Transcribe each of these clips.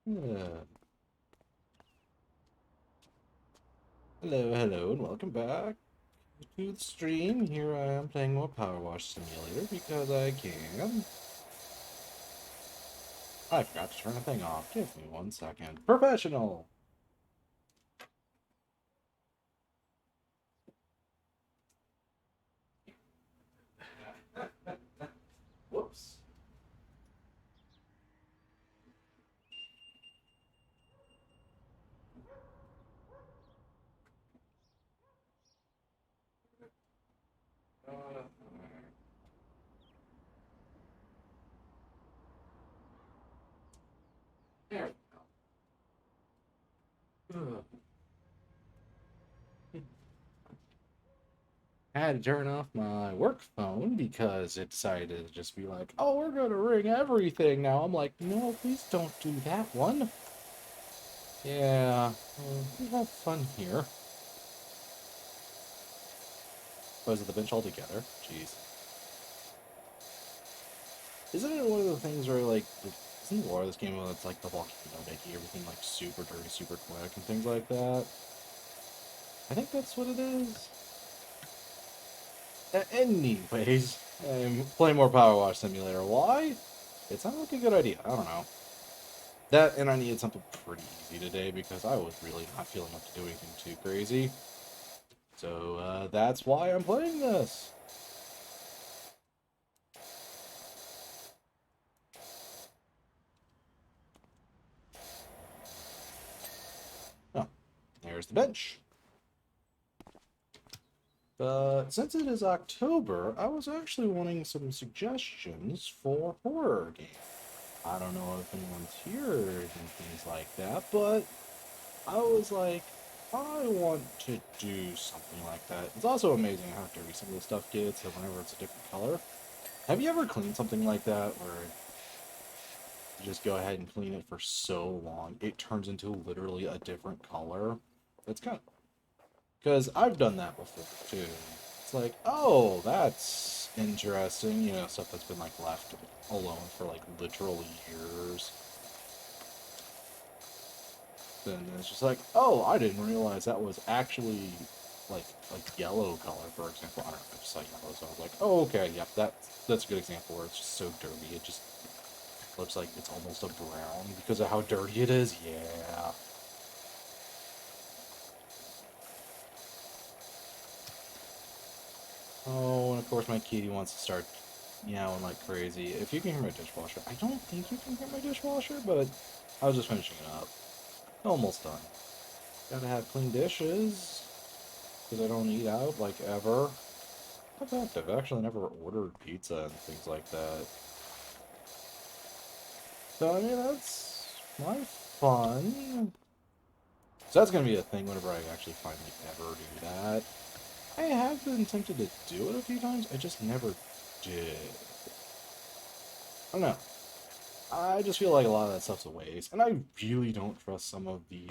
Hello, hello, and welcome back to the stream. Here I am playing more Power Wash Simulator because I can. I forgot to turn the thing off. Give me 1 second. Professional! Whoops. There we go. I had to turn off my work phone because it decided to just be like, oh, we're going to ring everything now. I'm like, no, please don't do that one. Yeah, we have fun here. Was it the bench altogether? Jeez. Isn't it one of the things where, like, isn't the lore of this game where it's like the volcano making everything, like, super dirty, super quick, and things like that? I think that's what it is. Anyways, I'm playing more Power Wash Simulator. Why? It sounded like a good idea. I don't know. That, and I needed something pretty easy today because I was really not feeling up to do anything too crazy. So, that's why I'm playing this. Oh, there's the bench. But since it is October, I was actually wanting some suggestions for horror games. I don't know if anyone's here and things like that, but I was like, I want to do something like that. It's also amazing how dirty some of the stuff gets whenever it's a different color. Have you ever cleaned something like that where you just go ahead and clean it for so long, it turns into literally a different color? That's kind of... Because I've done that before, too. It's like, oh, that's interesting. You know, stuff that's been, like, left alone for, like, literal years. Then it's just like, oh, I didn't realize that was actually, like yellow color, for example. I don't know, I just saw yellow, so I was like, oh, okay, yep, that's a good example where it's just so dirty, it just looks like it's almost a brown because of how dirty it is. Yeah. Oh, and of course my kitty wants to start meowing like crazy. If you can hear my dishwasher, I don't think you can hear my dishwasher, but I was just finishing it up. Almost done. Gotta have clean dishes, because I don't eat out, like, ever. In fact, I've actually never ordered pizza and things like that. So, I mean, that's my fun. So that's gonna be a thing whenever I actually finally ever do that. I have been tempted to do it a few times, I just never did. I don't know. I just feel like a lot of that stuff's a waste, and I really don't trust some of the,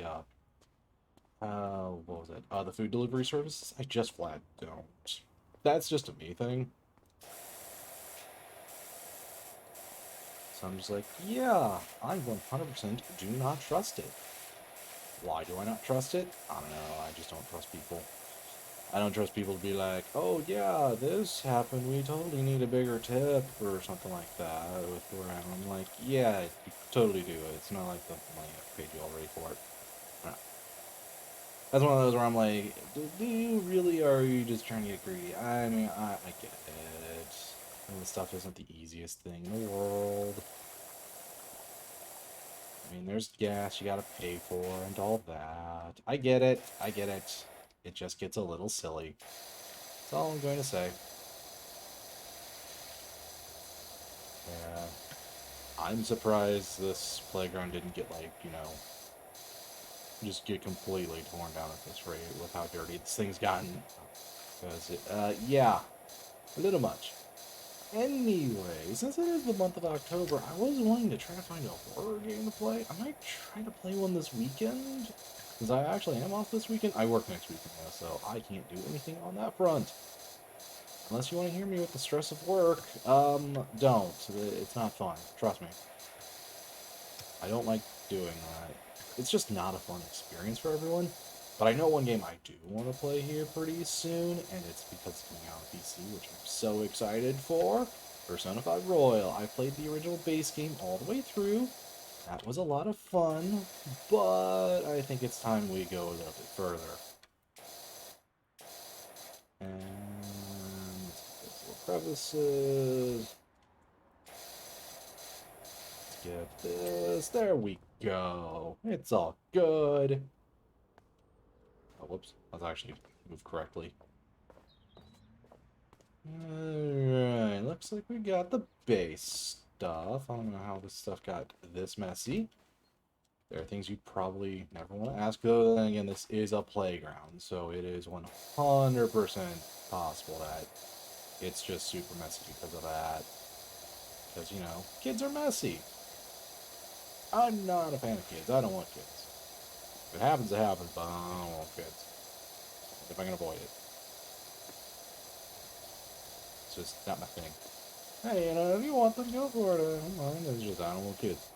what was it? The food delivery services. I just flat don't. That's just a me thing. So I'm just like, yeah, I 100% do not trust it. Why do I not trust it? I don't know, I just don't trust people. I don't trust people to be like, oh yeah, this happened, we totally need a bigger tip, or something like that, with where I'm like, yeah, you totally do it. It's not like the money I've paid you already for it. No. That's one of those where I'm like, do you really, or are you just trying to get greedy? I mean, I get it. And this stuff isn't the easiest thing in the world. I mean, there's gas you gotta pay for and all that. I get it. I get it. It just gets a little silly. That's all I'm going to say. Yeah. I'm surprised this playground didn't get, like, you know, just get completely torn down at this rate with how dirty this thing's gotten. Because, yeah, a little much. Anyway, since it is the month of October, I was wanting to try to find a horror game to play. I might try to play one this weekend, since I actually am off this weekend. I work next weekend, though, so I can't do anything on that front. Unless you want to hear me with the stress of work, don't. It's not fun. Trust me. I don't like doing that. It's just not a fun experience for everyone. But I know one game I do want to play here pretty soon, and it's because it's coming out on PC, which I'm so excited for. Persona 5 Royal. I played the original base game all the way through. That was a lot of fun, but I think it's time we go a little bit further. And those little crevices. Let's get this. There we go. It's all good. Oh, whoops. I was actually moved correctly. Alright, looks like we got the base stuff. I don't know how this stuff got this messy. There are things you probably never want to ask, though. Then again, this is a playground, so it is 100% possible that it's just super messy because of that. Because, you know, kids are messy. I'm not a fan of kids. I don't want kids. If it happens, it happens, but I don't want kids. If I can avoid it. It's just not my thing. Hey, you know, if you want them, go for it. I don't mind. It's just, I don't want kids.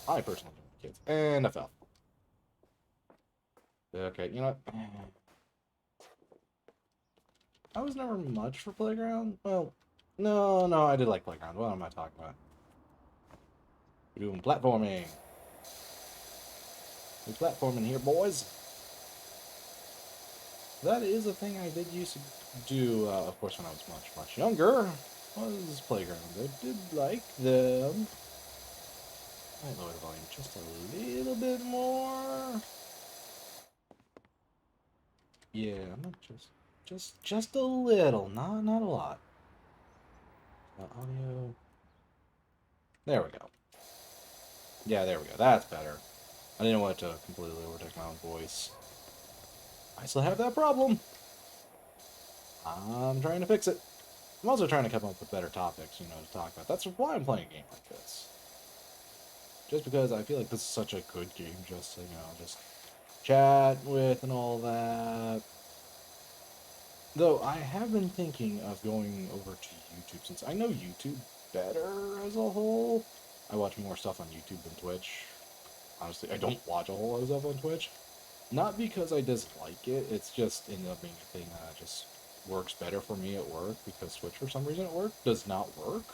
I personally don't want kids. And I fell. Okay, you know what? I was never much for Playground. Well, no, I did like Playground. What am I talking about? We're doing platforming. We're platforming here, boys. That is a thing I did used to do, of course, when I was much younger, was Playground. I did like them. I might lower the volume just a little bit more. Yeah, not just a little, not a lot. Audio. There we go. Yeah, there we go. That's better. I didn't want it to completely overtake my own voice. I still have that problem. I'm trying to fix it. I'm also trying to come up with better topics, you know, to talk about. That's why I'm playing a game like this. Just because I feel like this is such a good game just to, you know, just chat with and all that. Though I have been thinking of going over to YouTube since I know YouTube better as a whole. I watch more stuff on YouTube than Twitch. Honestly, I don't watch a whole lot of stuff on Twitch. Not because I dislike it, it's just ended up being a thing that just works better for me at work because Twitch for some reason at work does not work.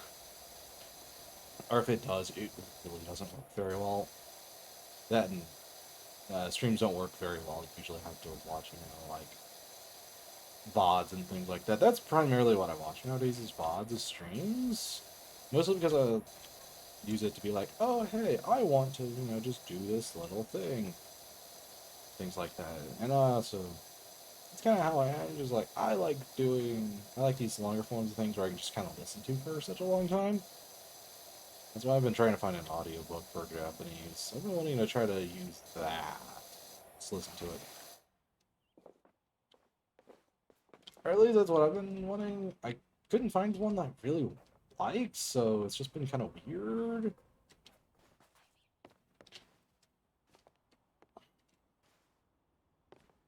Or if it does, it really doesn't work very well. That and streams don't work very well. You usually have to watch, you know, like VODs and things like that. That's primarily what I watch nowadays is VODs, is streams. Mostly because I use it to be like, oh hey, I want to, you know, just do this little thing. Things like that. And so it's kind of how I am. Just like, I like these longer forms of things where I can just kind of listen to for such a long time. That's why I've been trying to find an audiobook for Japanese. I've been wanting to try to use that. Just listen to it. Or at least that's what I've been wanting. I couldn't find one that I really liked, so it's just been kind of weird.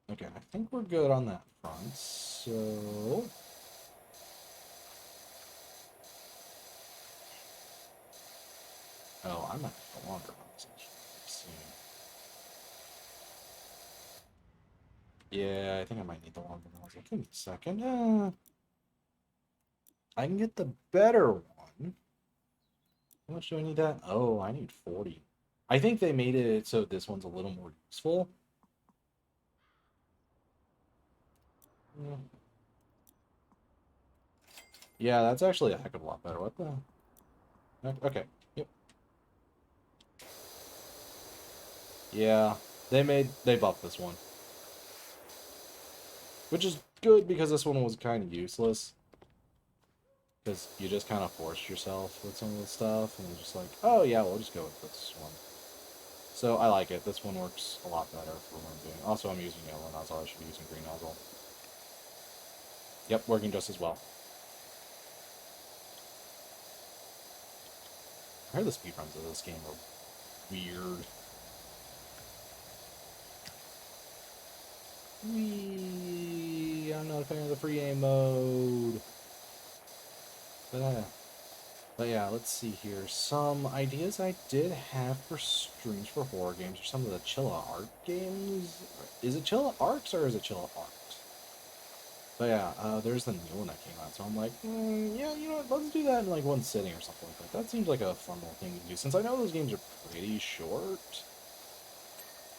Okay, I think we're good on that front, so... Oh, I might have a longer one soon. Yeah, I think I might need the longer one. Give me a second. I can get the better one. How much do I need that? Oh, I need 40. I think they made it so this one's a little more useful. Yeah, that's actually a heck of a lot better. What the? Okay. Yep. Yeah, they buffed this one. Which is good because this one was kind of useless. Because you just kind of forced yourself with some of the stuff, and you're just like, oh yeah, we'll just go with this one. So I like it. This one works a lot better for what I'm doing. Also, I'm using yellow nozzle. I should be using green nozzle. Yep, working just as well. I heard the speedruns of this game are weird. I'm not a fan of the free aim mode. But But yeah, let's see here. Some ideas I did have for streams for horror games are some of the Chilla Art games. Is it Chilla Arcs or is it Chilla Art? But yeah, there's the new one that came out, so I'm like, yeah, you know what, let's do that in like one sitting or something like that. That seems like a fun little thing to do, since I know those games are pretty short.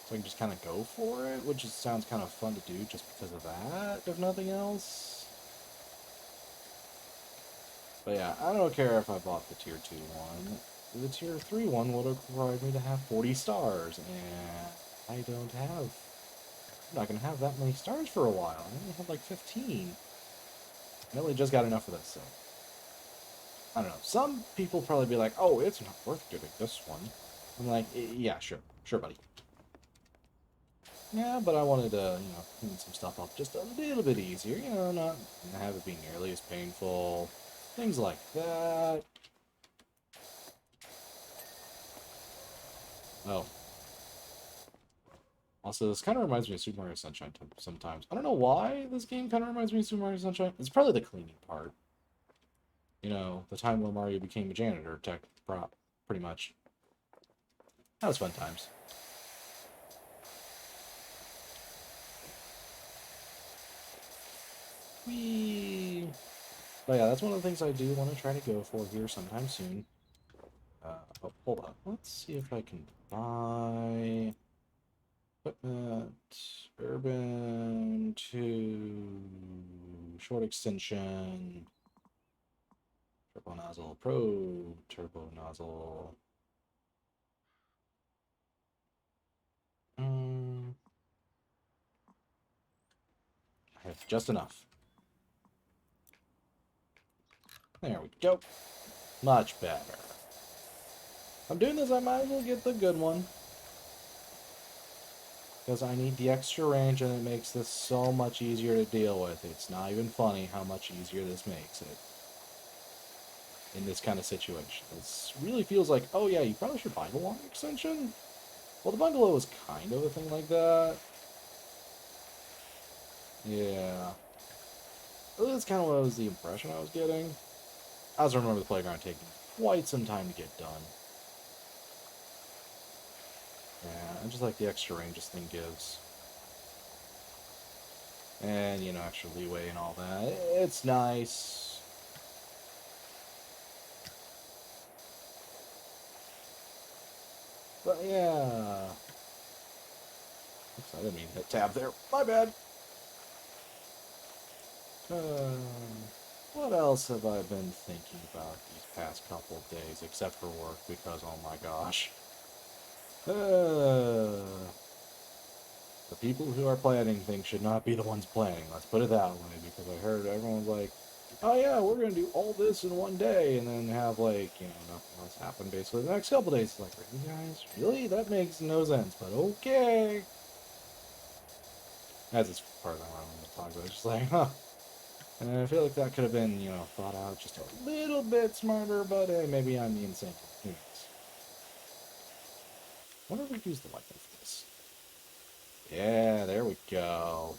So I can just kind of go for it, which just sounds kind of fun to do just because of that, if nothing else. But yeah, I don't care if I bought the tier 2 one. The tier 3 one would have required me to have 40 stars, and I don't have... I'm not going to have that many stars for a while. I only have like 15. I only just got enough for this, so... I don't know. Some people probably be like, oh, it's not worth getting this one. I'm like, yeah, sure. Sure, buddy. Yeah, but I wanted to, clean some stuff up just a little bit easier, not have it be nearly as painful. Things like that. Oh. Also, this kind of reminds me of Super Mario Sunshine sometimes. I don't know why this game kind of reminds me of Super Mario Sunshine. It's probably the cleaning part. The time when Mario became a janitor, pretty much. That was fun times. Whee! But yeah, that's one of the things I do want to try to go for here sometime soon. Oh, hold on. Let's see if I can buy equipment, urban to short extension, turbo nozzle, pro turbo nozzle. I have just enough. There we go. Much better. If I'm doing this, I might as well get the good one. Because I need the extra range and it makes this so much easier to deal with. It's not even funny how much easier this makes it. In this kind of situation. It really feels like, oh yeah, you probably should buy the long extension. Well, the bungalow was kind of a thing like that. Yeah. That's kind of what was the impression I was getting. I also remember the playground taking quite some time to get done. Yeah, I just like the extra range this thing gives. And, extra leeway and all that. It's nice. But yeah. Oops, I didn't mean to hit tab there. My bad. What else have I been thinking about these past couple of days, except for work, because, oh my gosh. The people who are planning things should not be the ones planning, let's put it that way, because I heard everyone's like, oh yeah, we're going to do all this in one day, and then have, like, nothing else happen, basically, the next couple days. It's like, really, guys? Really? That makes no sense, but okay. That's this part that I want to talk about. It's just like, huh. And I feel like that could have been, thought out just a little bit smarter, but maybe I'm the insane one. Who knows? I wonder if we use the lightning for this. Yeah, there we go.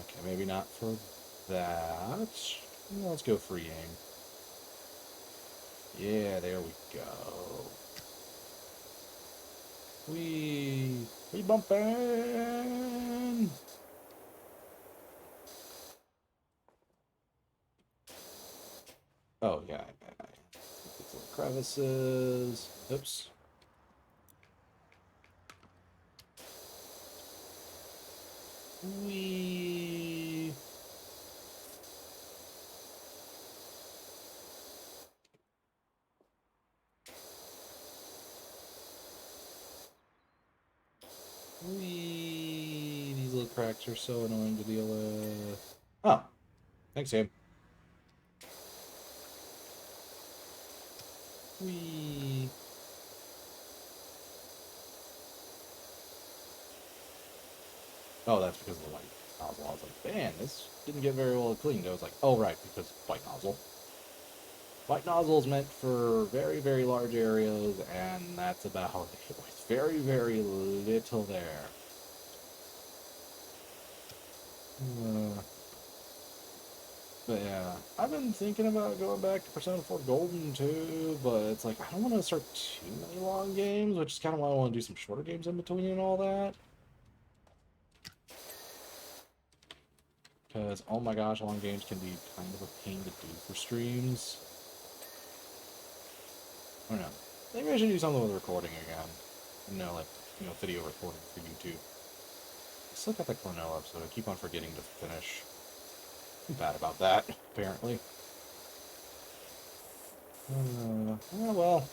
Okay, maybe not for that. Let's go free aim. Yeah, there we go. We bumping. Oh yeah, these little crevices. Oops. We. These little cracks are so annoying to deal with. Oh, thanks, Sam. Wee. Oh, that's because of the white nozzle. I was like, man, this didn't get very well cleaned. I was like, oh, right, because white nozzle. White nozzle is meant for very, very large areas, and that's about it. With very, very little there. But yeah, I've been thinking about going back to Persona 4 Golden too, but it's like I don't want to start too many long games, which is kind of why I want to do some shorter games in between and all that. Because, oh my gosh, long games can be kind of a pain to do for streams. I don't know. Maybe I should do something with recording again. Like, video recording for YouTube. I still got that Cornell episode. I keep on forgetting to finish. I'm bad about that, apparently. Well.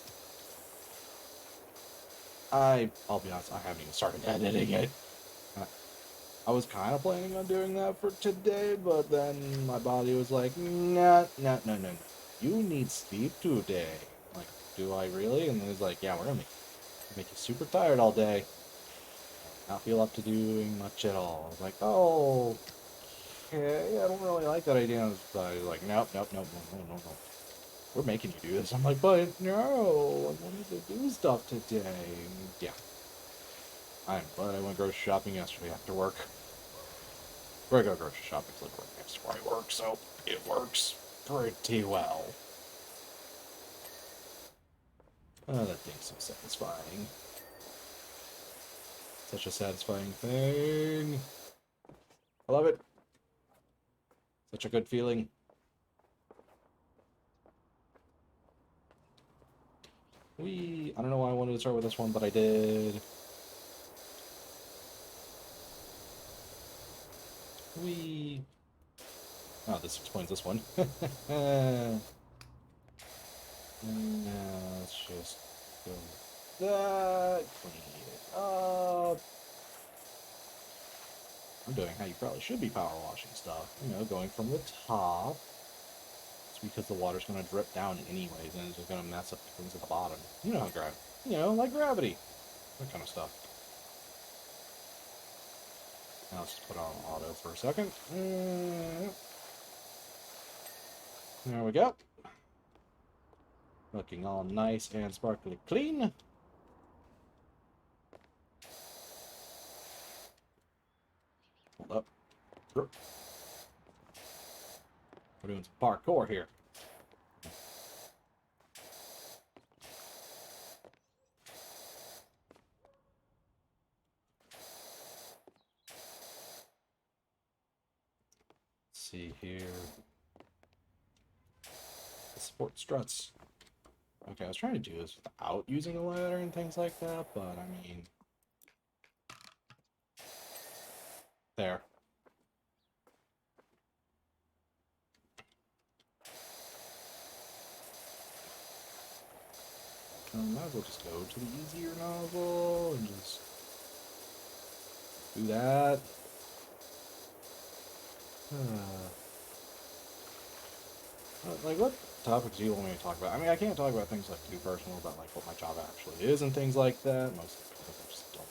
I'll be honest, I haven't even started editing it. I was kind of planning on doing that for today, but then my body was like, nah, no, no, no, no. You need sleep today. Like, do I really? And it was like, yeah, we're gonna make you super tired all day. Not feel up to doing much at all. I was like, oh, okay, I don't really like that idea. But I was like, nope, nope, nope, no, no, no, no. We're making you do this. I'm like, but no, I wanted to do stuff today. And yeah. I'm glad I went grocery shopping yesterday after work. Where I go grocery shopping is like right next to where I work, so it works pretty well. Oh, that thing's so satisfying. Such a satisfying thing. I love it. Such a good feeling. I don't know why I wanted to start with this one, but I did. Oh, this explains this one. Let's just go with that. Clean it up. I'm doing how you probably should be power washing stuff. Going from the top. It's because the water's going to drip down anyways, and it's just going to mess up things at the bottom. Like gravity. That kind of stuff. Now let's just put on auto for a second. There we go. Looking all nice and sparkly clean. Hold up. We're doing some parkour here. Let's see here. The support struts. Okay, I was trying to do this without using a ladder and things like that, but I mean... There. Might as well just go to the easier nozzle and just do that. Like, what topics do you want me to talk about? I mean, I can't talk about things like too personal about like what my job actually is and things like that. Mostly because I just don't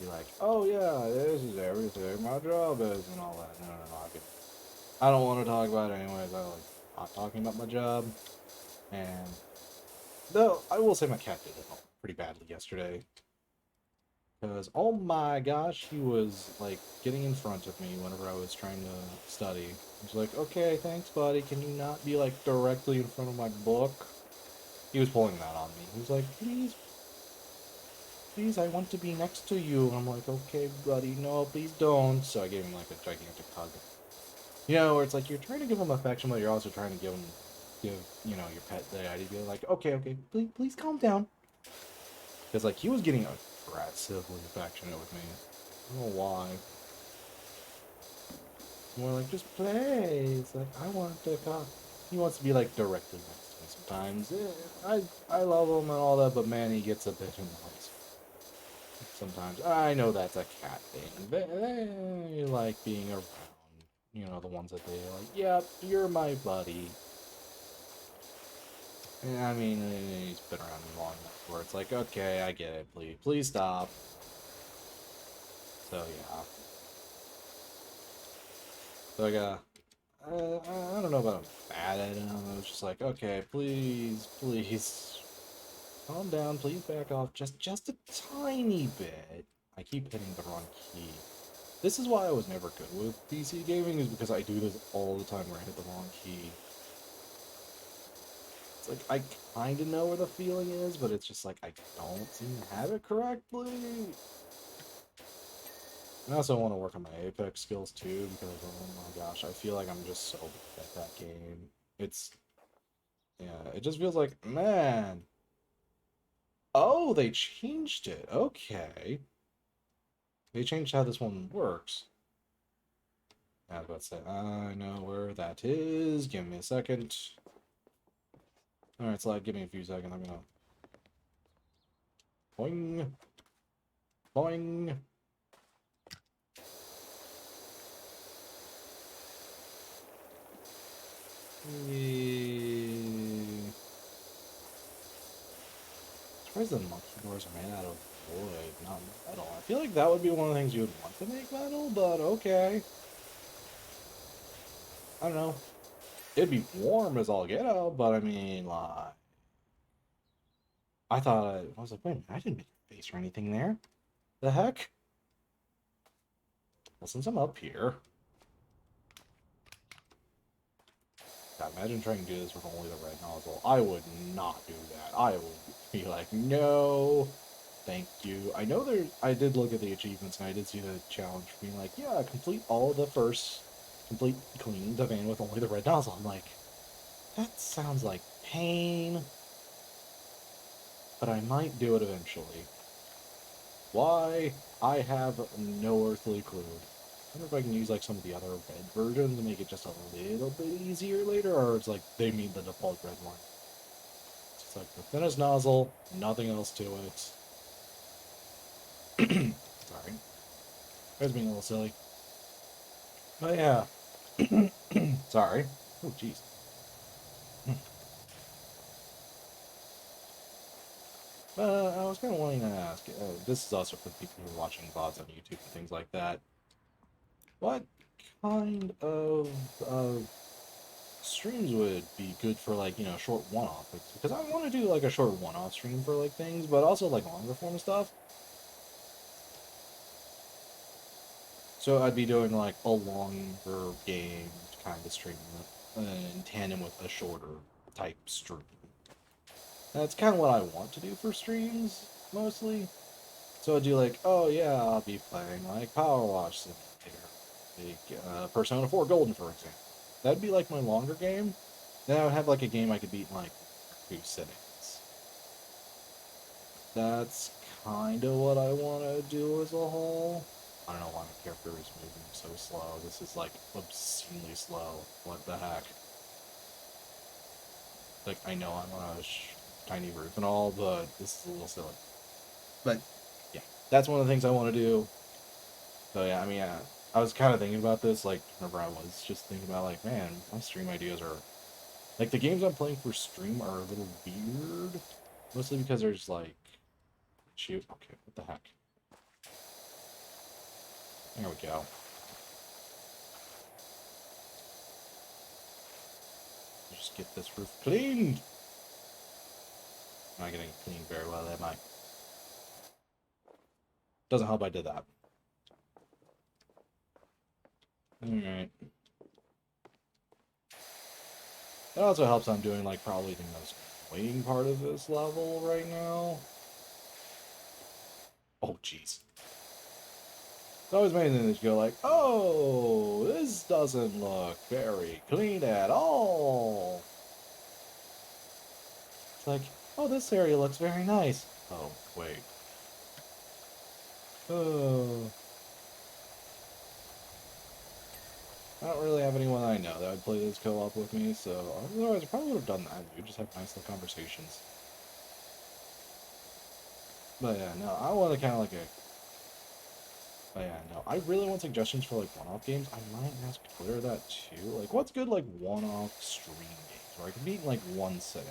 be like, oh yeah, this is everything my job is and all that. No, I don't want to talk about it anyways. I like not talking about my job. And though I will say my cat did it pretty badly yesterday. Because, oh my gosh, he was, like, getting in front of me whenever I was trying to study. He was like, okay, thanks, buddy. Can you not be, like, directly in front of my book? He was pulling that on me. He was like, please, please, I want to be next to you. And I'm like, okay, buddy, no, please don't. So I gave him, like, a gigantic hug. Where it's like, you're trying to give him affection, but you're also trying to give, your pet the idea. Be like, okay, please calm down. Because, like, he was getting aggressively affectionate with me. I don't know why. More like, just play. It's like, I want to talk. He wants to be, like, directly next to me sometimes. I love him and all that, but man, he gets a bit annoyed. Sometimes. I know that's a cat thing. They like being around. The ones that they like, yep, you're my buddy. And I mean, he's been around me long enough where it's like, okay, I get it. Please stop. So, yeah. So I got, I don't know about mad at him. I was just like, okay, please, calm down, please back off, just a tiny bit. I keep hitting the wrong key. This is why I was never good with PC gaming, is because I do this all the time where I hit the wrong key. It's like, I kind of know where the feeling is, but it's just like, I don't seem to have it correctly. I also want to work on my Apex skills too, because, oh my gosh, I feel like I'm just so bad at that game. It's, yeah, it just feels like, man. Oh, they changed it. Okay. They changed how this one works. I was about to say, I know where that is. Give me a second. Alright, Slide, give me a few seconds. I'm gonna... Boing. Boing. Yay. Surprised the monkey doors are made out of wood, not metal. I feel like that would be one of the things you would want to make metal, but okay. I don't know. It'd be warm as all get out, but I mean, like... I was like, wait a minute, I didn't make a face or anything there. The heck? Well, since I'm up here... God, imagine trying to do this with only the red nozzle. I would not do that. I would be like, no, thank you. I know I did look at the achievements and I did see the challenge being like, yeah, complete all of the first, complete clean the van with only the red nozzle. I'm like, that sounds like pain, but I might do it eventually. Why? I have no earthly clue. I wonder if I can use like some of the other red versions to make it just a little bit easier later, or it's like they mean the default red one. It's like the thinnest nozzle, nothing else to it. Sorry. I was being a little silly. But yeah. Sorry. Oh, jeez. I was kind of wanting to ask, this is also for people who are watching VODs on YouTube and things like that. What kind of streams would be good for, like, you know, short one-off? Because I want to do like a short one-off stream for like things, but also like longer form stuff. So I'd be doing like a longer game kind of stream in tandem with a shorter type stream. That's kind of what I want to do for streams mostly. So I'd do like, oh yeah, I'll be playing like Power Wash Simulator, like Persona 4 Golden, for example. That'd be like my longer game. Then I would have like a game I could beat in like 2 sittings. That's kind of what I want to do as a whole. I don't know why my character is moving so slow. This is like obscenely slow. What the heck? Like, I know I'm on a tiny roof and all, but this is a little silly. But yeah, that's one of the things I want to do. So yeah, I mean, yeah, I was kind of thinking about this, like, whenever I was just thinking about, like, man, my stream ideas are, like, the games I'm playing for stream are a little weird. Mostly because there's, like, shoot, okay, what the heck? There we go. Just get this roof cleaned. I'm not getting cleaned very well, am I? Doesn't help I did that. Alright. It also helps I'm doing, like, probably the most waiting part of this level right now. Oh, jeez. It's always amazing that you go like, oh, this doesn't look very clean at all. It's like, oh, this area looks very nice. Oh, wait. Oh. I don't really have anyone I know that would play this co-op with me, so otherwise I probably would have done that. We just have nice little conversations. But yeah, no, I want to kind of like a... But yeah, no, I really want suggestions for like one-off games. I might ask Twitter that too. Like, what's good like one-off stream games where I can beat in like one sitting?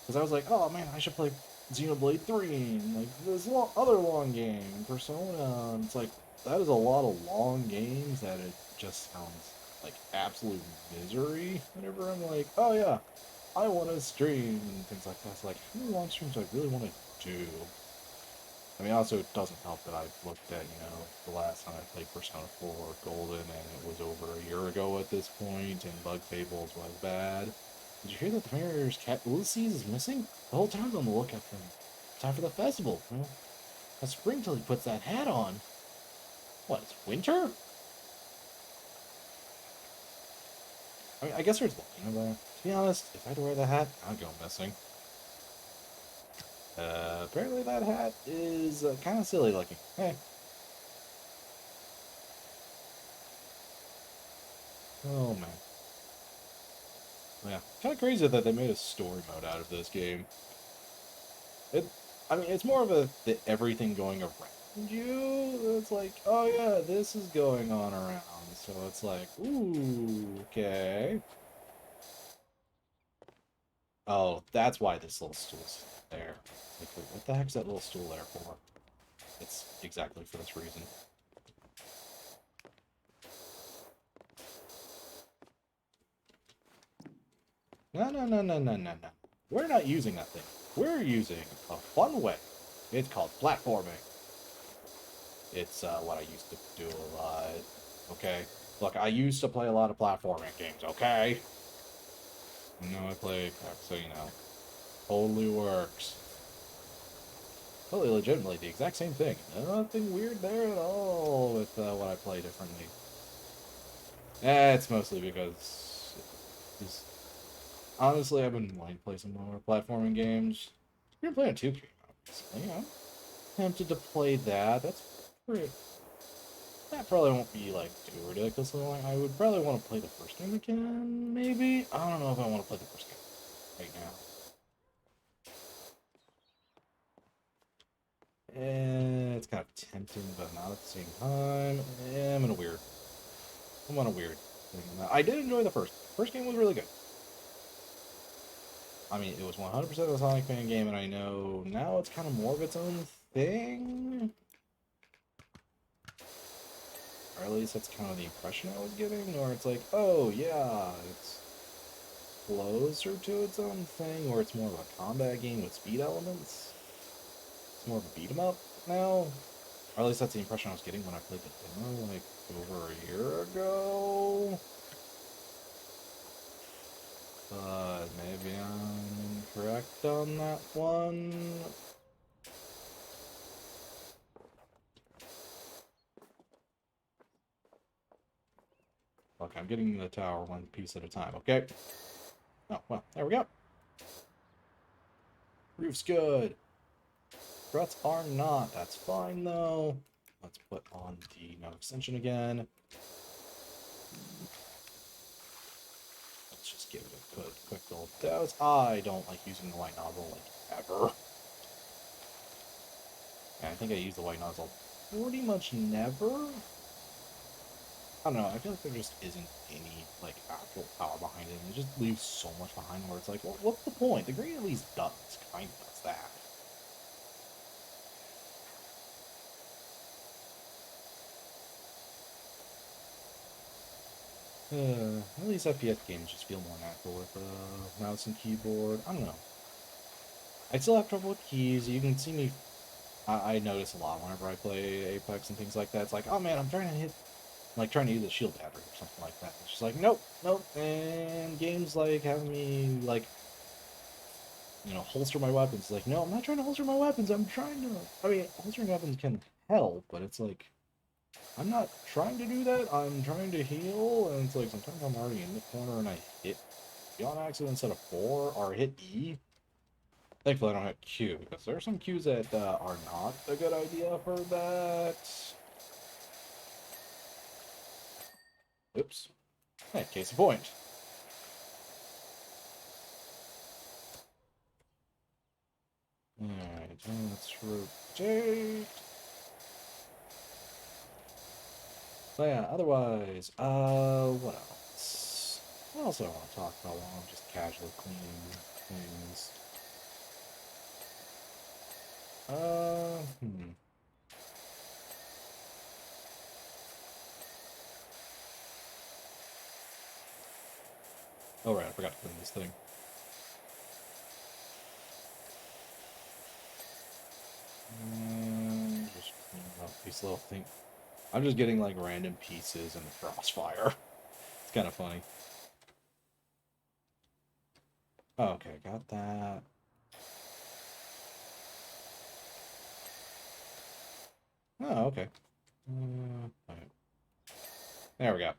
Because I was like, oh man, I should play Xenoblade 3 and like this other long game, Persona. And it's like, that is a lot of long games that it just sounds like absolute misery whenever I'm like, oh yeah, I want to stream and things like that. It's like, how many long streams do I really want to do? I mean, also, it doesn't help that I looked at, the last time I played Persona 4 Golden, and it was over a year ago at this point, and Bug Fables was bad. Did you hear that the mayor's cat Ulysses is missing? The whole town's on the lookout for him. Time for the festival. Well, it's spring till he puts that hat on. What, it's winter? I mean, I guess there's looking there. To be honest, if I had to wear the hat, I'd go missing. Apparently that hat is kind of silly looking. Hey. Oh, man. Yeah, kind of crazy that they made a story mode out of this game. It, I mean, it's more of everything going around you. It's like, oh yeah, this is going on around. So it's like, ooh, okay. Oh, that's why this little stool's there. Like, what the heck's that little stool there for? It's exactly for this reason. No, no, no, no, no, no, no. We're not using that thing. We're using a fun way. It's called platforming. It's what I used to do a lot. Okay? Look, I used to play a lot of platforming games, okay? Now I play Apex, so totally works. Totally legitimately the exact same thing. Nothing weird there at all with what I play differently. It's mostly because just, honestly, I've been wanting to play some more platforming games. You're playing 2K, obviously. I'm tempted to play that. That's pretty. That probably won't be like too ridiculous. I would probably want to play the first game again, maybe. I don't know if I want to play the first game right now. It's kind of tempting, but not at the same time. I'm on a weird thing. I did enjoy the first. First game was really good. I mean, it was 100% a Sonic fan game, and I know now it's kind of more of its own thing. Or at least that's kind of the impression I was getting, or it's like, oh yeah, it's closer to its own thing, or it's more of a combat game with speed elements. It's more of a beat 'em up now. Or at least that's the impression I was getting when I played the demo, like, over a year ago. But maybe I'm incorrect on that one. Look, I'm getting the tower one piece at a time, okay? Oh, well, there we go. Roof's good. Struts are not. That's fine, though. Let's put on the no extension again. Let's just give it a good, quick little douse. I don't like using the white nozzle, like, ever. And I think I use the white nozzle pretty much never. I don't know, I feel like there just isn't any, like, actual power behind it, and it just leaves so much behind where it's like, well, what's the point? The green at least kind of does that. At least FPS games just feel more natural with mouse and keyboard. I don't know. I still have trouble with keys. You can see me. I notice a lot whenever I play Apex and things like that. It's like, oh man, I'm trying to hit, like trying to use a shield battery or something like that. It's just like, nope, nope. And games like having me like, holster my weapons. Like, no, I'm not trying to holster my weapons. I'm trying to. I mean, holstering weapons can help, but it's like, I'm not trying to do that. I'm trying to heal, and it's like sometimes I'm already in the corner and I hit E on accident instead of 4, or hit E. Thankfully, I don't hit Q, because there are some Qs that are not a good idea for that. Oops. Hey, case in point. Alright, let's rotate. So yeah, otherwise, what else? What else do I want to talk about while I'm just casually cleaning things? Hmm. Oh right, I forgot to clean this thing. these little things. I'm just getting like random pieces in the crossfire. It's kind of funny. Oh, okay, got that. Oh, okay. Alright. There we go.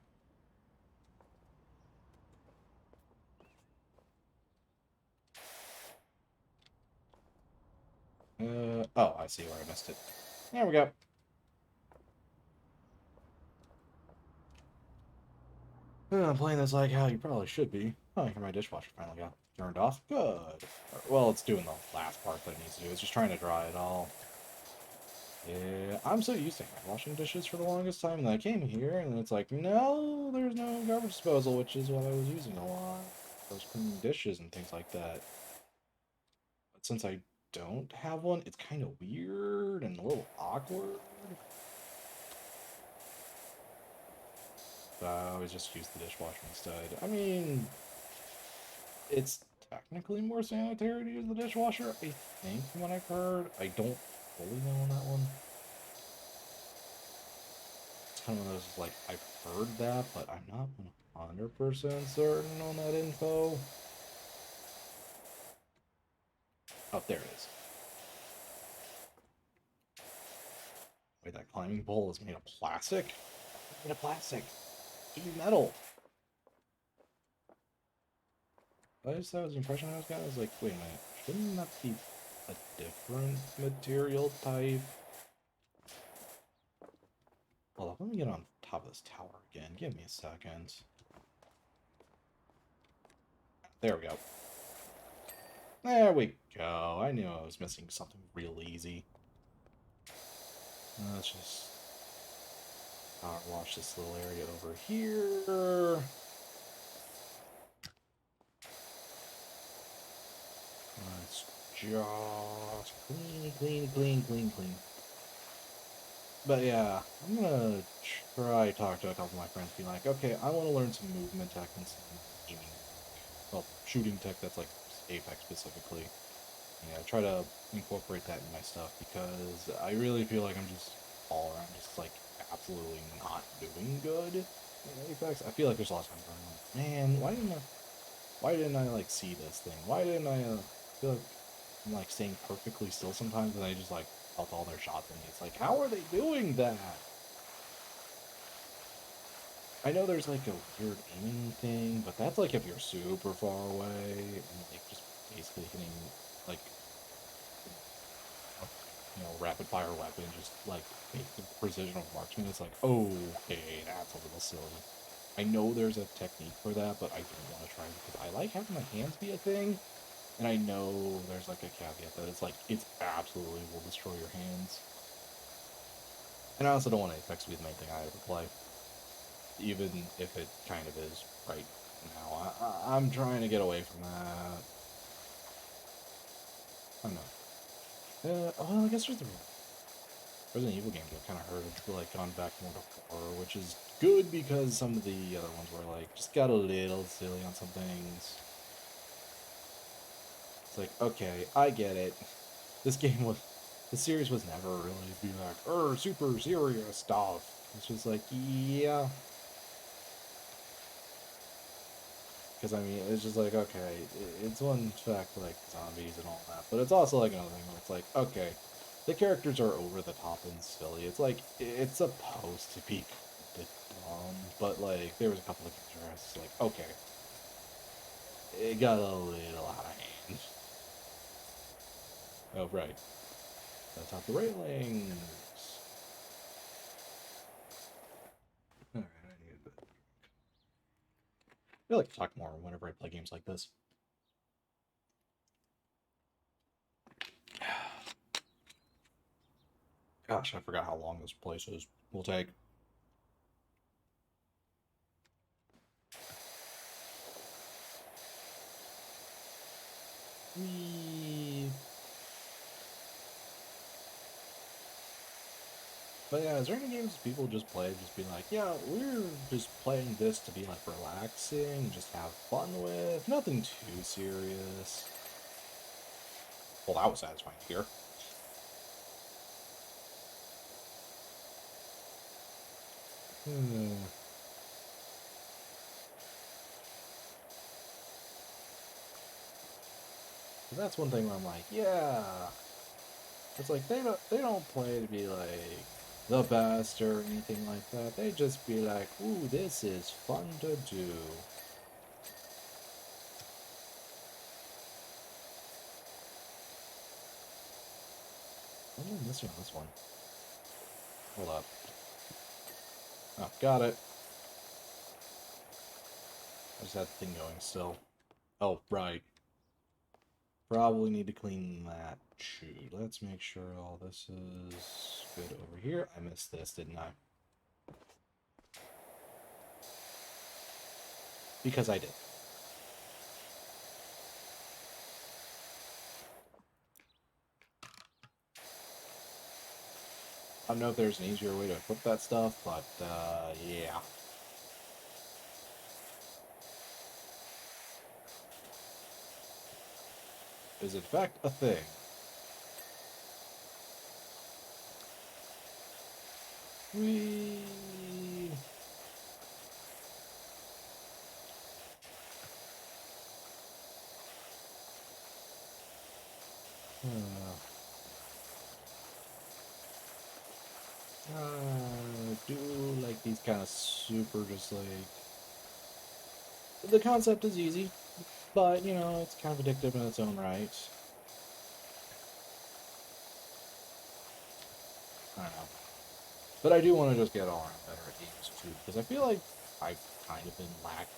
Oh, I see where I missed it. There we go. I'm playing this like how you probably should be. Oh, here my dishwasher finally got turned off. Good. Well, it's doing the last part that it needs to do. It's just trying to dry it all. Yeah, I'm so used to hand washing dishes for the longest time that I came here and it's like, no, there's no garbage disposal, which is what I was using a lot. I was cleaning dishes and things like that. But since I don't have one, it's kind of weird and a little awkward. So I always just use the dishwasher instead. I mean, it's technically more sanitary to use the dishwasher, I think, from what I've heard. I don't fully know on that one. It's kind of one of those, like, I've heard that, but I'm not 100% certain on that info. Oh, there it is. Wait, that climbing pole is made of plastic? It's made of plastic. It should be metal. That was the impression I was getting. I was like, wait a minute, shouldn't that be a different material type? Hold on, let me get on top of this tower again. Give me a second. There we go. There we go. I knew I was missing something real easy. Let's just power wash this little area over here. Let's just clean. But yeah, I'm gonna try talk to a couple of my friends, be like, okay, I want to learn some movement tech and some aiming, well, shooting tech that's like Apex specifically. Yeah, try to incorporate that in my stuff because I really feel like I'm just all around just like absolutely not doing good in Apex. I feel like there's a lot of times where I'm like, man, why didn't I like see this thing? Why didn't I feel like I'm like staying perfectly still sometimes and I just like felt all their shots at me. It's like, how are they doing that? I know there's like a weird aiming thing, but that's like if you're super far away and like just basically hitting like rapid fire weapon, just like the precision of marksman. It's like, okay, that's a little silly. I know there's a technique for that, but I don't want to try it because I like having my hands be a thing. And I know there's like a caveat that it's like, it's absolutely will destroy your hands. And I also don't want Apex to be the main thing I ever play. Even if it kind of is right now. I'm trying to get away from that. I don't know. Well, I guess there's the Resident Evil games I've kind of heard have like gone back more to horror, which is good because some of the other ones were like just got a little silly on some things. It's like, okay, I get it. This game was, the series was never really be like, super serious stuff. It's just like, yeah. Because I mean, it's just like, okay, it's one fact like zombies and all that, but it's also like another thing where it's like, okay, the characters are over the top and silly. It's like it's supposed to be kind of dumb, but like there was a couple of games where I was just like, okay, it got a little out of hand. Oh right, on top of the railings. All right, I need a bit. I like to talk more whenever I play games like this. Gosh, I forgot how long this place will take. Whee. But yeah, is there any games people just play, just be like, yeah, we're just playing this to be like relaxing, just have fun with, nothing too serious. Well, that was satisfying to hear. Hmm. So that's one thing where I'm like, yeah. It's like they don't play to be like the best or anything like that. They just be like, ooh, this is fun to do. What am I missing on this one? Hold up. Oh, got it. I just had the thing going still. Oh, right. Probably need to clean that too. Let's make sure all this is good over here. I missed this, didn't I? Because I did. I don't know if there's an easier way to equip that stuff, but yeah. Is in fact a thing. Whee! I do like these kind of super just like... The concept is easy, but, you know, it's kind of addictive in its own right. I don't know. But I do want to just get all around better at games, too, because I feel like I've kind of been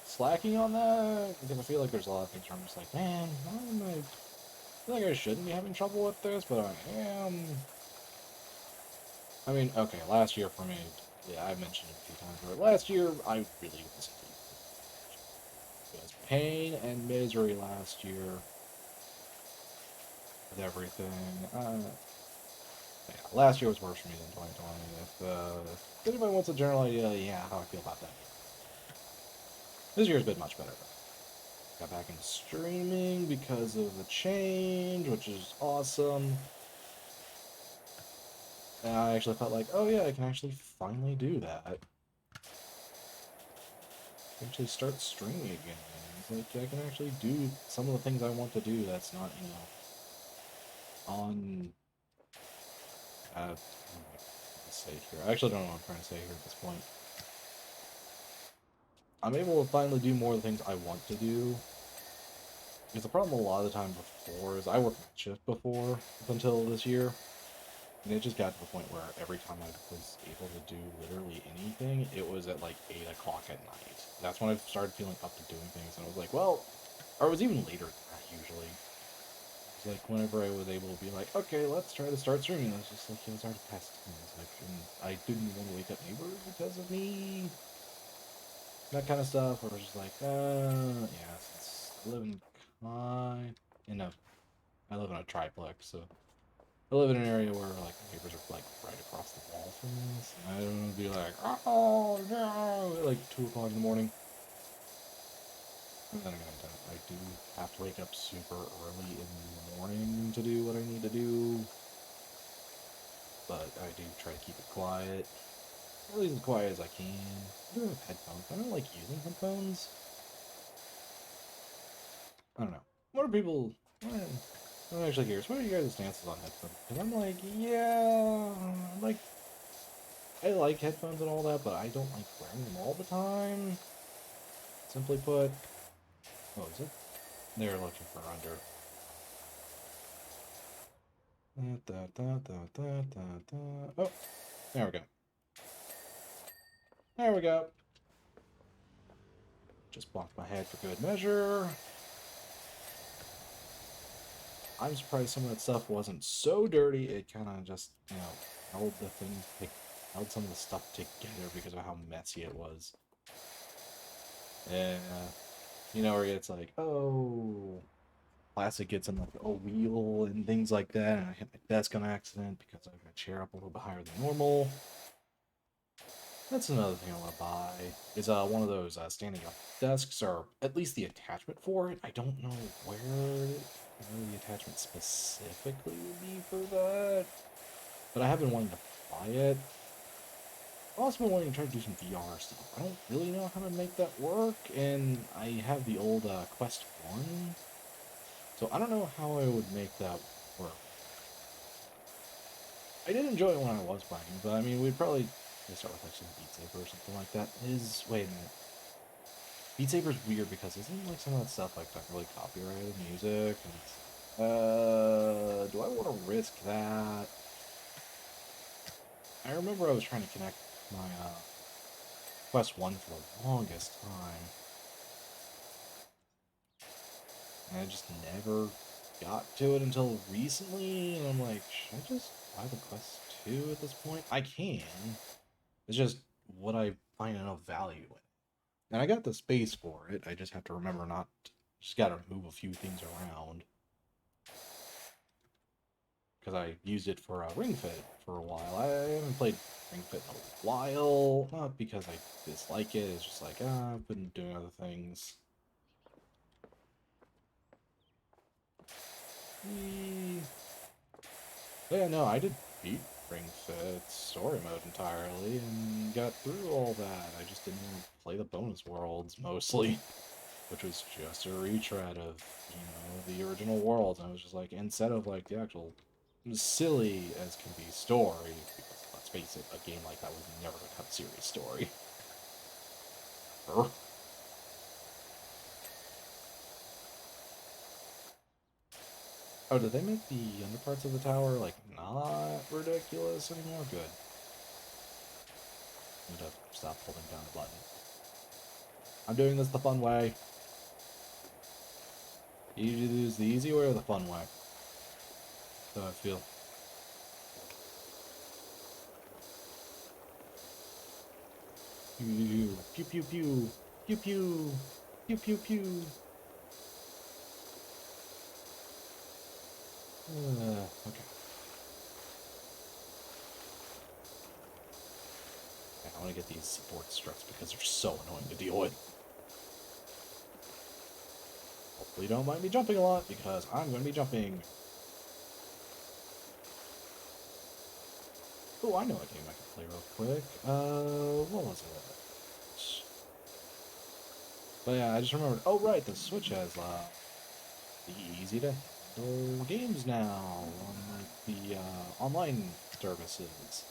slacking on that, because I feel like there's a lot of things where I'm just like, man, why am I... I feel like I shouldn't be having trouble with this, but I am... I mean, okay, last year for me, yeah, I mentioned it a few times, but last year, I really was... It was pain and misery last year with everything. Yeah, last year was worse for me than 2020. If anybody wants a general idea, yeah, how I feel about that. This year's been much better. Got back into streaming because of the change, which is awesome. And I actually felt like, oh yeah, I can actually finally do that. Actually start streaming again. It's like I can actually do some of the things I want to do. That's not, you know, on. Let's say here. I actually don't know what I'm trying to say here at this point. I'm able to finally do more of the things I want to do. Because the problem a lot of the time before is I worked night shift before up until this year. And it just got to the point where every time I was able to do literally anything, it was at like 8 o'clock at night. That's when I started feeling up to doing things. And I was like, well, or it was even later than that usually. It was like whenever I was able to be like, okay, let's try to start streaming. I was just like, it was already past 10. Like, I didn't want to wake up neighbors because of me. That kind of stuff. Where it was just like, yeah, since I live in I live in a triplex, so I live in an area where like neighbors are like right across the wall from us. And I don't want to be like, oh no, at like 2 o'clock in the morning. And then again, I do have to wake up super early in the morning to do what I need to do. But I do try to keep it quiet, at least as quiet as I can. I do have headphones. I don't like using headphones. I don't know. What are people? I'm actually curious. What are you guys' stances on headphones? Because I'm like, yeah, like I like headphones and all that, but I don't like wearing them all the time. Simply put, what was it? They're looking for under. Oh, there we go. There we go. Just bonked my head for good measure. I'm surprised some of that stuff wasn't so dirty. It kind of just, you know, held the thing, held some of the stuff together because of how messy it was. Yeah, you know, where it's like, oh, plastic gets in like a wheel and things like that. And I hit my desk on accident because I got a chair up a little bit higher than normal. That's another thing I want to buy. Is one of those standing up desks, or at least the attachment for it. I don't know where the attachment specifically would be for that, but I have been wanting to buy it. I've also been wanting to try to do some VR stuff. I don't really know how to make that work, and I have the old Quest 1, so I don't know how I would make that work. I did enjoy it when I was playing, but I mean, we'd probably start with like some Beat Saber or something like that. Wait a minute. Beat Saber's weird because isn't like some of that stuff like technically copyrighted music? And do I want to risk that? I remember I was trying to connect my Quest 1 for the longest time, and I just never got to it until recently, and I'm like, should I just buy the Quest 2 at this point? I can. It's just would I find enough value in it? And I got the space for it. I just have to remember not to, just got to move a few things around because I used it for Ring Fit for a while. I haven't played Ring Fit in a while, not because I dislike it. It's just like I've been doing other things. Yeah, no, I did beat Ring Fit story mode entirely and got through all that. I just didn't want to play the bonus worlds mostly, which was just a retread of, the original worlds. And I was just like, instead of like the actual silly as can be story, because let's face it, a game like that was never going to have a serious story. Oh, did they make the underparts of the tower, like, not ridiculous anymore? Good. I'm gonna stop holding down the button. I'm doing this the fun way. You do this the easy way or the fun way? So I feel. Pew pew pew pew pew pew pew pew pew. Okay. I want to get these support struts because they're so annoying to deal with. Hopefully, you don't mind me jumping a lot because I'm going to be jumping. Oh, I know a game I can play real quick. What was it? But yeah, I just remembered. Oh, right, the Switch has the easy to handle games now on like the online services.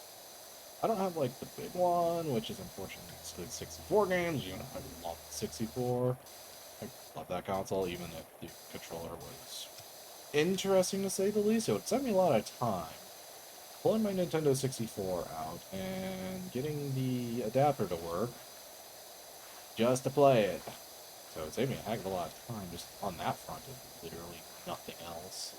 I don't have like the big one, which is unfortunate. It's like 64 games. I love 64. I love that console, even if the controller was interesting to say the least. It would save me a lot of time pulling my Nintendo 64 out and getting the adapter to work just to play it. So it saved me a heck of a lot of time just on that front of literally nothing else.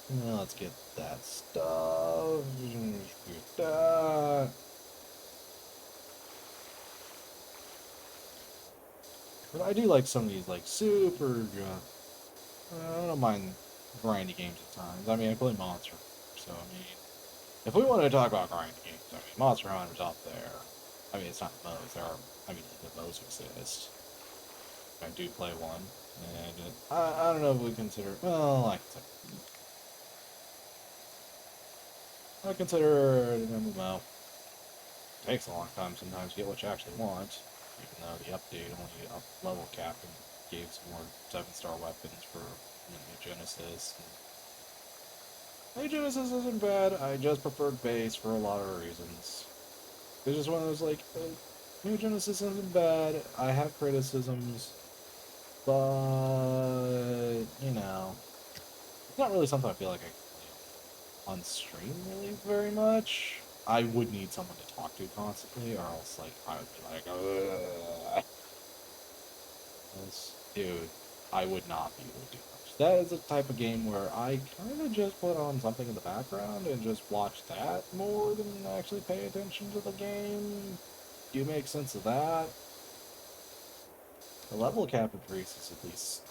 Now let's get that stuff. Get that. But I do like some of these like super. I don't mind grindy games at times. I mean, I play Monster, so I mean, if we want to talk about grindy games, I mean, Monster Hunter's up there. I mean, it's not the most. There are. I mean, the most exist. I do play one, and I don't know if we consider. Well, I consider it an MMO. It takes a long time sometimes to get what you actually want, even though the update only up level cap and gave some more 7-star weapons for New Genesis. New Genesis isn't bad. I just preferred base for a lot of reasons. It's just one of those like, New Genesis isn't bad. I have criticisms, but it's not really something I feel like I on stream really very much. I would need someone to talk to constantly, or else like I would be like, ugh. Dude, I would not be able to do much. That is a type of game where I kind of just put on something in the background and just watch that more than actually pay attention to the game. Do you make sense of that? The level cap increase is at least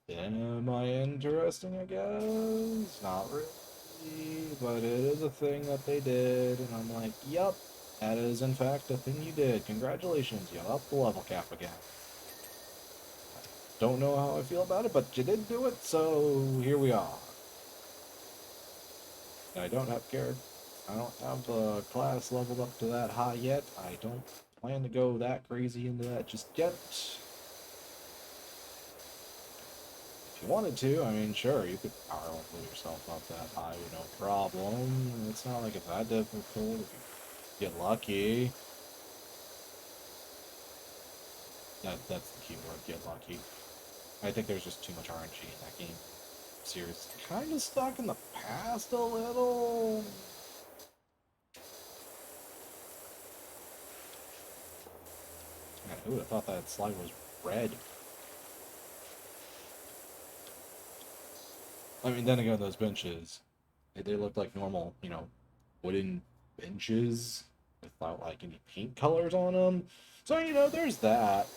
semi-interesting, I guess. Not really, but it is a thing that they did, and I'm like, yup, that is in fact a thing you did. Congratulations, you upped the level cap again. Don't know how I feel about it, but you did do it, so here we are. I don't have character. I don't have the class leveled up to that high yet. I don't plan to go that crazy into that just yet. If you wanted to, I mean, sure, you could power level yourself up that high with no problem. It's not like it's that difficult if you get lucky. That's the key word, get lucky. I think there's just too much RNG in that game. Series kind of stuck in the past a little. Man, who would have thought that slide was red? I mean, then again, those benches, they look like normal, wooden benches without like any paint colors on them. So, there's that.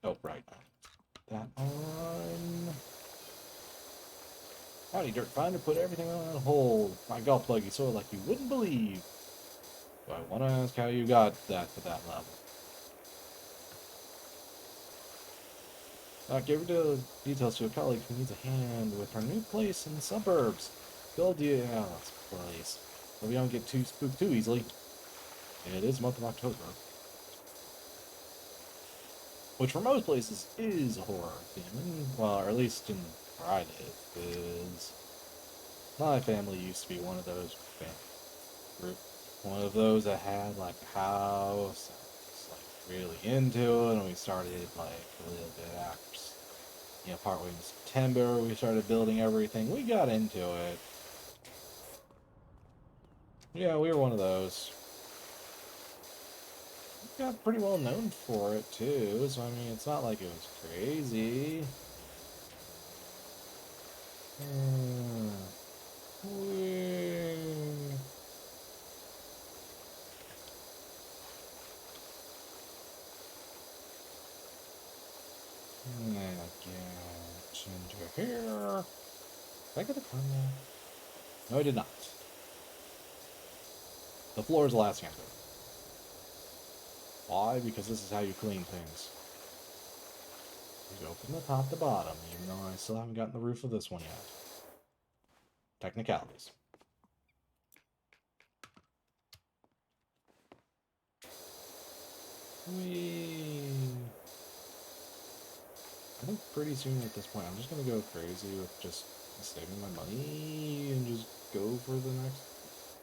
Oh, right. That on. Howdy, Dirt Finder, put everything on hold. My golf buggy sold like you wouldn't believe. So I want to ask how you got that to that level. Give the details to a colleague who needs a hand with her new place in the suburbs. Build you this place. So we don't get too spooked too easily. It is month of October. Which for most places is a horror theme. Well, or at least in where I live, because my family used to be one of those group. One of those that had like a house, and was like really into it, and we started like a little bit after, partway in September, we started building everything. We got into it. Yeah, we were one of those. We got pretty well known for it too, so I mean, it's not like it was crazy. We... Get into here. Did I get the camera? No, I did not. The floor is the last thing I did. Why? Because this is how you clean things. You go from the top to bottom, even though I still haven't gotten the roof of this one yet. Technicalities. I think pretty soon at this point, I'm just gonna go crazy with just saving my money and just go for the next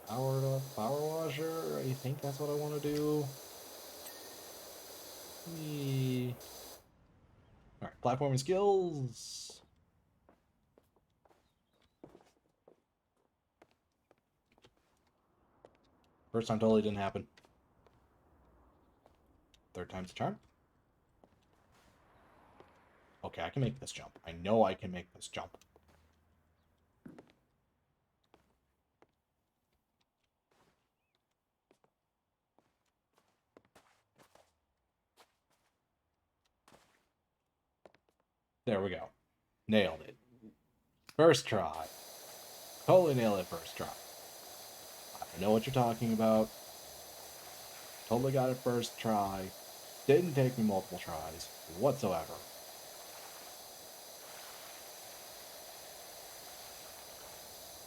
power washer. I think that's what I want to do. Alright, platforming skills. First time totally didn't happen. Third time's the charm. Okay, I can make this jump. I know I can make this jump. There we go. Nailed it. First try. Totally nailed it first try. I know what you're talking about. Totally got it first try. Didn't take me multiple tries whatsoever.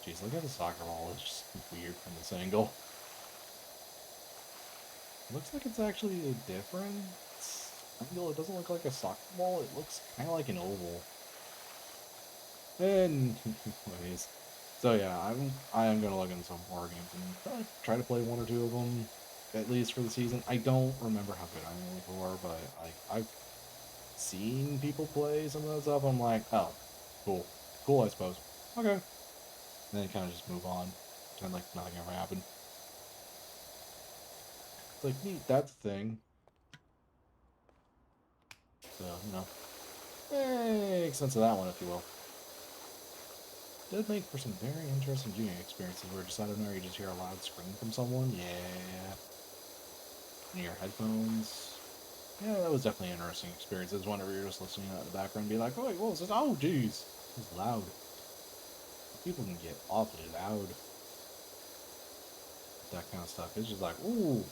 Jeez, look at the soccer ball. It's just weird from this angle. Looks like it's actually a different angle. It doesn't look like a soccer ball. It looks kind of like an oval. And anyways, so yeah, I am gonna look into some horror games and try to play one or two of them at least for the season. I don't remember how good I am with horror, but I've seen people play some of that stuff. I'm like, oh, cool, I suppose. Okay, and then kind of just move on, pretend like nothing ever happened. It's like neat, that's the thing. So make sense of that one, if you will. Did make for some very interesting viewing experiences where just out of nowhere you just hear a loud scream from someone. Yeah. In your headphones. Yeah, that was definitely an interesting experience. It's whenever you're just listening out in the background and be like, oh, wait, what was this? Oh, jeez. It's loud. People can get awfully loud. That kind of stuff. It's just like, ooh.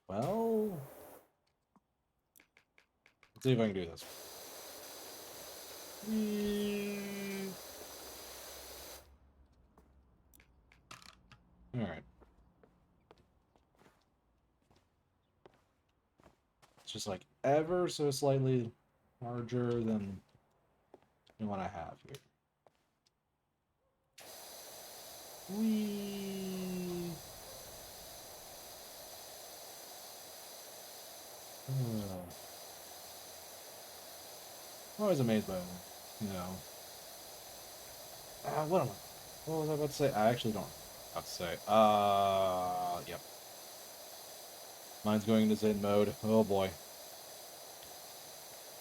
Well, let's see if I can do this. It's just like ever so slightly larger than what I have here. Whee! I'm always amazed by them, you know. What am I? What was I about to say? I actually don't know what to say. Yep. Mine's going into Zen mode. Oh boy.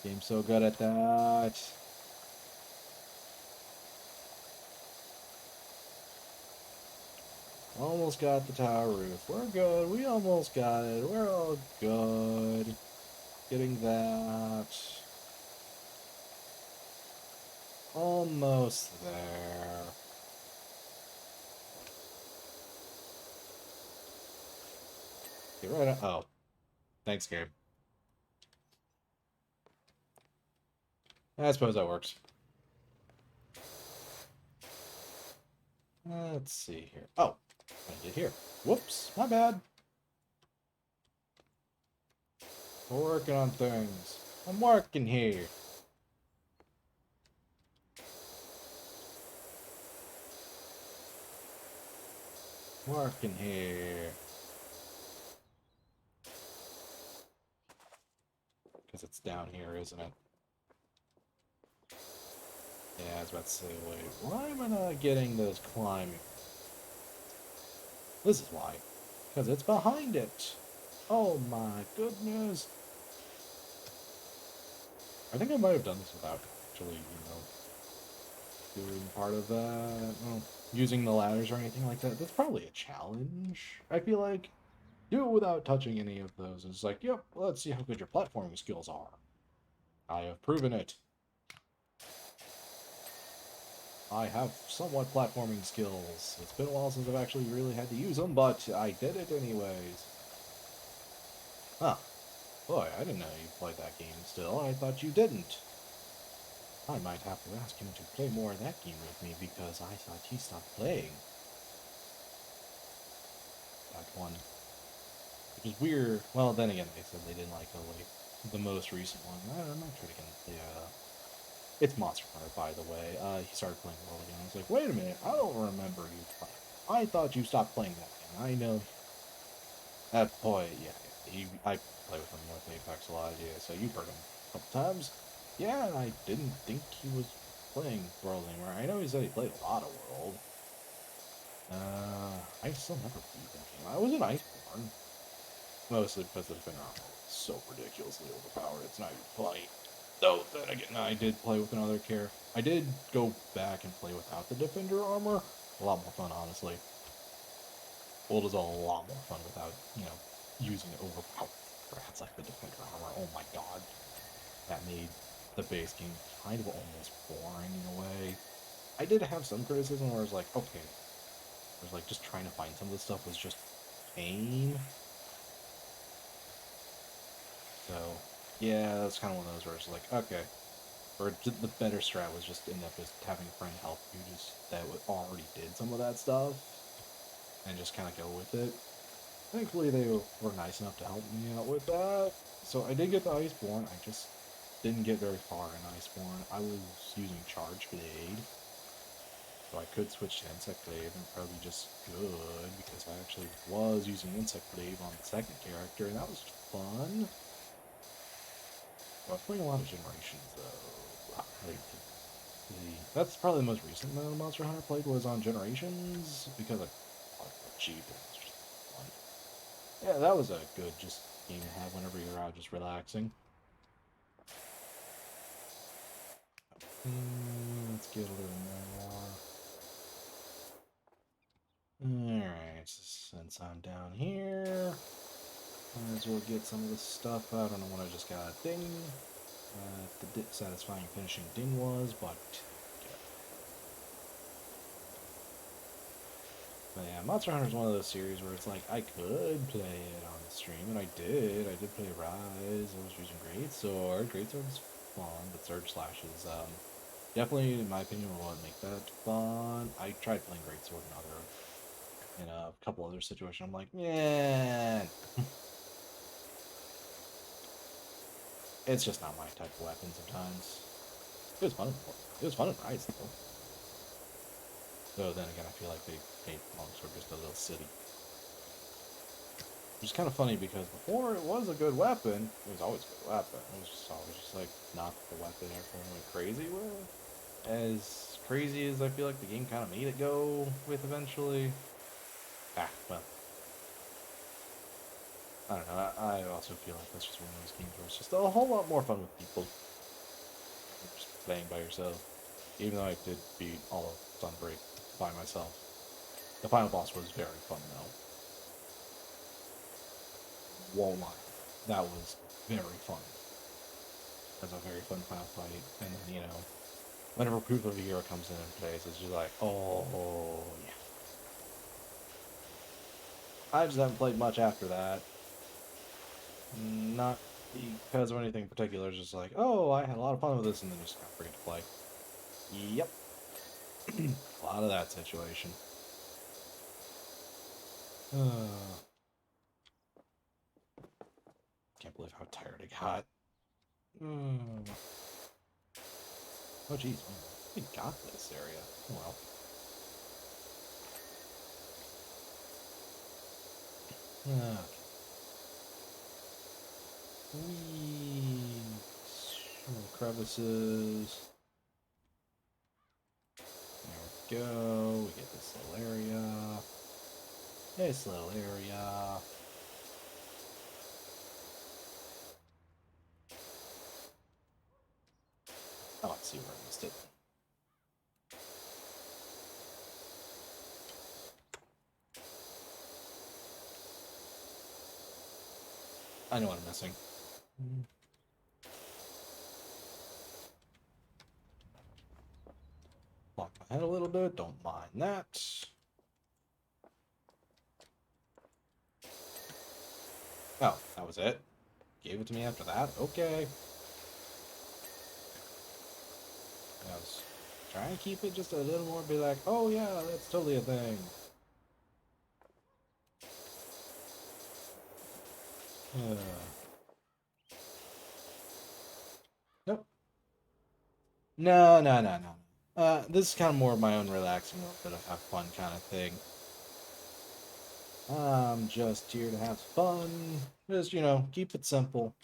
Game's so good at that. Almost got the tower roof. We're good. We almost got it. We're all good. Getting that. Almost there. Get right on. Oh. Thanks, game. I suppose that works. Let's see here. Oh. I did here. Whoops. My bad. We're working on things. I'm working here. Working here. Because it's down here, isn't it? Yeah, I was about to say, wait, why am I not getting those climbing? This is why. Because it's behind it. Oh my goodness. I think I might have done this without actually, doing part of that. Well, using the ladders or anything like that. That's probably a challenge, I feel like. Do it without touching any of those. It's like, yep, let's see how good your platforming skills are. I have proven it. I have somewhat platforming skills. It's been a while since I've actually really had to use them, but I did it anyways. Huh. Boy, I didn't know you played that game still. I thought you didn't. I might have to ask him to play more of that game with me because I thought he stopped playing that one. Which is weird. Well, then again, they said they didn't like the most recent one. I'm not sure again. It's Monster Hunter, by the way. He started playing World again. I was like, wait a minute, I don't remember you playing. I thought you stopped playing that game. I know. Boy, yeah. I play with him with Apex a lot, yeah. So you've heard him a couple times. Yeah, and I didn't think he was playing World anymore. I know he said he played a lot of World. I still never beat that game. I was in Iceborne. Mostly because the Defender armor was so ridiculously overpowered, it's not even funny. Though, then again, I did play with another character. I did go back and play without the Defender armor. A lot more fun, honestly. World is a lot more fun without, using overpowered strats like the Defender armor. Oh my god. That made the base game kind of almost boring in a way. I did have some criticism where I was like, okay. I was like, just trying to find some of the stuff was just pain. So, yeah, that's kind of one of those where it's like, okay. Or the better strat was just end up just having a friend help you that already did some of that stuff. And just kind of go with it. Thankfully, they were nice enough to help me out with that. So I did get the Iceborne. I just didn't get very far in Iceborne. I was using Charge Blade. So I could switch to Insect Glaive and probably just good, because I actually was using Insect Glaive on the second character, and that was fun. I was playing a lot of Generations, though. That's probably the most recent amount of Monster Hunter played was on Generations, because I bought it cheap, and it was just fun. Yeah, that was a good just game to have whenever you're out just relaxing. Let's get a little more. Alright, since I'm down here, might as well get some of this stuff out. I don't know what I just got. Ding! The satisfying finishing ding was, but yeah. But yeah, Monster Hunter is one of those series where it's like, I could play it on the stream, and I did. I did play Rise. I was using Greatsword. Greatsword is fun, but Surge Slash is, definitely, in my opinion, what make that fun. I tried playing Greatsword in a couple other situations. I'm like, yeah. It's just not my type of weapon sometimes. It was fun. It was fun in Rise, though. Though then again, I feel like they made monks were just a little silly. Which is kind of funny because before it was a good weapon, it was always a good weapon. It was just always just like not the weapon everyone went crazy with. As crazy as I feel like the game kind of made it go with eventually. Well, I don't know. I also feel like that's just one of those games where it's just a whole lot more fun with people. Just playing by yourself. Even though I did beat all of Sunbreak by myself. The final boss was very fun though. Won't lie. That was very fun. That's a very fun final fight. And then, you know, whenever Proof of a Hero comes in and plays, it's just like, oh, yeah. I just haven't played much after that. Not because of anything in particular, it's just like, oh, I had a lot of fun with this, and then just kind of forget to play. Yep. A lot of that situation. Can't believe how tired I got. Oh, geez. We got this area. Well. Crevices. There we go. We get this little area. Nice little area. Oh, let's see where I missed it. I know what I'm missing. Lock my head a little bit. Don't mind that. Oh, that was it? Gave it to me after that? Okay. I was trying to keep it just a little more, be like, oh yeah, that's totally a thing. Nope. No, no, no, no. This is kind of more of my own relaxing, little bit of have fun kind of thing. I'm just here to have fun. Just, you know, keep it simple.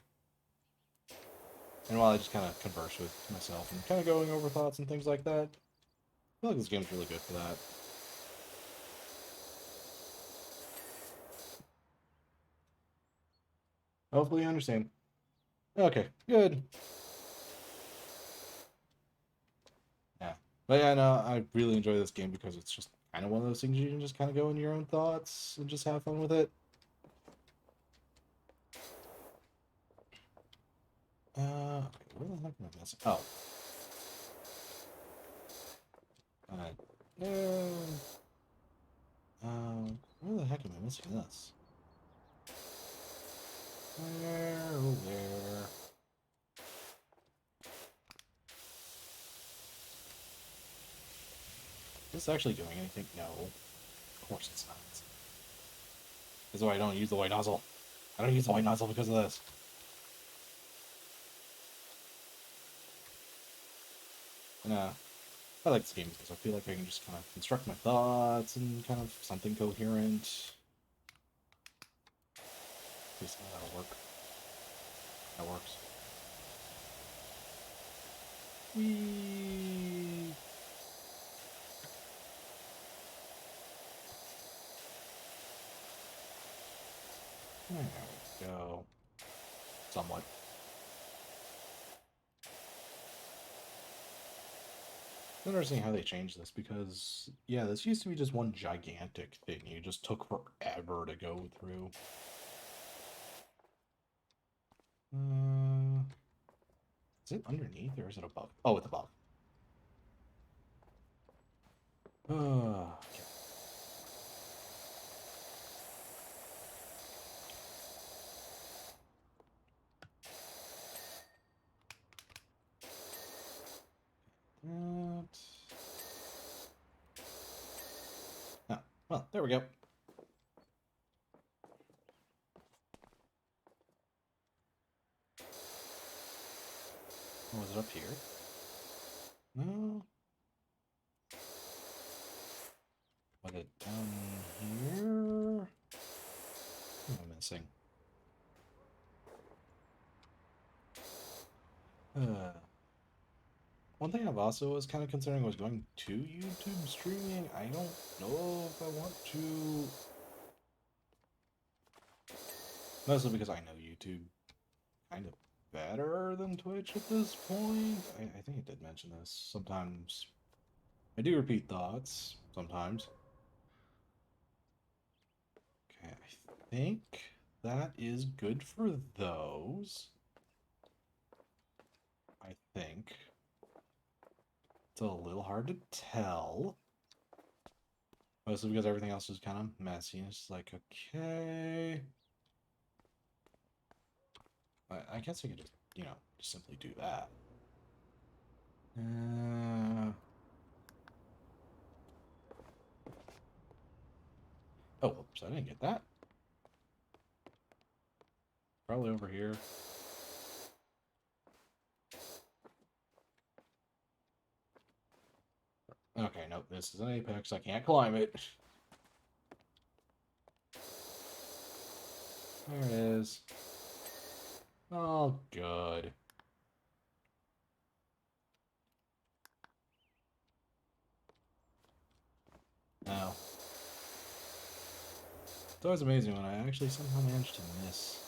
And while I just kind of converse with myself and kind of going over thoughts and things like that, I feel like this game's really good for that. Hopefully you understand. Okay, good. Yeah. But yeah, no, I really enjoy this game because it's just kind of one of those things you can just kind of go into your own thoughts and just have fun with it. Okay, where the heck am I missing? Oh. No. Where the heck am I missing this? Where? Is this actually doing anything? No. Of course it's not. This is why I don't use the white nozzle. I don't use the white nozzle because of this. Nah. I like this game because I feel like I can just kind of construct my thoughts and kind of something coherent. Please tell me that'll work. That works. Whee! There we go. Somewhat. It's interesting how they changed this because, yeah, this used to be just one gigantic thing. You just took forever to go through. Is it underneath or is it above? Oh, it's above. Okay. Oh, well, there we go. it up here? No. Was it down here? What am I missing? One thing I've also was kind of considering was going to YouTube streaming. I don't know if I want to. Mostly because I know YouTube kind of better than Twitch at this point. I think I did mention this. Sometimes I do repeat thoughts. Sometimes. Okay, I think that is good for those. I think. It's a little hard to tell. Mostly because everything else is kind of messy. It's like, okay. I guess I could just, just simply do that. Oh, whoops, I didn't get that. Probably over here. Okay, nope, this is an apex. I can't climb it. There it is. Oh, good. Now, it's always amazing when I actually somehow manage to miss.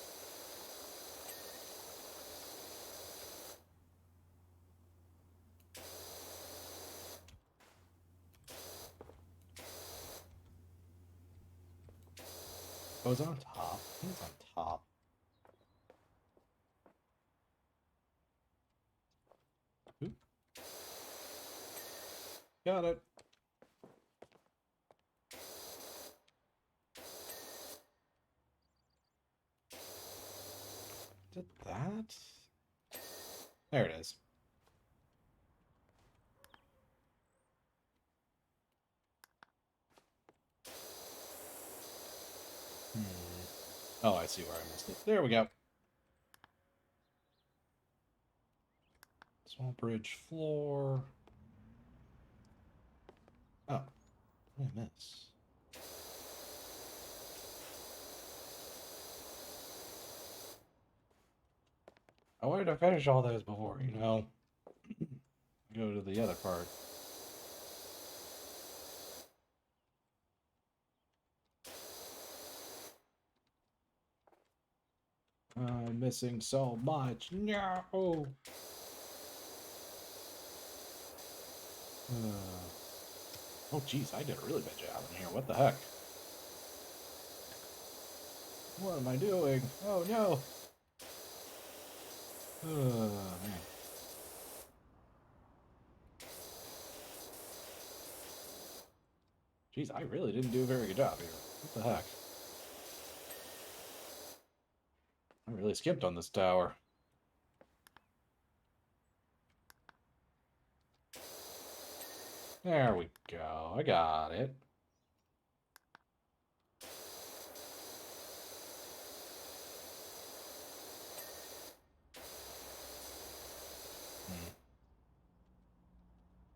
Oh, it's on top. I think it's on top. Oop. Got it. Did that? There it is. Oh, I see where I missed it. There we go. Small bridge floor. Oh, what did I miss? I wanted to finish all those before, go to the other part. I'm missing so much. No. Oh, jeez, I did a really bad job in here. What the heck? What am I doing? Oh, no. Man. Jeez, I really didn't do a very good job here. What the heck? I really skipped on this tower. There we go. I got it.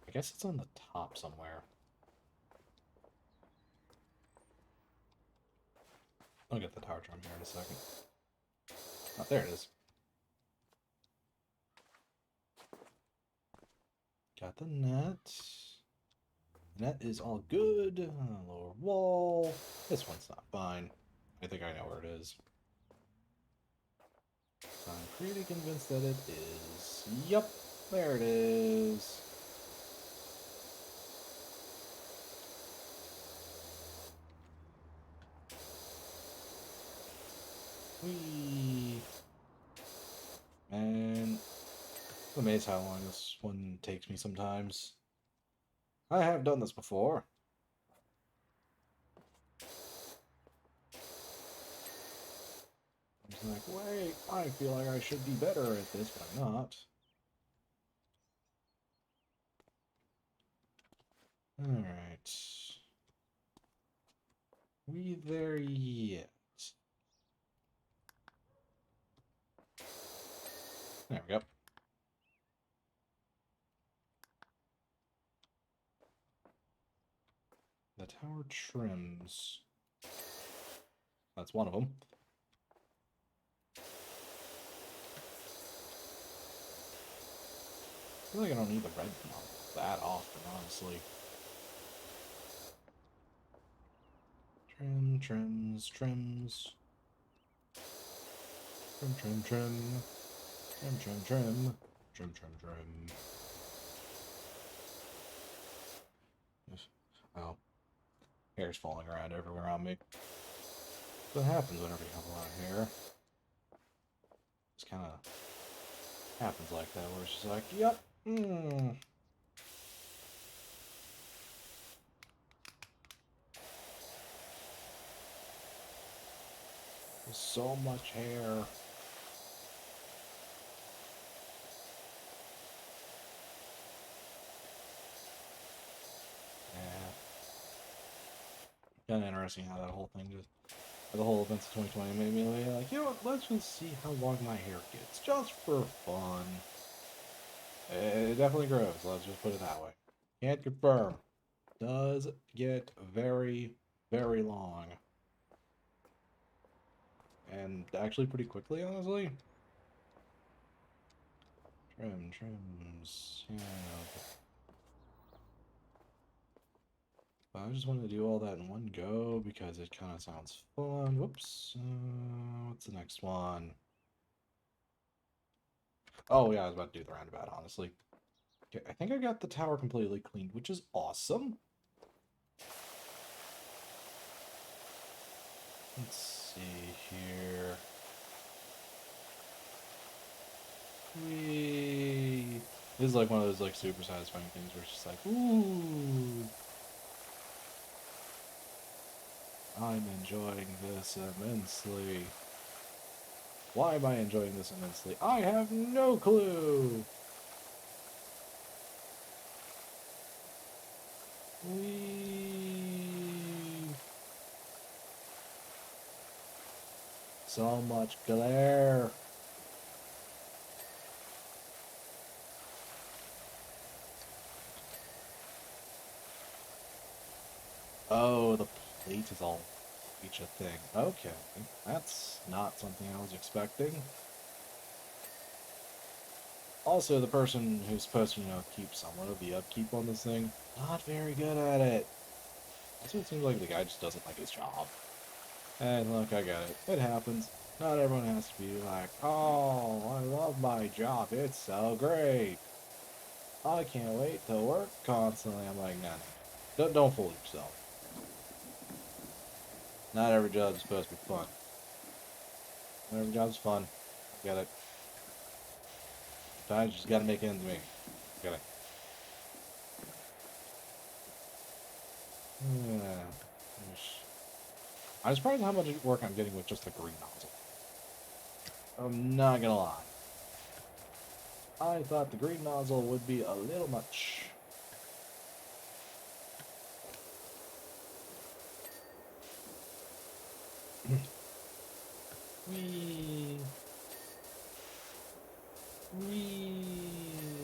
I guess it's on the top somewhere. I'll get the tower drum here in a second. Oh, there it is. Got the net. The net is all good. Lower wall. This one's not fine. I think I know where it is. So I'm pretty convinced that it is. Yep, there it is. Whee! Man, I'm amazed how long this one takes me sometimes. I have done this before. I'm like, wait, I feel like I should be better at this, but I'm not. Alright. We there yet? There we go. Tower trims. That's one of them. I feel like I don't need the red one that often, honestly. Trim, trims, trims. Trim, trim, trim. Trim, trim, trim. Trim, trim, trim. Oh. Hair's falling around everywhere on me. What happens whenever you have a lot of hair? Just kind of happens like that, where it's just like, yep, There's so much hair. Yeah. Kind of interesting how that whole thing just, the whole events of 2020 made me like, you know what, let's just see how long my hair gets, just for fun. It definitely grows, let's just put it that way. Can't confirm. Does get very, very long. And actually pretty quickly, honestly. Trims, yeah. But I just wanted to do all that in one go because it kind of sounds fun. Whoops. What's the next one? Oh, yeah, I was about to do the roundabout, honestly. Okay, I think I got the tower completely cleaned, which is awesome. Let's see here. Whee! This is like one of those like super satisfying things where it's just like, ooh, I'm enjoying this immensely. Why am I enjoying this immensely? I have no clue! Whee! So much glare! Oh, the plate is all each a thing. Okay, that's not something I was expecting. Also, the person who's supposed to, keep somewhat of the upkeep on this thing, not very good at it. Also, it seems like the guy just doesn't like his job. And look, I get it. It happens. Not everyone has to be like, oh, I love my job. It's so great. I can't wait to work constantly. I'm like, nah, nah. Don't fool yourself. Not every job is supposed to be fun. Not every job's fun. Get it. Sometimes you just gotta make ends meet. Get it. Yeah. I'm surprised how much work I'm getting with just the green nozzle. I'm not gonna lie. I thought the green nozzle would be a little much. Whee! Whee!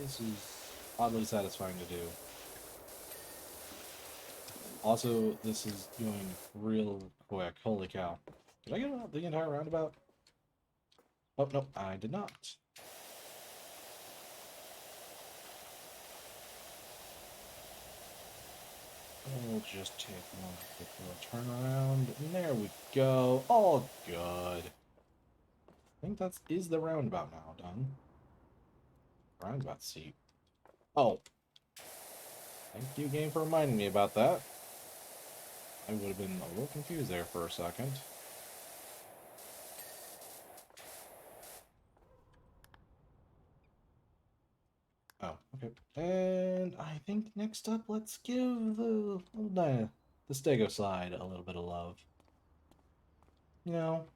This is oddly satisfying to do. Also, this is going real quick. Holy cow. Did I get out the entire roundabout? Oh, no, I did not. We'll just take one quick little turnaround. And there we go. All good. I think that is the roundabout now done. Roundabout seat. Oh. Thank you, game, for reminding me about that. I would have been a little confused there for a second. Oh, okay. And I think next up, let's give the Stego side a little bit of love. You know,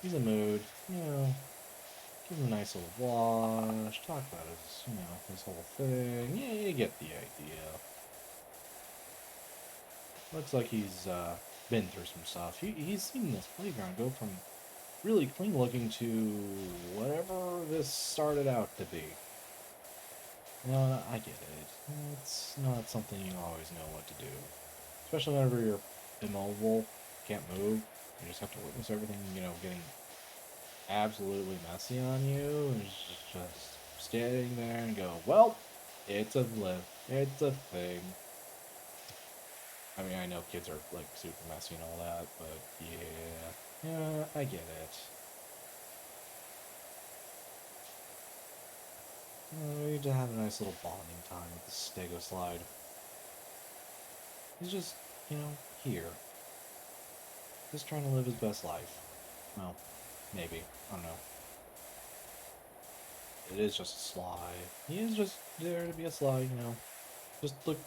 he's in a mood. You know, give him a nice little wash. Talk about his whole thing. Yeah, you get the idea. Looks like he's been through some stuff. He's seen this playground go from really clean looking to whatever this started out to be. You know, I get it. It's not something you always know what to do. Especially whenever you're immobile, can't move. You just have to witness everything, getting absolutely messy on you. And just standing there and go, well, it's a live. It's a thing. I mean, I know kids are, like, super messy and all that, but yeah. Yeah, I get it. We need to have a nice little bonding time with the Stego Slide. He's just, here. Just trying to live his best life. Well, maybe. I don't know. It is just a slide. He is just there to be a slide, Just look,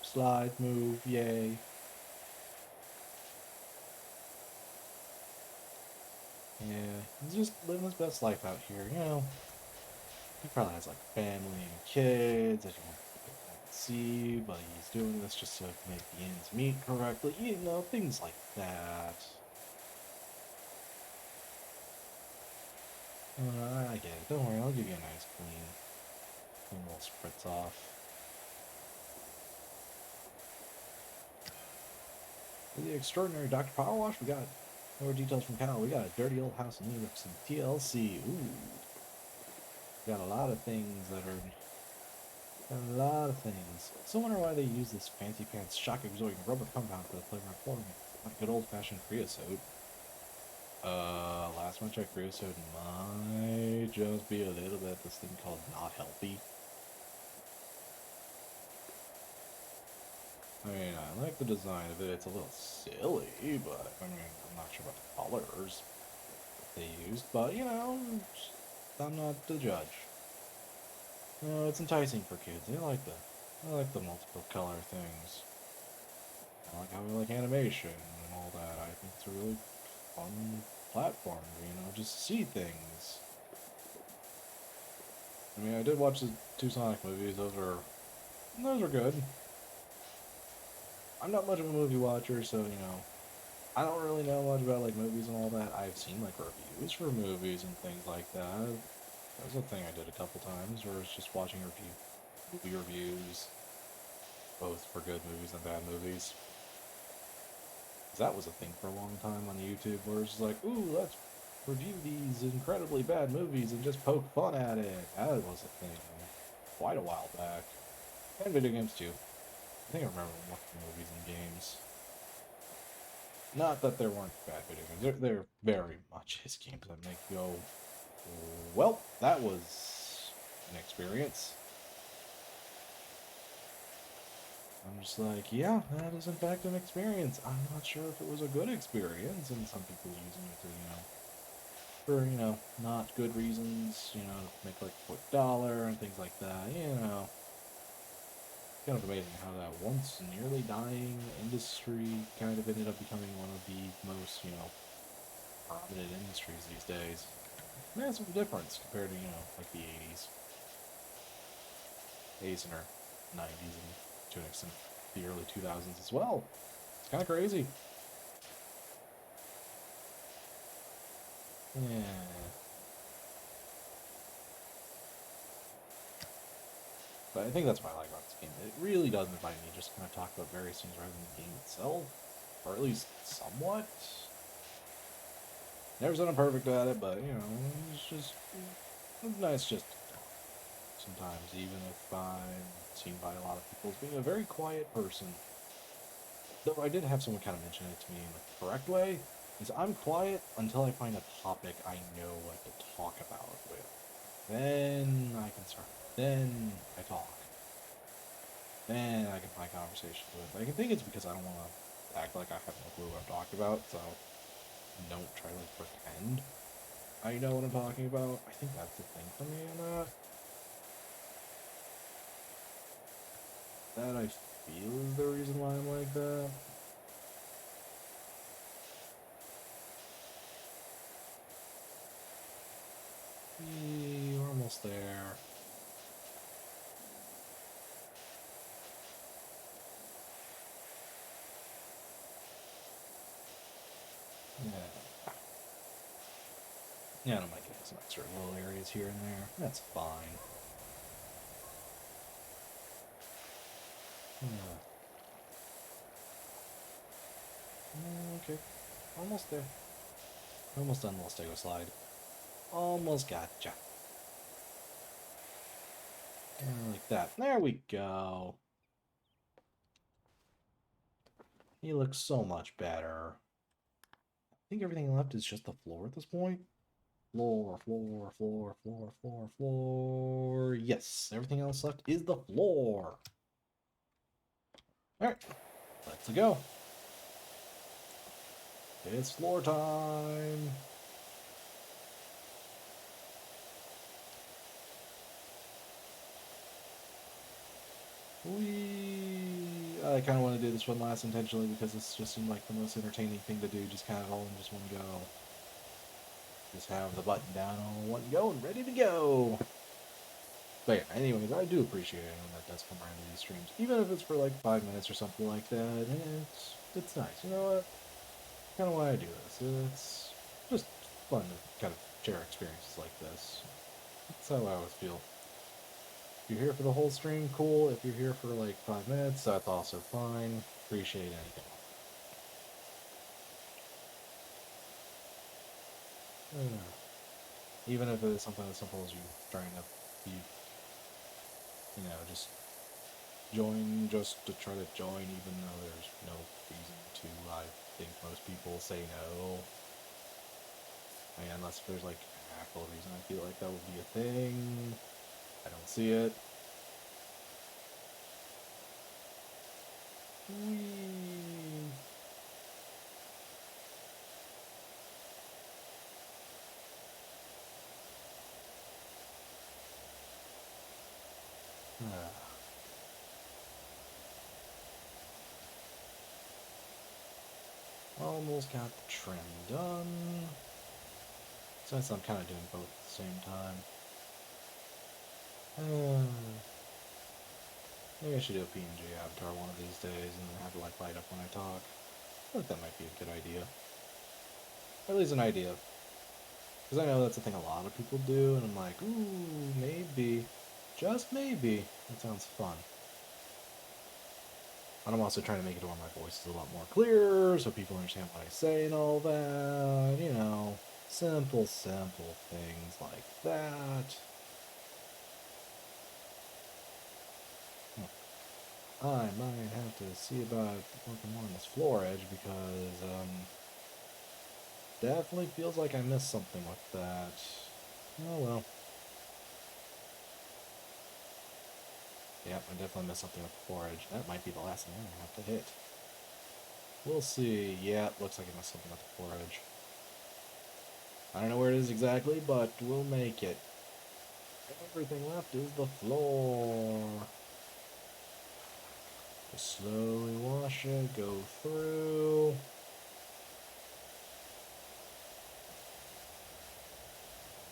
slide, move, yay. Yeah, he's just living his best life out here. He probably has, like, family and kids that you won't see, but he's doing this just to make the ends meet correctly. Things like that. I get it. Don't worry, I'll give you a nice clean little spritz off. For the extraordinary Dr. Power Wash, we got more details from Cal. We got a dirty old house in New York City. TLC. Ooh. We got a lot of things that are... A lot of things. So I wonder why they use this fancy pants shock absorbing rubber compound for the flavor of pouring it. Like good old fashioned creosote. Last time I checked, creosote might just be a little bit this thing called not healthy. I mean, I like the design of it. It's a little silly, but I mean, I'm not sure about the colors they used, but I'm not the judge. It's enticing for kids. I like the multiple color things. I like how we like animation and all that. I think it's a really fun platform, just to see things. I mean, I did watch the two Sonic movies. Those are good. I'm not much of a movie watcher, so I don't really know much about, like, movies and all that. I've seen, like, reviews for movies and things like that. That was a thing I did a couple times, where it's just watching movie reviews, both for good movies and bad movies. That was a thing for a long time on YouTube, where it's just like, ooh, let's review these incredibly bad movies and just poke fun at it. That was a thing quite a while back. And video games too. I think I remember watching movies and games. Not that there weren't bad video games. They're very much his games that make you go, well, that was an experience. I'm just like, yeah, that is in fact an experience. I'm not sure if it was a good experience, and some people using it to, for, not good reasons, to make like a quick dollar and things like that. Kind of amazing how that once nearly dying industry kind of ended up becoming one of the most, prominent industries these days. Massive difference compared to, like the 80s. 80s and our 90s and to an extent the early 2000s as well. It's kind of crazy. Yeah. But I think that's what I like about this game. It really does invite me to just kind of talk about various things rather than the game itself. Or at least somewhat. Never said I'm perfect at it, but, it's just it's nice just to talk. Sometimes, even if I'm seen by a lot of people as being a very quiet person. Though I did have someone kind of mention it to me in the correct way, is I'm quiet until I find a topic I know what to talk about with. Then I can start. Then I talk. Then I can find conversations with. I can think it's because I don't want to act like I have no clue what I'm talking about, so I don't try to, like, pretend I know what I'm talking about. I think that's the thing for me in that. That I feel is the reason why I'm like that. We're almost there. Yeah. Yeah, I might get some extra little areas here and there. That's fine. Okay, almost there. Almost done the Lestego slide. Almost gotcha. Like that. There we go. He looks so much better. I think everything left is just the floor at this point. Floor, floor, floor, floor, floor, floor. Yes, everything else left is the floor. Alright, let's go. It's floor time. I kind of want to do this one last intentionally because this just seemed like the most entertaining thing to do, just kind of all in just one go. Just have the button down on one go and ready to go. But yeah, anyways, I do appreciate anyone that does come around to these streams, even if it's for like 5 minutes or something like that. It's nice. You know what? Kind of why I do this. It's just fun to kind of share experiences like this. That's how I always feel. If you're here for the whole stream, cool. If you're here for like 5 minutes, that's also fine. Appreciate anything. Even if it is something as simple as you trying to be, just join just to try to join, even though there's no reason to. I think most people say no. I mean, unless there's like an actual reason I feel like that would be a thing. I don't see it. Whee. Almost got the trim done. Since I'm kind of doing both at the same time. Maybe I should do a PNG avatar one of these days and then have it like light up when I talk. I think that might be a good idea. Or at least an idea. Because I know that's a thing a lot of people do, and I'm like, ooh, maybe. Just maybe. That sounds fun. And I'm also trying to make it where my voice is a lot more clear, so people understand what I say and all that. Simple things like that. I might have to see about working more on this floor edge because, definitely feels like I missed something with that. Oh well. Yep, I definitely missed something with the floor edge. That might be the last thing I'm gonna have to hit. We'll see. Yeah, looks like I missed something with the floor edge. I don't know where it is exactly, but we'll make it. Everything left is the floor. Just slowly wash it, go through.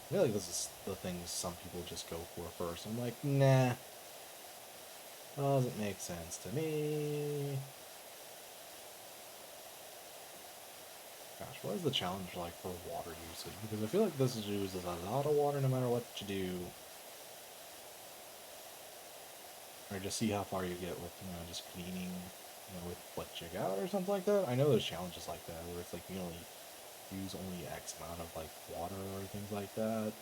I feel like this is the things some people just go for first. I'm like, nah. Doesn't make sense to me. Gosh, what is the challenge like for water usage? Because I feel like this uses a lot of water no matter what you do. Or just see how far you get with, just cleaning, with what you got or something like that. I know there's challenges like that where it's like you only use only X amount of like water or things like that.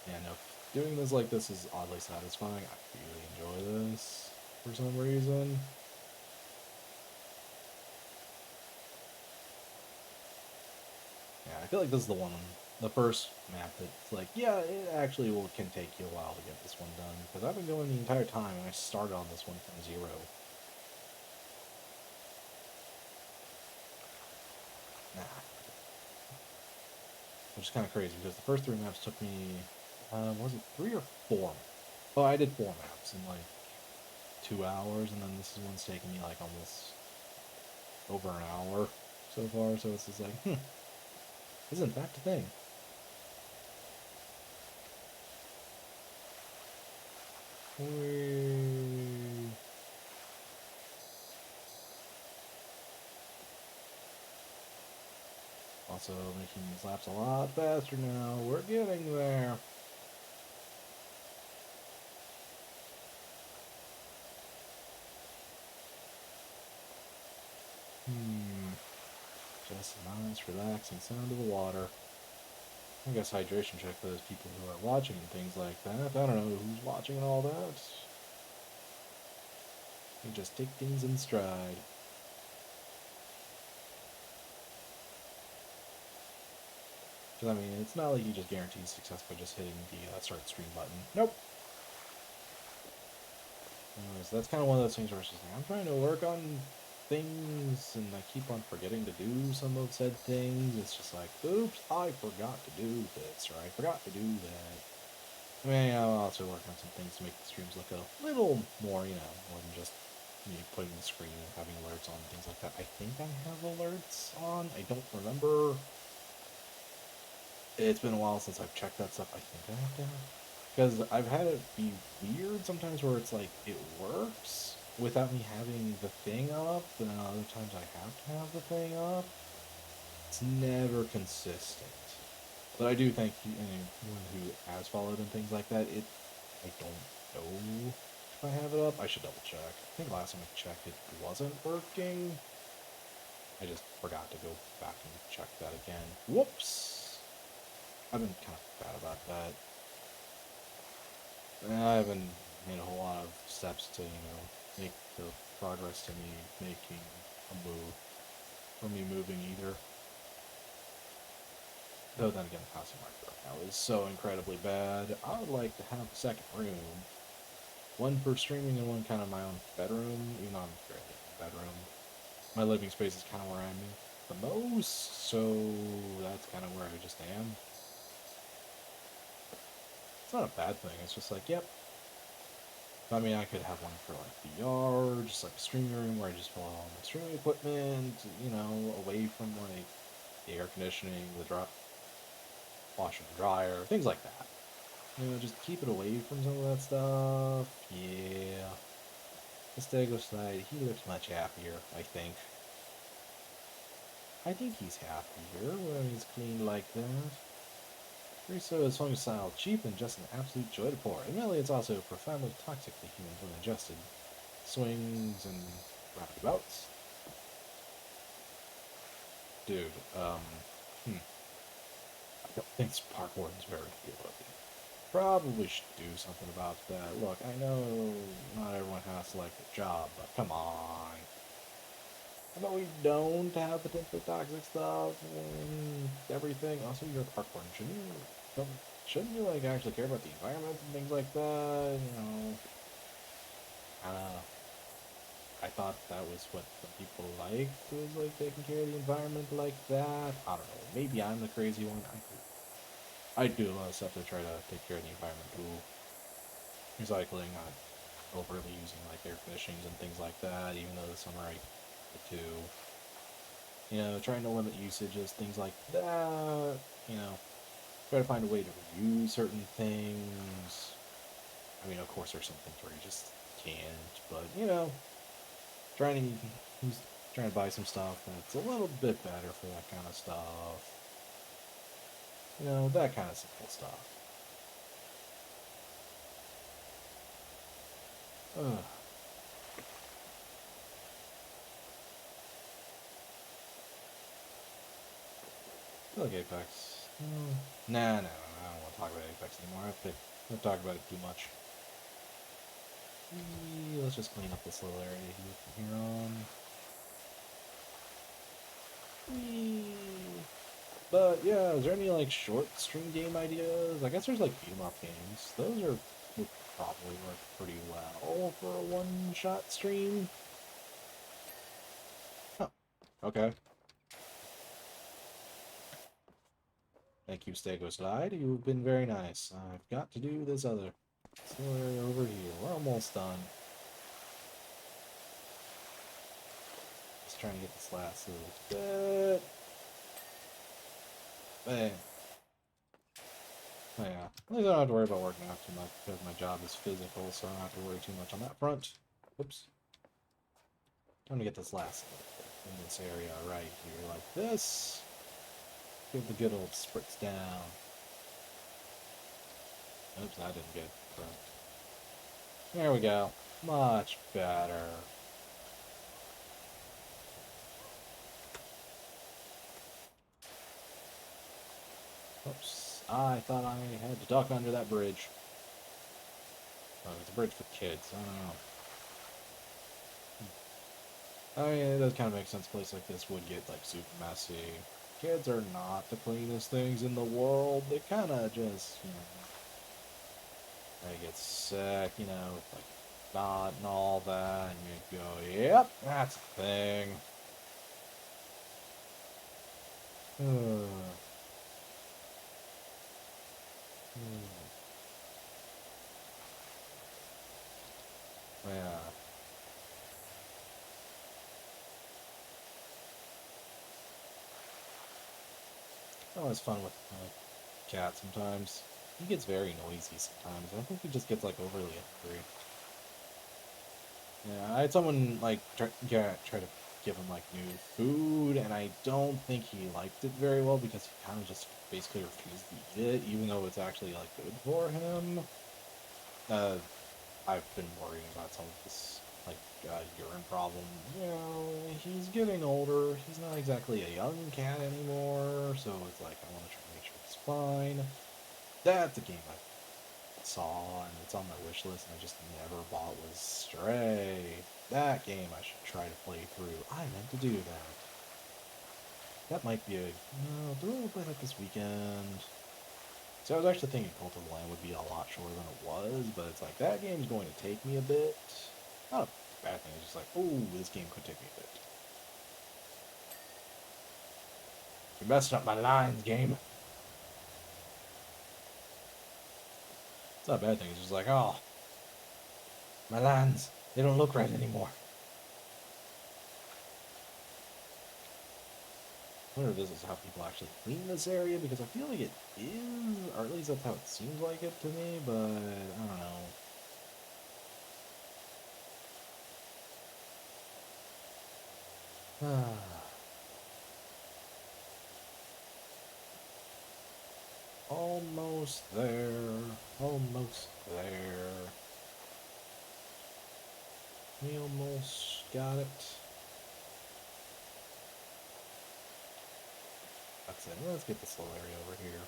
Yeah, no, doing this like this is oddly satisfying. I really enjoy this for some reason. Yeah, I feel like this is the first map that's like, yeah, it actually can take you a while to get this one done, because I've been going the entire time, and I started on this one from 0. Nah. Which is kind of crazy, because the first 3 maps took me, was it 3 or 4? Oh, I did 4 maps in like 2 hours, and then this one's taking me like almost over an hour so far, so it's just like, this is in fact a thing. also making these laps a lot faster now. We're getting there. Just a nice, relaxing sound of the water. I guess hydration check for those people who are watching and things like that. I don't know who's watching and all that. You just take things in stride. Because, I mean, it's not like you just guarantee success by just hitting the start stream button. Nope. Anyways, that's kind of one of those things where it's just like, I'm trying to work on things, and I keep on forgetting to do some of said things. It's just like, oops, I forgot to do this, or I forgot to do that. I mean, I'll also work on some things to make the streams look a little more, more than just putting the screen and having alerts on and things like that. I think I have alerts on. I don't remember. It's been a while since I've checked that stuff. I think I have to have. Because I've had it be weird sometimes where it's like, it works without me having the thing up, and then other times I have to have the thing up. It's never consistent. But I do thank anyone who has followed and things like that. I don't know if I have it up. I should double check. I think last time I checked it wasn't working. I just forgot to go back and check that again. Whoops! I've been kind of bad about that. I haven't made a whole lot of steps to, make the progress to me making a move, or me moving either. Though then again, the housing market right now is so incredibly bad. I would like to have a second room. One for streaming and one kind of my own bedroom, even though I'm barely in my bedroom. My living space is kind of where I'm the most, so that's kind of where I just am. It's not a bad thing, it's just like, yep. I mean, I could have one for like VR, just like a streaming room where I just pull all my streaming equipment, away from like the air conditioning, the washer and dryer, things like that. Just keep it away from some of that stuff. Yeah. The Stego side, he looks much happier, I think. I think he's happier when he's clean like that. Riso is funny style, cheap and just an absolute joy to pour. Admittedly, it's also profoundly toxic to humans when ingested. Swings and roundabouts. Dude, I don't think Park Warden's very good. Probably should do something about that. Look, I know not everyone has to like the job, but come on. I know we don't have potentially toxic stuff and everything. Also, you're a park warden. Shouldn't you like actually care about the environment and things like that? I don't know. I thought that was what some people liked, was like taking care of the environment like that. I don't know. Maybe I'm the crazy one. I do a lot of stuff to try to take care of the environment too. Recycling, not overly using like air conditionings and things like that, even though this summer I did too. Trying to limit usages, things like that. Try to find a way to reuse certain things. I mean, of course, there's some things where you just can't, but trying to trying to buy some stuff that's a little bit better for that kind of stuff. That kind of simple stuff. Ugh. Look, Apex. Nah, I don't want to talk about Apex anymore. I've talked about it too much. Let's just clean up this little area here from here on. But yeah, is there any like short stream game ideas? I guess there's like beat 'em up games. Those would probably work pretty well for a one-shot stream. Oh, okay. Thank you, Stego Slide. You've been very nice. I've got to do this other area over here. We're almost done. Just trying to get this last little bit. Bam. Oh, yeah. At least I don't have to worry about working out too much because my job is physical, so I don't have to worry too much on that front. Whoops. Time to get this last little bit in this area right here, like this. Give the good old spritz down. Oops, I didn't get it correct. There we go. Much better. Oops. I thought I had to duck under that bridge. Oh, it's a bridge for kids. I don't know. I mean, it does kind of make sense. A place like this would get, like, super messy. Kids are not the cleanest things in the world. They kind of just, they get sick, like, not and all that. And you go, yep, that's a thing. Yeah. It's always fun with my cat sometimes. He gets very noisy sometimes. I think he just gets, like, overly angry. Yeah, I had someone, like, try to give him, like, new food, and I don't think he liked it very well because he kind of just basically refused to eat it, even though it's actually, like, good for him. Uh, I've been worrying about some of this, like, urine problem. He's getting older. He's not exactly a young cat anymore, so it's like, I want to try to make sure he's fine. That's a game I saw, and it's on my wish list, and I just never bought, was Stray. That game I should try to play through. I meant to do that. That might be a... No, do I want to play that this weekend? So I was actually thinking Cult of the Lamb would be a lot shorter than it was, but it's like, that game's going to take me a bit. Not a bad thing, it's just like, oh, this game could take me a bit. You're messing up my lines, game. It's not a bad thing, it's just like, oh, my lines, they don't look right anymore. I wonder if this is how people actually clean this area, because I feel like it is, or at least that's how it seems like it to me, but I don't know. Almost there. Almost there. We almost got it. That's it. Let's get this little area over here.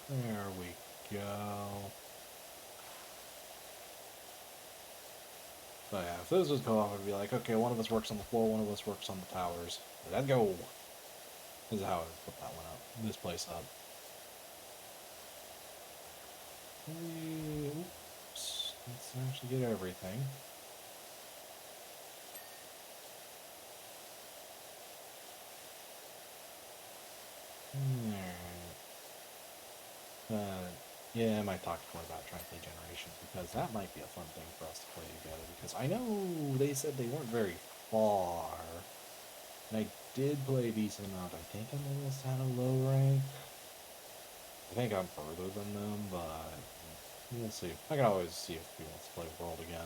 There we go. But yeah, if this was co-op, I'd be like, okay, one of us works on the floor, one of us works on the towers. Let's go. This is how I would put that one up. This place up. Oops. Let's actually get everything. Yeah, I might talk more about trying to play Generations, because that might be a fun thing for us to play together, because I know they said they weren't very far, and I did play a decent amount. I think I'm almost at a low rank. I think I'm further than them, but we'll see. I can always see if he wants to play World again,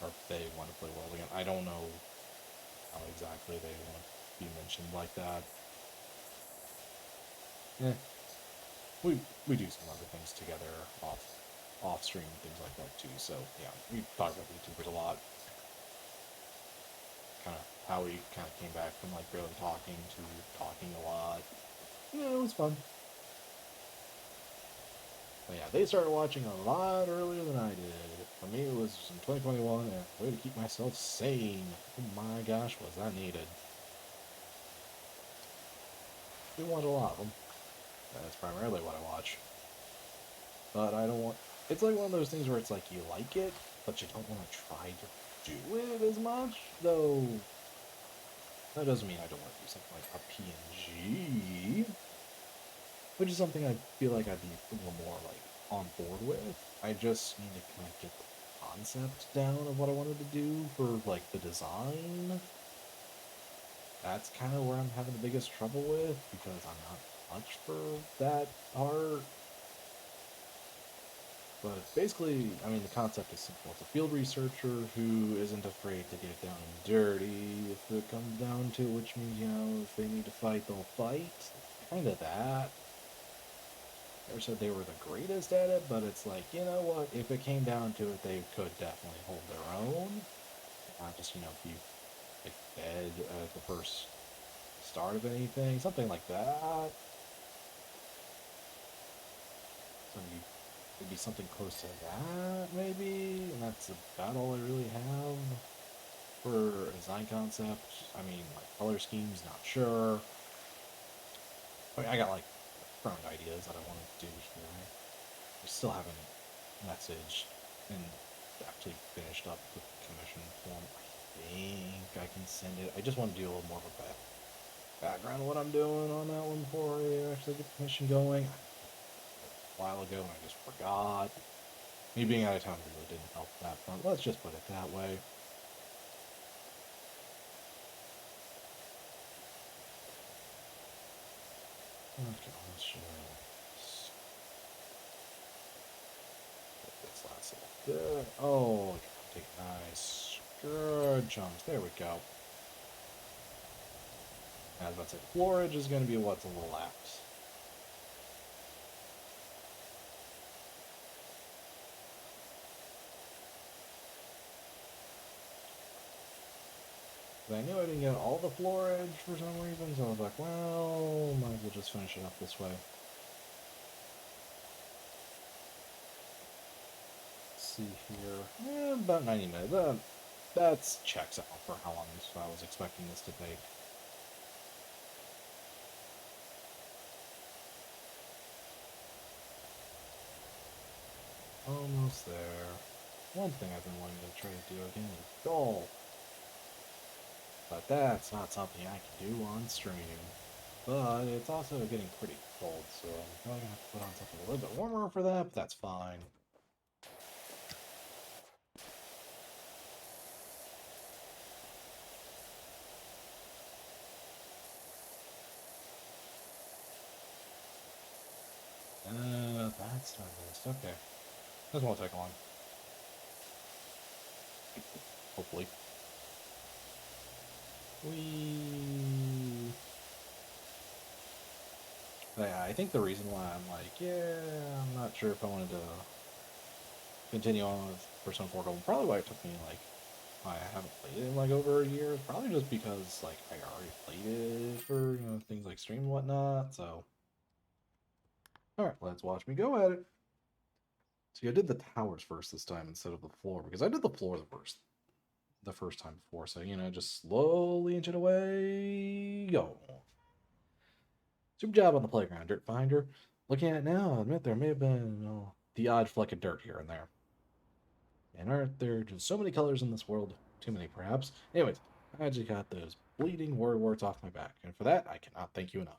or if they want to play World again. I don't know how exactly they want to be mentioned like that. Eh, we do some other things together off stream and things like that too. So yeah, we talk about YouTubers a lot. Kind of how we kind of came back from, like, barely talking to talking a lot. Yeah, it was fun. But yeah, they started watching a lot earlier than I did. For me, it was in 2021, and a way to keep myself sane. Oh my gosh, was that needed? We watch a lot of them. That's primarily what I watch. But I don't want... It's like one of those things where it's like you like it, but you don't want to try to do it as much. Though, that doesn't mean I don't want to do something like a PNG. Which is something I feel like I'd be a little more, like, on board with. I just need to kind of get the concept down of what I wanted to do for, like, the design. That's kind of where I'm having the biggest trouble with, because I'm not much for that art. But basically, I mean, the concept is simple. It's a field researcher who isn't afraid to get down and dirty if it comes down to it, which means, you know, if they need to fight, they'll fight. Kind of that. Never said they were the greatest at it, but it's like, you know what? If it came down to it, they could definitely hold their own. Not just, you know, be like dead at the first start of anything, something like that. So maybe something close to that, maybe. And that's about all I really have for a design concept. I mean, like color schemes, not sure. I mean, I got like front ideas that I want to do here. I still haven't messaged and actually finished up the commission form. I think I can send it. I just want to do a little more of a background of what I'm doing on that one before I actually get the commission going. A while ago and I just forgot. Me being out of town really didn't help that front. Let's just put it that way. Okay, let's just put this last little bit. Oh, take a nice good chunks. There we go. As I said, floorage is going to be what's a little lax. But I knew I didn't get all the floorage for some reason, so I was like, well, might as well just finish it up this way. Let's see here. About 90 minutes. That's checks out for how long I was expecting this to take. Almost there. One thing I've been wanting to try to do again is golf. But that's not something I can do on stream. But it's also getting pretty cold, so I'm probably gonna have to put on something a little bit warmer for that, but that's fine. That's not this. Okay. This won't take long. Hopefully. Yeah, I think the reason why I'm like, yeah, I'm not sure if I wanted to continue on with Persona 4 Golden, probably why it took me like, I haven't played it in like over a year, probably just because like I already played it for, you know, things like stream and whatnot, so. Alright, let's watch me go at it. See, I did the towers first this time instead of the floor, because I did the floor the first time before, so, you know, just slowly inch it away, go. Super job on the playground, Dirt Finder. Looking at it now, I admit there may have been, you know, the odd fleck of dirt here and there. And aren't there just so many colors in this world? Too many, perhaps. Anyways, I just got those bleeding warts off my back, and for that, I cannot thank you enough.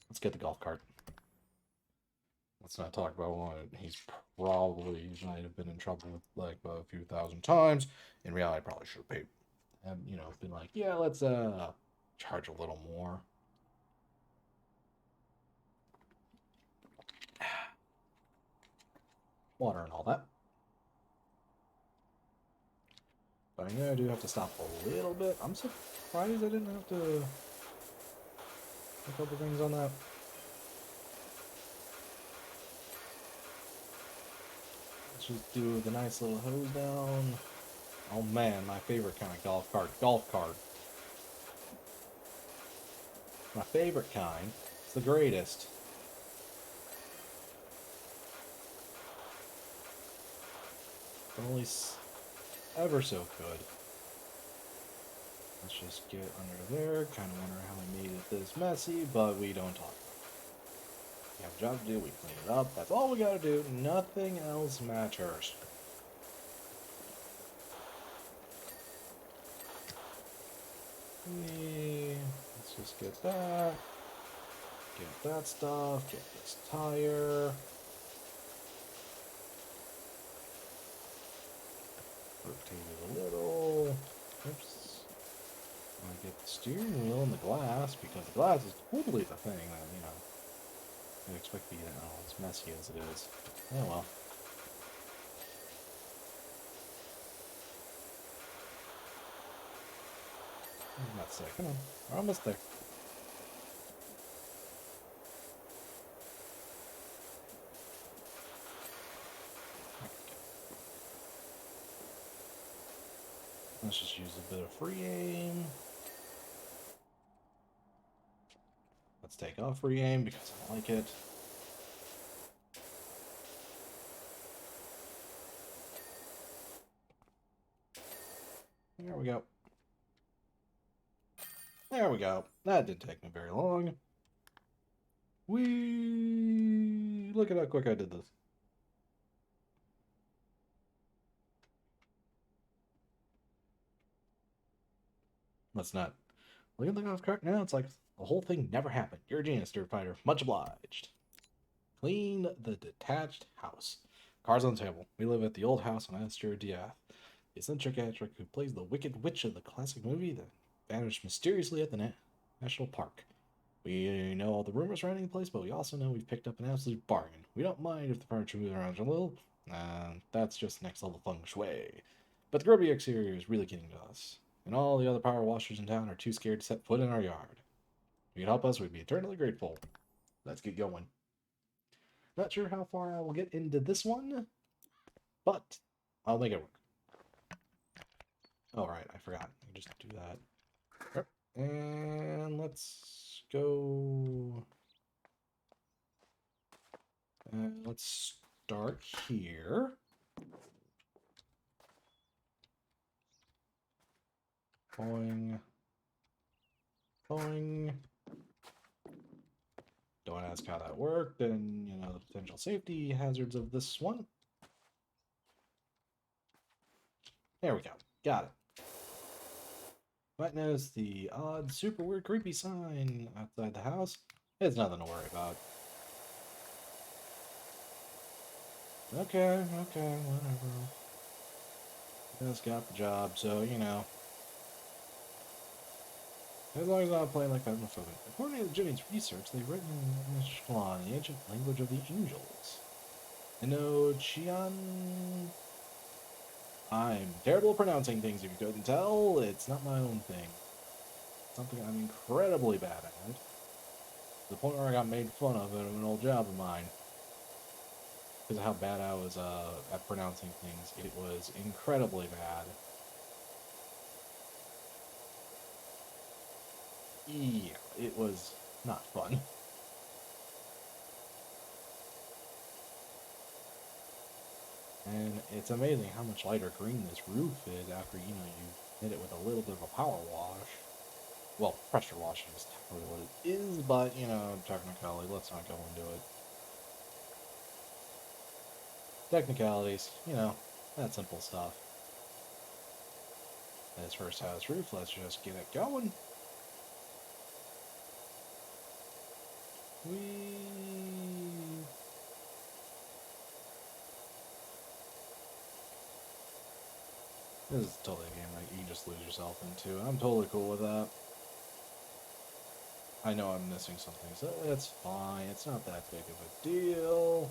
Let's get the golf cart. Let's not talk about one he's probably might have been in trouble with like a few thousand times. In reality, I probably should have paid. And, you know, been like, yeah, let's charge a little more. Water and all that. But I know I do have to stop a little bit. I'm surprised I didn't have to a couple things on that. Let's just do the nice little hose down. Oh man, my favorite kind of golf cart. Golf cart. My favorite kind. It's the greatest. Only ever so good. Let's just get under there. Kind of wonder how I made it this messy, but we don't talk. We have a job to do. We clean it up. That's all we gotta do. Nothing else matters. Let's just get that. Get that stuff. Get this tire. Rotate it a little. Oops. I get the steering wheel and the glass, because the glass is totally the thing that, you know, I expect to be as messy as it is. Oh well. That's there. Come on. We're almost there. Let's just use a bit of free aim. Let's take off free aim because I don't like it. There we go. There we go. That didn't take me very long. Whee! Look at how quick I did this. Let's not. Look at the golf cart now. It's like the whole thing never happened. You're a genius, Dirt Fighter. Much obliged. Clean the detached house. Cards on the table. We live at the old house on Astro Diath. The eccentric actor who plays the Wicked Witch of the classic movie that vanished mysteriously at the national park. We know all the rumors surrounding the place, but we also know we've picked up an absolute bargain. We don't mind if the furniture moves around a little. That's just next level feng shui. But the grubby exterior is really getting to us, and all the other power washers in town are too scared to set foot in our yard. If you could help us, we'd be eternally grateful. Let's get going. Not sure how far I will get into this one, but I'll make it work. All right, I forgot. I can just do that. And let's go. Let's start here. Boing. Boing. Don't ask how that worked, and, you know, the potential safety hazards of this one. There we go. Got it. Might notice the odd, super weird, creepy sign outside the house. It's nothing to worry about. Okay, whatever. Just got the job, so, you know. As long as I'm not playing like I'm a phone. According to Jenny's research, they've written in Mishklan, the ancient language of the angels. I know Qian. I'm terrible at pronouncing things, if you couldn't tell. It's not my own thing. Something I'm incredibly bad at. To the point where I got made fun of at an old job of mine. Because of how bad I was at pronouncing things. It was incredibly bad. Yeah, it was not fun. And it's amazing how much lighter green this roof is after, you know, you hit it with a little bit of a power wash. Well, pressure washing is technically what it is, but, you know, technicality, let's not go into it. Technicalities, you know, that simple stuff. This first house roof, let's just get it going. This is totally a game that you can just lose yourself into. I'm totally cool with that. I know I'm missing something, so it's fine. It's not that big of a deal.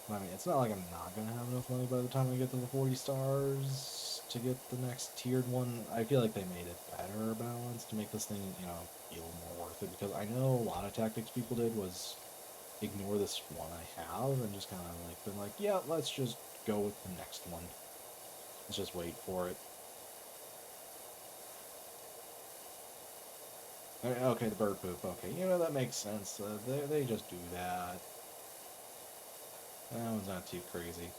I mean, it's not like I'm not going to have enough money by the time I get to the 40 stars to get the next tiered one. I feel like they made it better balanced to make this thing, you know, feel more worth it. Because I know a lot of tactics people did was ignore this one I have and just kind of like been like, yeah, let's just go with the next one. Let's just wait for it. Okay, the bird poop. Okay, you know, that makes sense. They just do that. That one's not too crazy.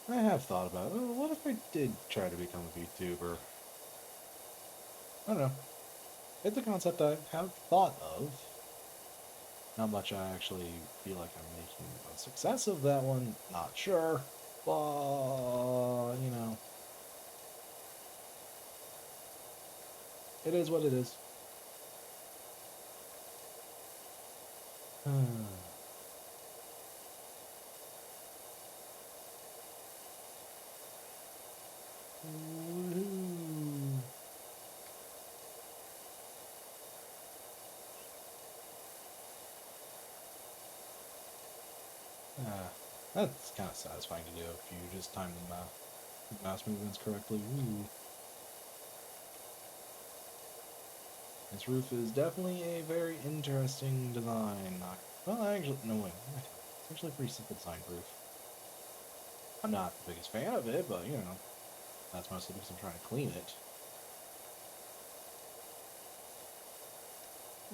I have thought about, oh, what if I did try to become a VTuber? I don't know. It's a concept I have thought of. How much I actually feel like I'm making a success of that one, not sure. But, you know, it is what it is. That's kind of satisfying to do if you just time the mouse movements correctly. Ooh. This roof is definitely a very interesting design. Well, actually, no, wait. It's actually a pretty simple design roof. I'm not the biggest fan of it, but, you know, that's mostly because I'm trying to clean it.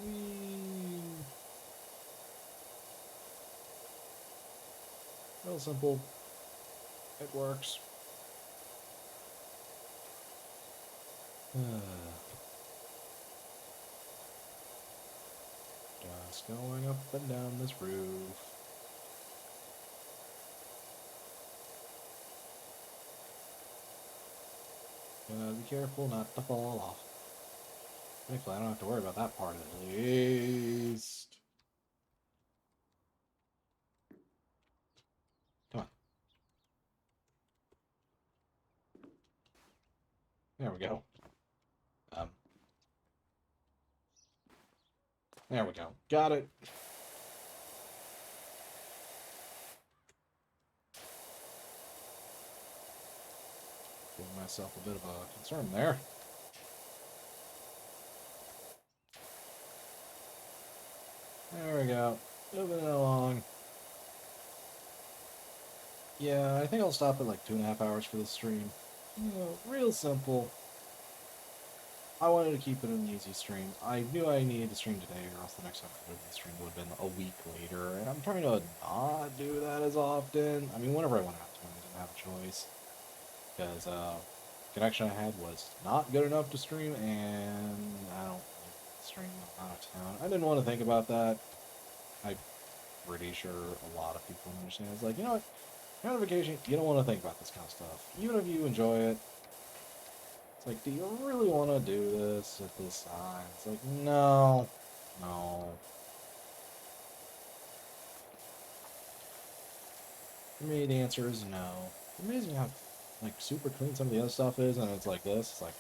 Whee! Real simple. It works. Just going up and down this roof. Gotta be careful not to fall off. Thankfully, I don't have to worry about that part at least. Come on. There we go. Um, there we go. Got it. Giving myself a bit of a concern there. There we go. Moving it along. Yeah, I think I'll stop at like 2.5 hours for this stream. You know, real simple. I wanted to keep it an easy stream. I knew I needed to stream today, or else the next time I would have streamed would have been a week later. And I'm trying to not do that as often. I mean, whenever I went out to, I didn't have a choice. Because connection I had was not good enough to stream, and I don't like stream out of town. I didn't want to think about that. I'm pretty sure a lot of people understand. It's like, you know what? You're on vacation, you don't want to think about this kind of stuff. Even if you enjoy it, it's like, do you really want to do this at this time? It's like, no. No. For me, the answer is no. It's amazing how, like, super clean some of the other stuff is, and it's like this. It's like,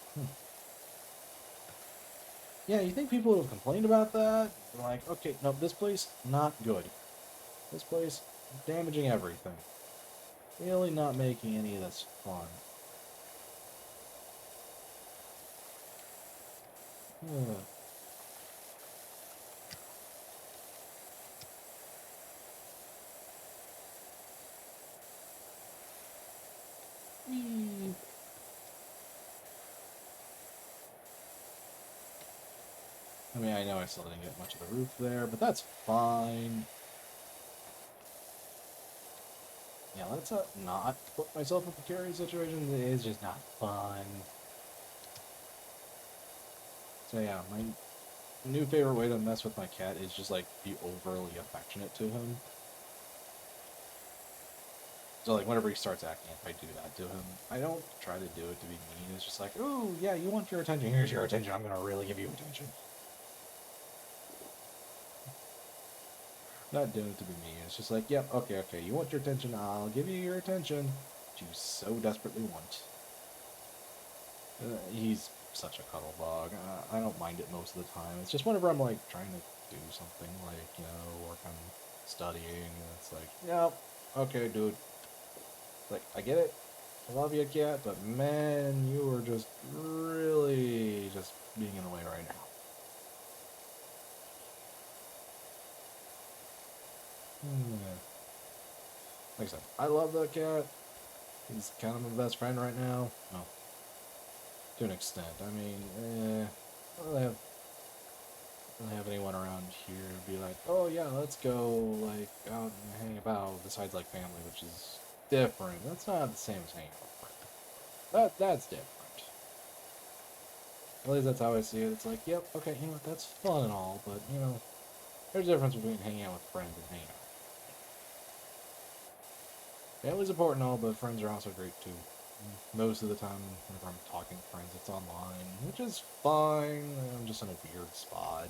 Yeah, you think people would have complained about that? They're like, okay, no, this place, not good. This place, damaging everything. Really not making any of this fun. Ugh. Whee! I mean, I know I still didn't get much of the roof there, but that's fine. Yeah, let's not put myself in precarious situations. It is just not fun. So yeah, my new favorite way to mess with my cat is just like be overly affectionate to him. So like whenever he starts acting, if I do that to him, I don't try to do it to be mean. It's just like, oh yeah, you want your attention. Here's your attention. I'm gonna really give you attention. Not doing it to be mean. It's just like, yep, okay, okay. You want your attention. I'll give you your attention that you so desperately want. He's such a cuddle bug. I don't mind it most of the time. It's just whenever I'm like trying to do something like, you know, work on studying, and it's like, yep, okay, dude. Like, I get it. I love you, cat, but man, you are just really just being in the way right now. Like I said, I love that cat. He's kind of my best friend right now. Well, to an extent. I mean, I don't have anyone around here to be like, oh yeah, let's go like out and hang about. Besides like family, which is different. That's not the same as hanging out with friends. That's different. At least that's how I see it. It's like, yep, okay, you know what, that's fun and all, but you know, there's a difference between hanging out with friends and hanging out. Family's important and all, but friends are also great too. Most of the time, whenever I'm talking to friends, it's online, which is fine. I'm just in a weird spot.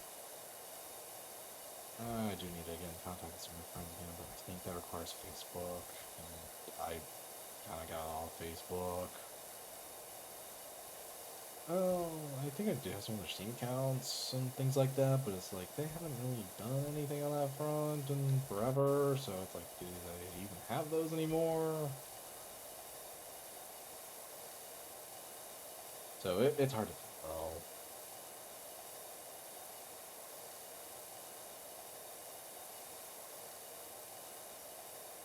I do need to get in contact with some of my friends again, but I think that requires Facebook, and I kind of got off Facebook. Oh, I think I do have some of their Steam accounts and things like that, but it's like they haven't really done anything on that front in forever, so it's like, do they even have those anymore? So it's hard to tell.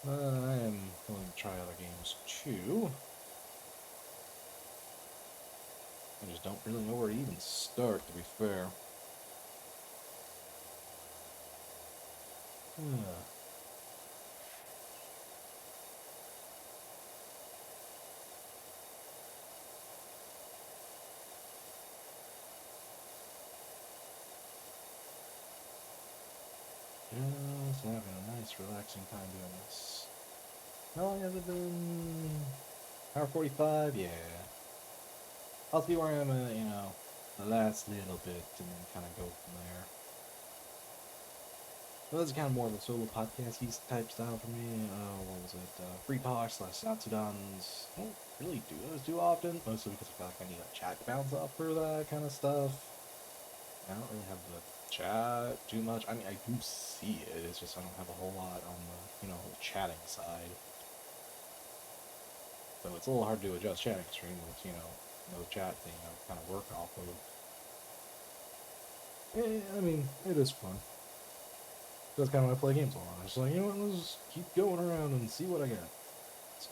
I am willing to try other games too. I just don't really know where to even start, to be fair. Yeah. Just having a nice, relaxing time doing this. How long has it been? Hour 45? Yeah. I'll see where I am at, the last little bit, and then kind of go from there. So that's kind of more of a solo podcast type style for me. What was it? Free talk slash Satsudans. I don't really do those too often, mostly because I feel like I need a chat to bounce off for that kind of stuff. I don't really have the chat too much. I mean, I do see it. It's just I don't have a whole lot on the chatting side. So it's a little hard to adjust chatting stream with, no chat thing I kind of work off of. I mean, it is fun. That's kind of why I play games a lot. I'm just like, you know what, let's keep going around and see what I got. So,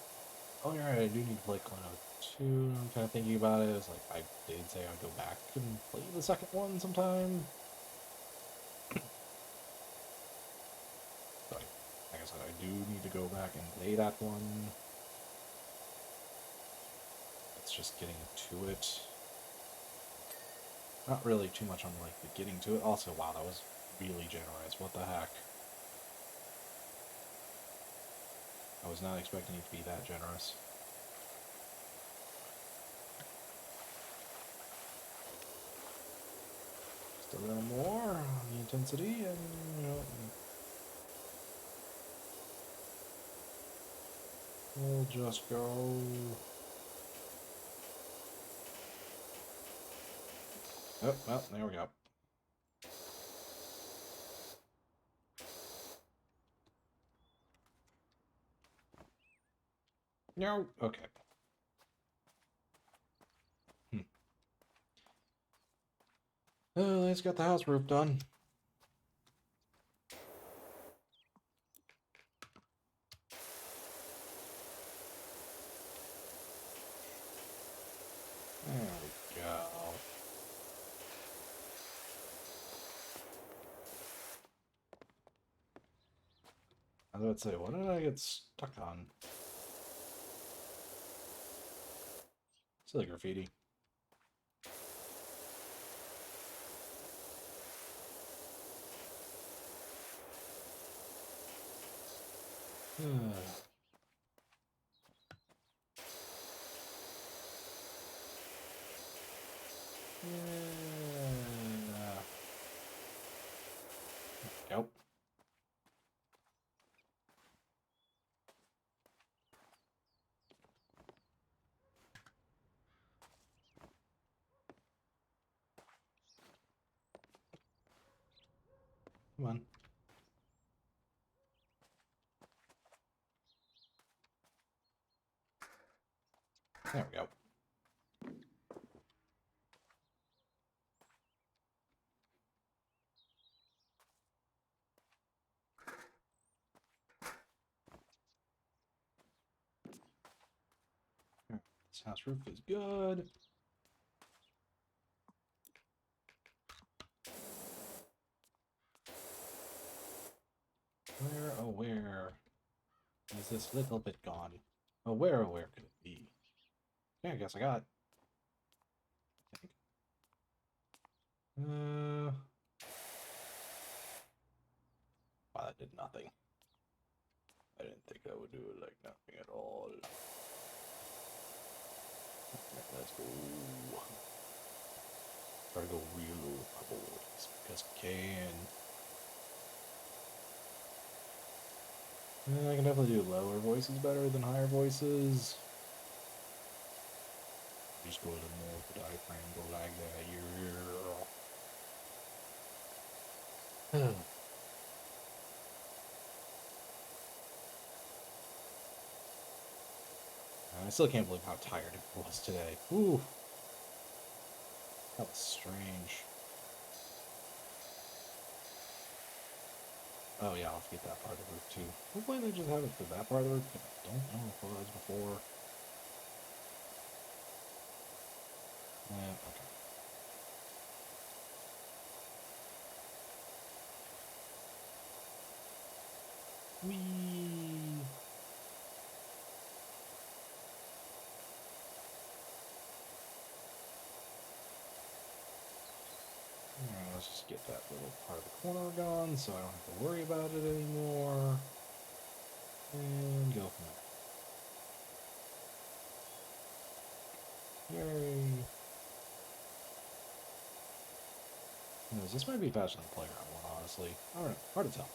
oh, you're right, I do need to play Clannad 2. I'm kind of thinking about it. It's like, I did say I'd go back and play the second one sometime. But like I said, I do need to go back and play that one. It's just getting to it. Not really too much on, like, the getting to it. Also, wow, that was really generous. What the heck? I was not expecting it to be that generous. Just a little more on the intensity, and, we'll just go... Oh, well, there we go. No, okay. Let's get the house roof done. There we go. I was about to say, what did I get stuck on? Silly graffiti. Yep. Come on. There we go. This house roof is good. Where is this little bit gone? Where could it be? Yeah, I guess I got it. I think. Wow, that did nothing. I didn't think that would do it like nothing at all. Let's go. Try to go real low for boys because I can. I can definitely do lower voices better than higher voices. Just go to the middle of the diaphragm, go like that. Yeah. I still can't believe how tired it was today. Ooh, that was strange. Oh yeah, I'll get that part of the route too. Hopefully they just have it for that part of the route, but I don't know if it was before. Yeah, okay. Whee! Alright, let's just get that little part of the corner gone so I don't have to worry about it anymore. And go from there. Yay! Anyways, this might be faster than the playground one, honestly. I don't know. Hard to tell.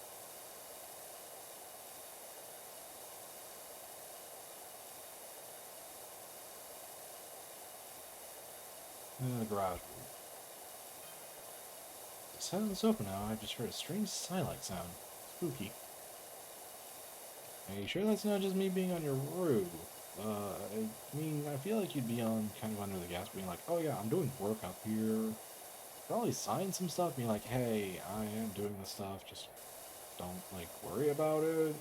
The garage. The silence is open now. I've just heard a strange sigh-like sound. Spooky. Are you sure that's not just me being on your roof? I mean, I feel like you'd be on kind of under the gas, being like, "Oh yeah, I'm doing work up here." Probably sign some stuff, being like, "Hey, I am doing this stuff. Just don't like worry about it."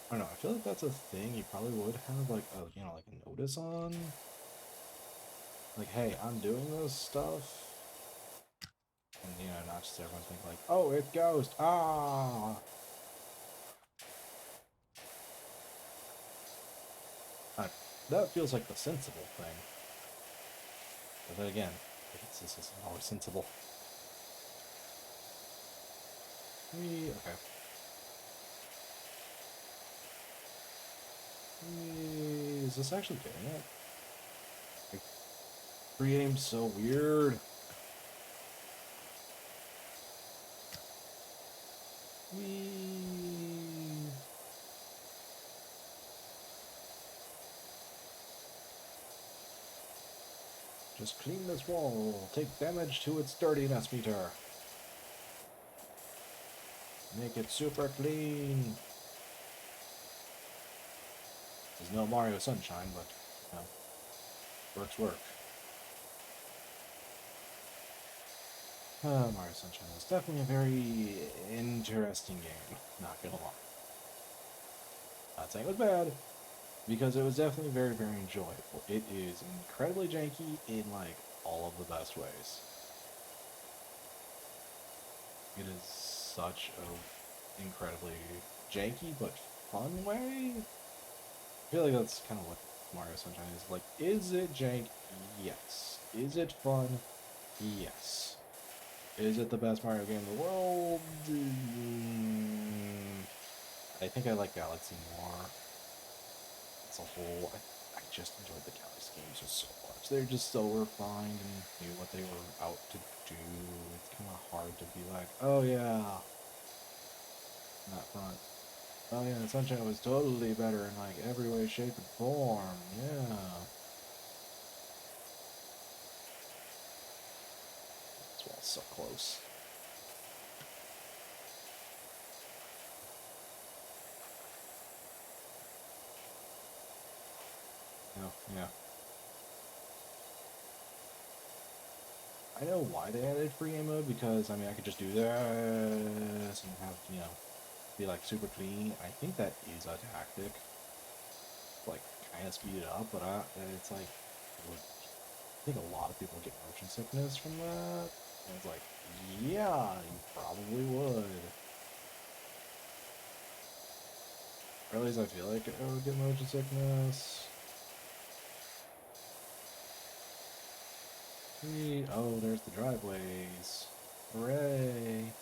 I don't know. I feel like that's a thing you probably would have like a like a notice on, like, "Hey, I'm doing this stuff," and not just everyone think like, "Oh, it ghost, ah." I, that feels like the sensible thing. But then again, this isn't always sensible. Okay. Is this actually getting it? Like, pre-aim's so weird. Whee! Just clean this wall. Take damage to its dirtiness meter. Make it super clean. There's no Mario Sunshine, but work. Mario Sunshine is definitely a very interesting game. Not gonna lie. Not saying it was bad, because it was definitely very, very enjoyable. It is incredibly janky in like all of the best ways. It is such a incredibly janky but fun way. I feel like that's kind of what Mario Sunshine is like. Is it jank? Yes. Is it fun? Yes. Is it the best Mario game in the world? I think I like Galaxy more. As a whole, I just enjoyed the Galaxy games just so much. They're just so refined and knew what they were out to do. It's kind of hard to be like, oh yeah, not front. Oh yeah, Sunshine was totally better in like every way, shape, and form. Yeah. This wall's so close. Yeah. I know why they added free game mode, because I mean I could just do this and have be like super clean. I think that is a tactic, like kind of speed it up, but it's like I think a lot of people get motion sickness from that. And it's like, yeah, you probably would. Or at least I feel like I would get motion sickness. Oh, there's the driveways. Hooray!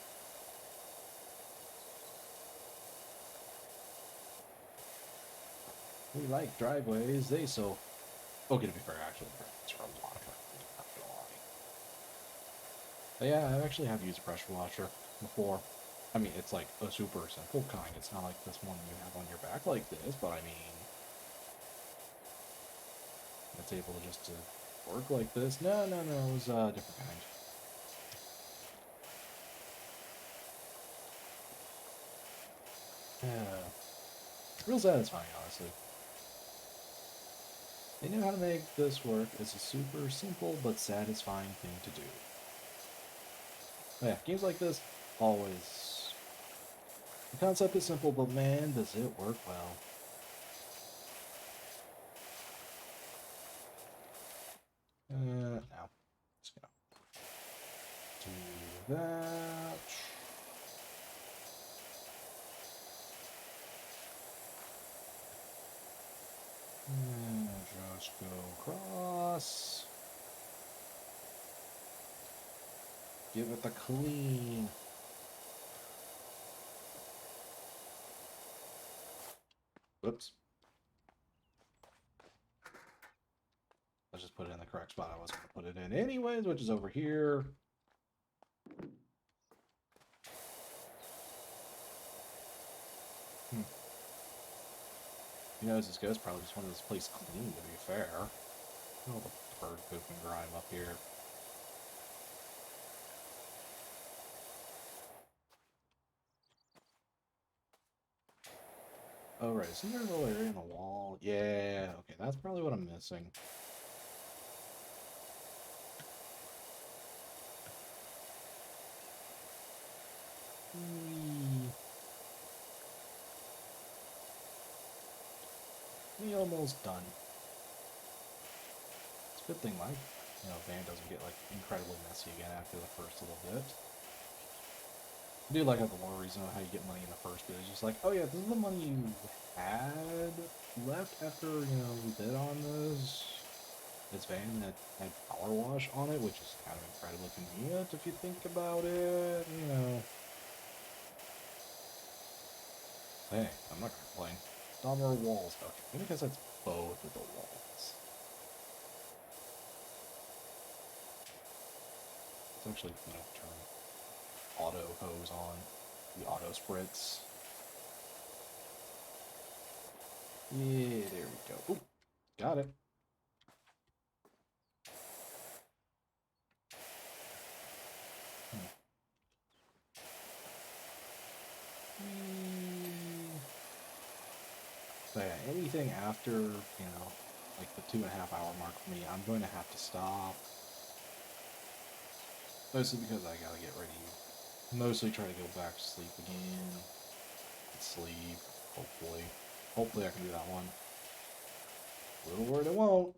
We like driveways. They so. Okay, to be fair, actually, it's for a lot of driveways. Not gonna lie. But yeah, I actually have used a pressure washer before. I mean, it's like a super simple kind. It's not like this one you have on your back like this, but I mean, it's able to just to work like this. No, no, no, it was a different kind. Yeah. Real satisfying, honestly. They knew how to make this work. It's a super simple but satisfying thing to do. But yeah, games like this, always. The concept is simple, but man, does it work well. Now, let's go. Do that. And just go across. Give it the clean. Whoops. Let's just put it in the correct spot I was going to put it in anyways, which is over here. You know, this guy's probably just wanted this place clean, to be fair. All the bird poop and grime up here. Oh, right. Isn't there a little area in the wall? Yeah, okay, that's probably what I'm missing. We almost done. It's a good thing my, van doesn't get, like, incredibly messy again after the first little bit. I do like how the lore reason on how you get money in the first bit is just like, oh yeah, this is the money you had left after, we bid on this van that had power wash on it, which is kind of incredibly convenient if you think about it, Hey, I'm not gonna complain. Dumber walls. Okay, maybe because that's both of the walls. Let's actually, turn auto hose on. The auto spritz. Yeah, there we go. Ooh, got it. So yeah, anything after, like the 2.5 hour mark for me, I'm going to have to stop. Mostly because I gotta get ready. Mostly try to go back to sleep again. Sleep, hopefully. Hopefully I can do that one. A little worried I won't.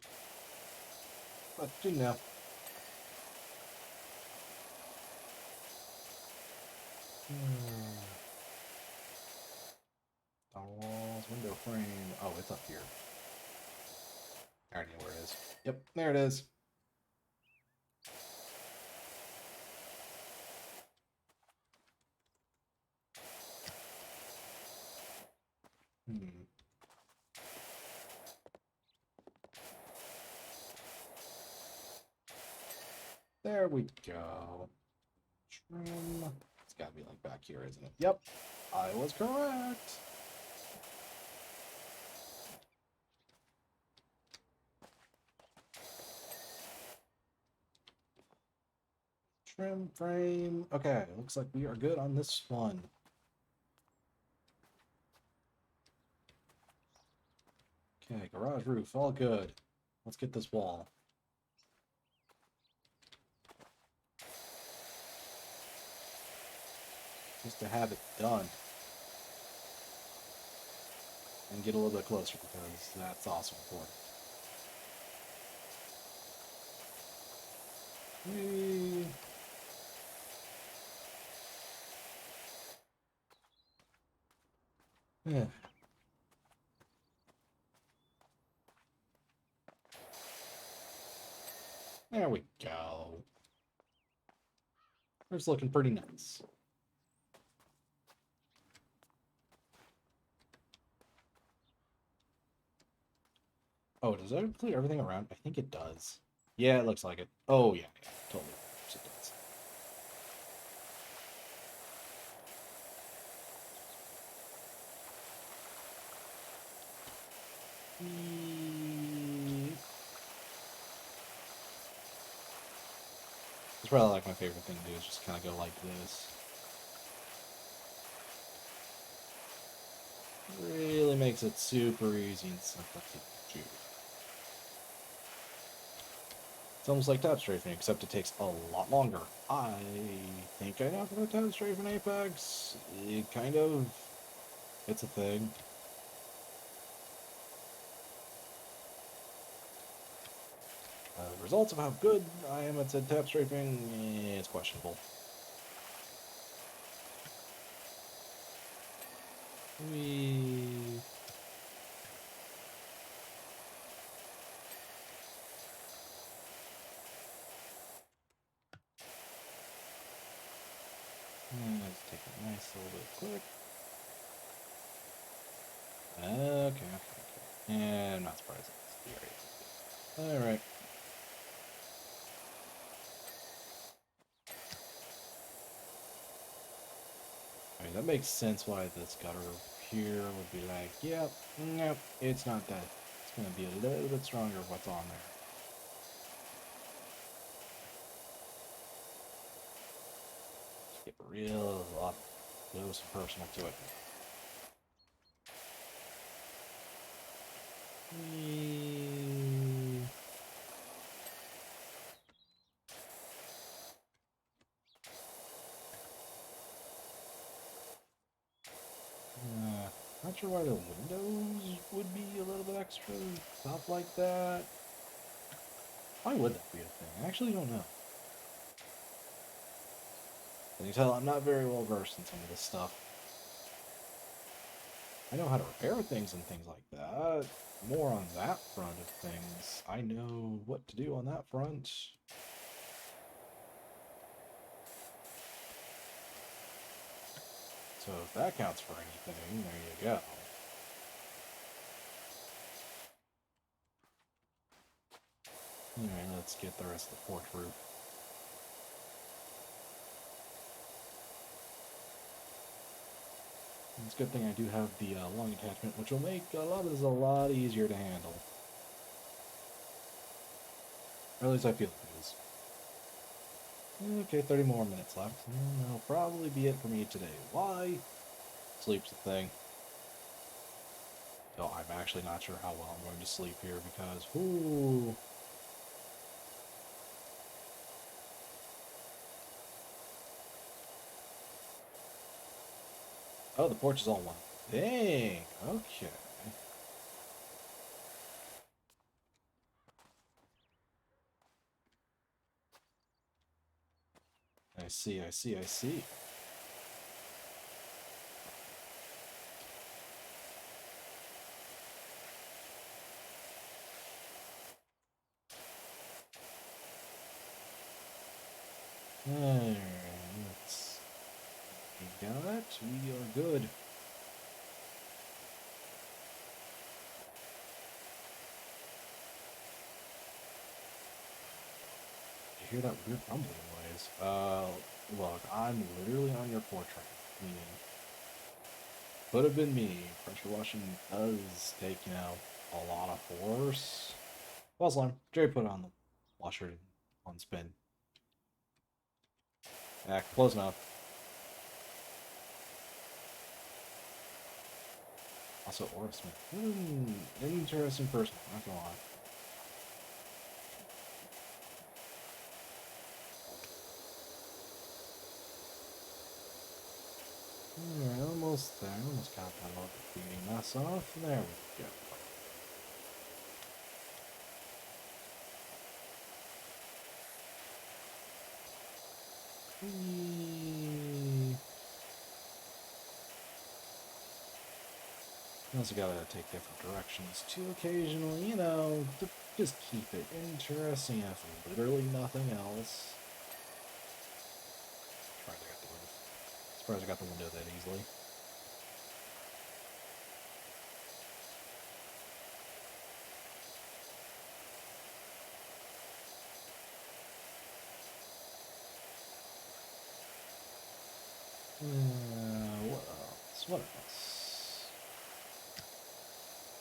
But, Door walls, window frame. Oh, it's up here. I already know where it is. Yep, there it is. There we go. Trim. It's gotta be like back here, isn't it? Yep, I was correct. Trim frame. Okay, looks like we are good on this one. Okay, garage roof, all good. Let's get this wall. Just to have it done. And get a little bit closer because that's also important. Whee. Yeah. There we go. It's looking pretty nice. Oh, does that include everything around? I think it does. Yeah, it looks like it. Oh, yeah, totally. It does. It's probably like my favorite thing to do is just kind of go like this. Really makes it super easy and simple to do. It's almost like tab strafing, except it takes a lot longer. I think I know how to tab strafe in Apex. It kind of... It's a thing. Results of how good I am at said tab strafing, it's questionable. Let's take it nice a little bit quick. Okay. Yeah, I'm not surprised. Alright. I mean, that makes sense why this gutter here would be like, yep, nope, it's not that. It's going to be a little bit stronger what's on there. Get real up close and personal to it. Not sure why the windows would be a little bit extra, stuff like that. Why would that be a thing? I actually don't know. Can you tell I'm not very well versed in some of this stuff? I know how to repair things and things like that. More on that front of things. I know what to do on that front. So if that counts for anything, there you go. Alright, let's get the rest of the porch roof. It's a good thing I do have the long attachment, which will make a lot of this a lot easier to handle. Or at least I feel it is. Okay, 30 more minutes left. And that'll probably be it for me today. Why? Sleep's the thing. So I'm actually not sure how well I'm going to sleep here because, ooh. Oh, the porch is all one thing. Okay. I see. Alright, let's... We got it. We are good. You hear that weird rumbling noise? Look, I'm literally on your porch right now. Meaning, could have been me. Pressure washing does take, you know, a lot of force. Well, slime. Jerry put on the washer on spin. Yeah, close enough. Also, Aura Smith. Interesting person, not gonna lie. Alright, almost there. Almost got that little graffiti mess off. There we go. You also gotta take different directions too occasionally, you know, to just keep it interesting if literally nothing else. Surprised I got the window that easily. What else? What else?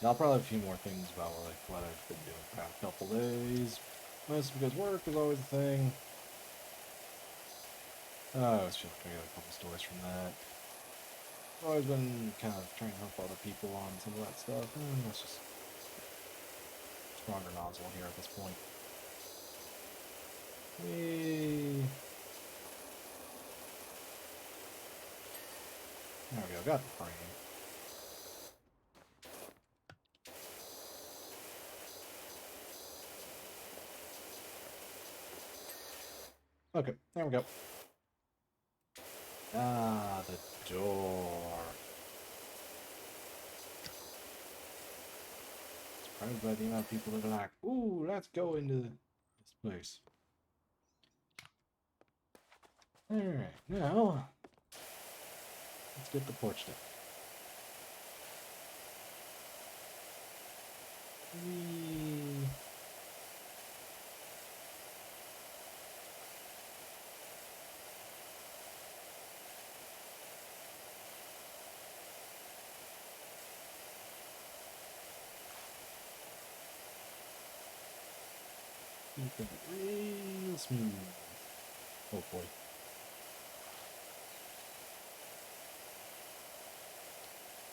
I'll probably have a few more things about what I've been doing the past couple days. Mostly because work is always a thing. I always feel like I got a couple stories from that. I've always been kind of trying to help other people on some of that stuff. That's just stronger nozzle here at this point. Whee! There we go, got the frame. Okay, there we go. Ah, the door. Surprised by the amount of people that are like, ooh, let's go into this place. Alright, now, let's get the porch deck. Whee! Keep it real smooth. Oh boy.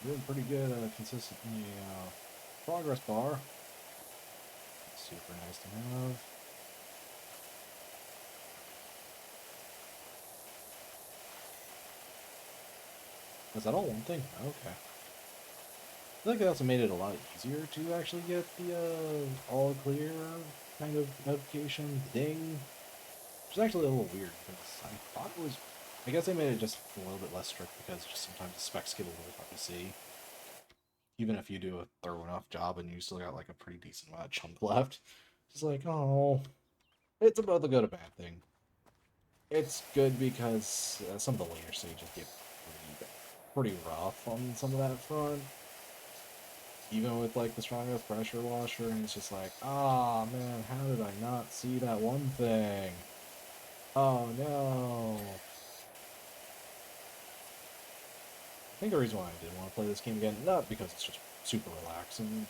Doing pretty good consistently progress bar. Super nice to have. Is that all one thing? Okay. I think they also made it a lot easier to actually get the all clear kind of notification ding. Which is actually a little weird because I thought it was. I guess they made it just a little bit less strict because just sometimes the specs get a little hard to see. Even if you do a thorough enough job and you still got like a pretty decent amount of chunk left. It's like, oh, it's about the good or bad thing. It's good because some of the later stages get pretty rough on some of that front. Even with like the strongest pressure washer, and it's just like, ah, oh, man, how did I not see that one thing? Oh no. I think the reason why I did want to play this game again, not because it's just super relaxing,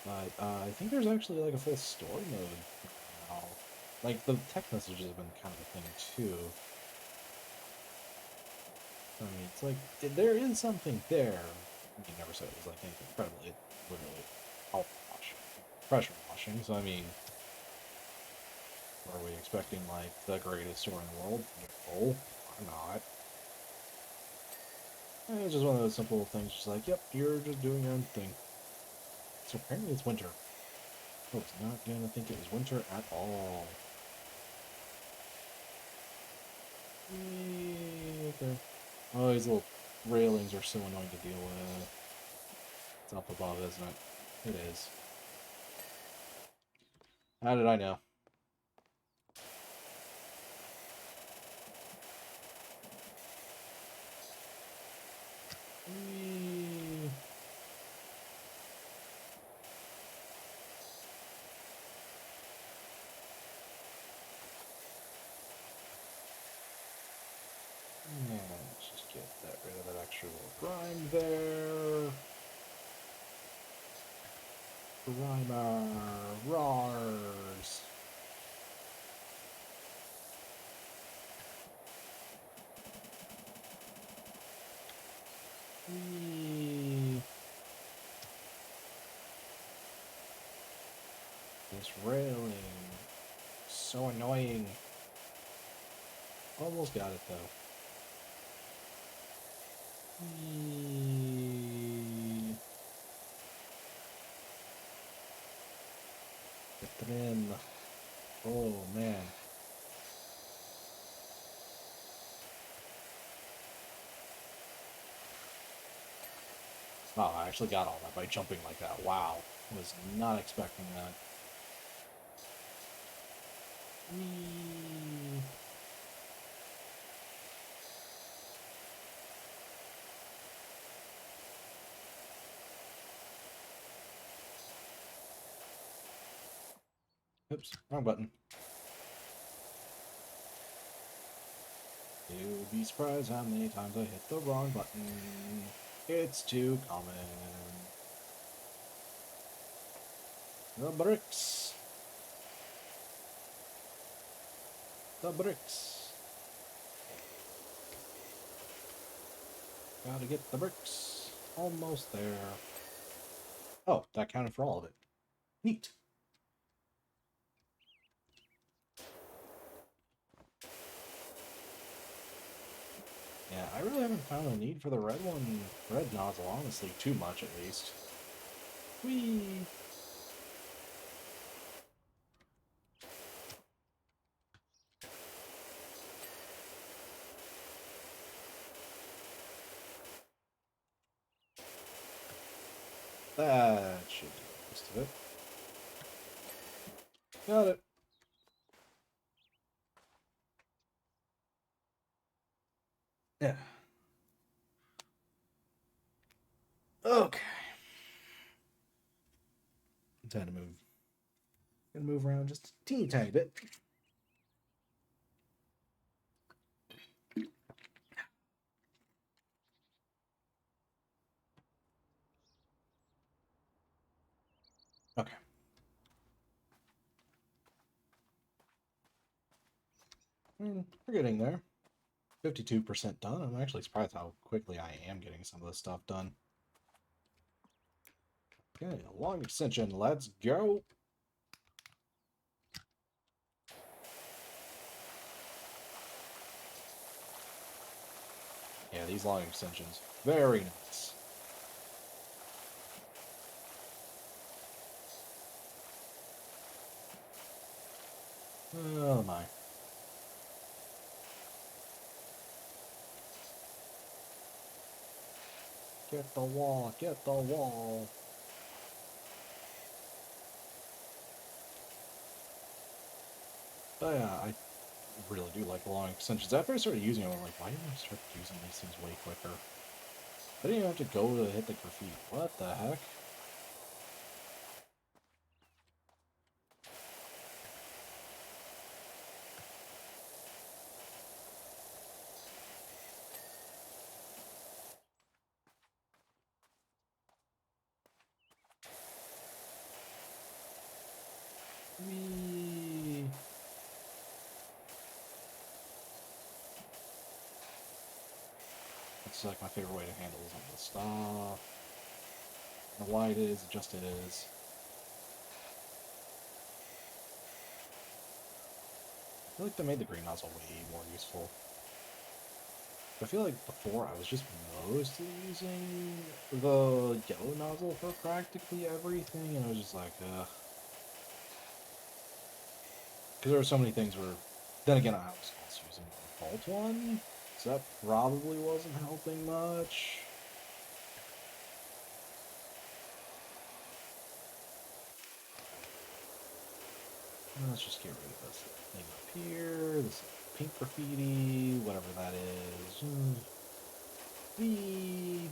but I think there's actually like a full story mode now. Like the text messages have been kind of a thing too. I mean, it's like there is something there. You never said it was like anything incredible. It literally health washing, pressure washing. So I mean, are we expecting like the greatest store in the world? No, I'm not. It's just one of those simple things. Just like, yep, you're just doing your own thing. So apparently it's winter. I was not gonna think it was winter at all. Okay. Oh, these little railings are so annoying to deal with. It's up above, isn't it? It is. How did I know? Whee. Yeah, let's just get rid of that extra little grime there. Grimer, Rars. Whee. This railing. So annoying. Almost got it though. Whee. Get them in. Oh man. Oh, I actually got all that by jumping like that. Wow. Was not expecting that. Whee. Oops, wrong button. You'll be surprised how many times I hit the wrong button. It's too common. The bricks. The bricks. Gotta get the bricks. Almost there. Oh, that counted for all of it. Neat. Yeah, I really haven't found a need for the red nozzle, honestly, too much at least. Whee! That should do most of it. Got it. Yeah. Okay. Time to move. Gonna move around just a teeny tiny bit. Okay. We're getting there. 52% done. I'm actually surprised how quickly I am getting some of this stuff done. Okay, long extension. Let's go. Yeah, these long extensions. Very nice. Oh my. Get the wall. Get the wall. But yeah, I really do like the long extensions. After I started using them, I'm like, why didn't I start using these things way quicker? I didn't even have to go to hit the graffiti. What the heck? Whee! That's like my favorite way to handle some of this stuff. I don't know why it is, just it is. I feel like they made the green nozzle way more useful. I feel like before I was just mostly using the yellow nozzle for practically everything, and I was just like, because there were so many things where, then again, I was also using the default one, so that probably wasn't helping much. Let's just get rid of this thing up here, this pink graffiti, whatever that is. Whee!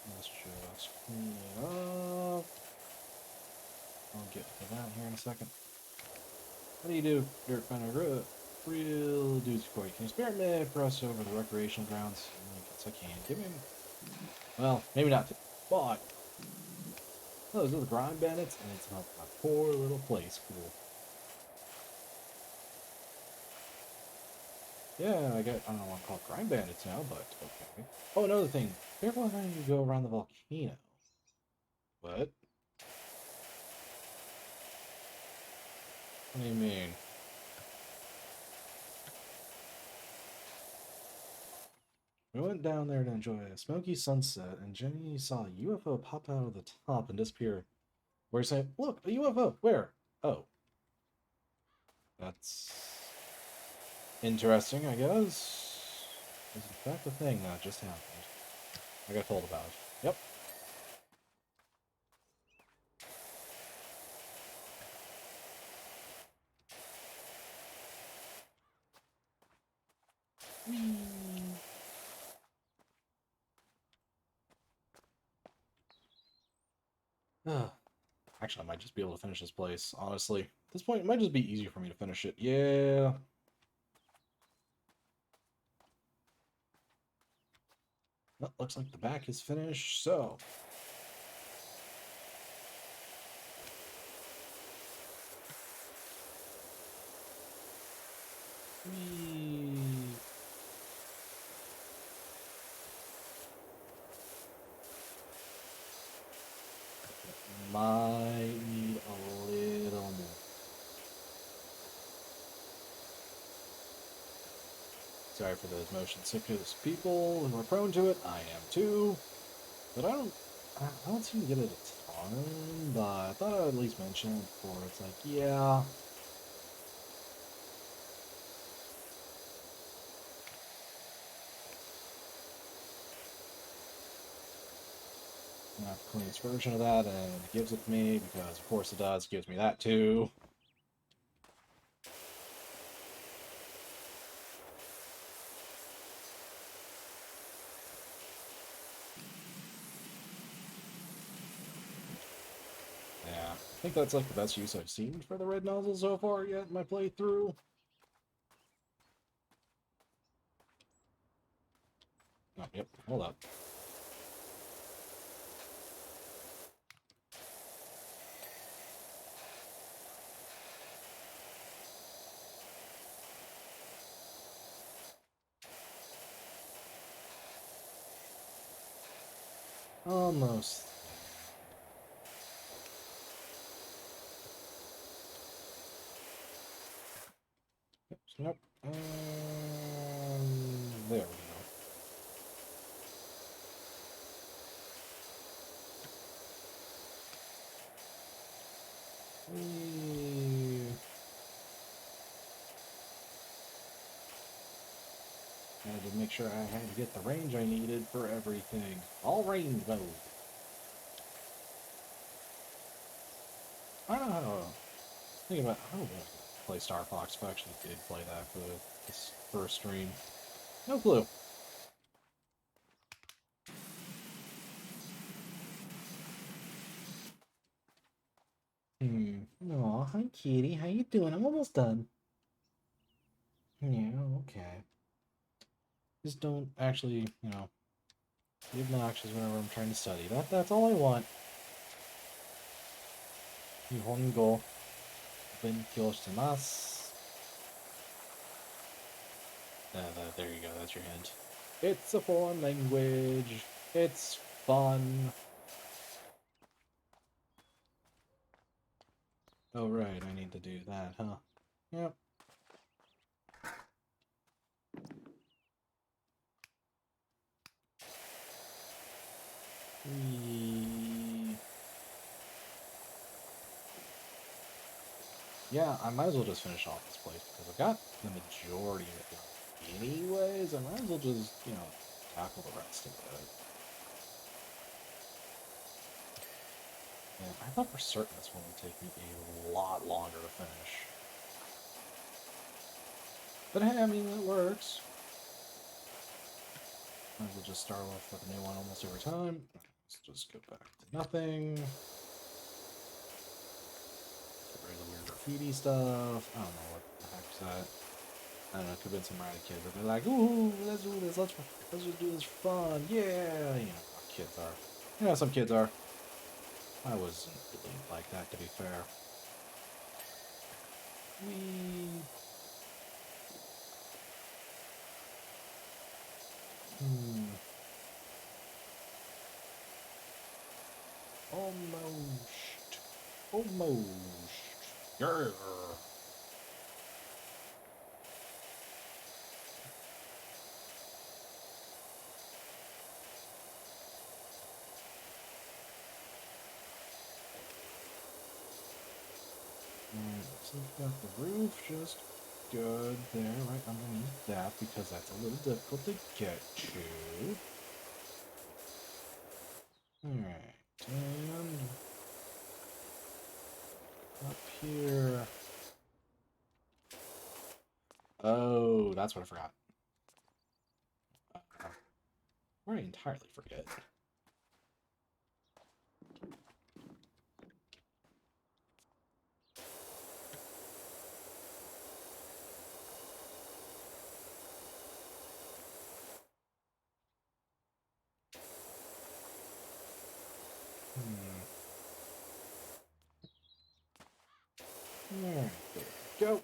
Let's just clean it up. I'll get to that here in a second. What do you do, Dirt Fender? Real dudes for you. Can you spare a minute for us over the recreational grounds? Yes, I can. Give me. Well, maybe not. But those are the Grime Bandits, and it's not my poor little place. Cool. Yeah, I don't know what to call it Grime Bandits now, but okay. Oh, another thing. Careful how you go around the volcano. What? What do you mean? We went down there to enjoy a smoky sunset, and Jenny saw a UFO pop out of the top and disappear. Where you say, look, a UFO! Where? Oh. That's interesting, I guess. Is in fact the thing that just happened. I got told about it. Yep. Ugh. Actually, I might just be able to finish this place, honestly. At this point, it might just be easier for me to finish it. Yeah. Well, looks like the back is finished, so. Might need a little more. Sorry for those motion sickness people who are prone to it. I am too. But I don't seem to get it a ton, but I thought I would at least mention it before. It's like, yeah. I have the cleanest version of that, and it gives it to me, because of course it does. It gives me that too. Yeah, I think that's like the best use I've seen for the red nozzle so far yet in my playthrough. Oh, yep, hold up. Almost. Yep. And there we go. I had to make sure I had to get the range I needed for everything. All range mode. I don't know. Think about I don't want to play Star Fox if I actually did play that for this first stream. No clue. Aw, hi kitty. How you doing? I'm almost done. Yeah, okay. Just don't actually, be obnoxious whenever I'm trying to study. That's all I want. 日本語勉強してます. There you go, that's your hint. It's a foreign language. It's fun. Oh, right, I need to do that, huh? Yep. Yeah, I might as well just finish off this place because I've got the majority of it done. Anyways, I might as well just, tackle the rest of it. And I thought for certain this one would take me a lot longer to finish. But hey, I mean, it works. Might as well just start off with a new one almost every time. Let's just go back to nothing. Get rid of the weird graffiti stuff. I don't know what the heck's that. I don't know, it could have been some rowdy kids that be like, ooh, let's do this, let's just do this for fun, yeah, how kids are. Some kids are. I wasn't really like that, to be fair. We... Almost. Almost. Yeah. So we've got the roof just good there, right underneath that, because that's a little difficult to get to. Alright, and up here. Oh, that's what I forgot. Or I entirely forget. Alright, there we go.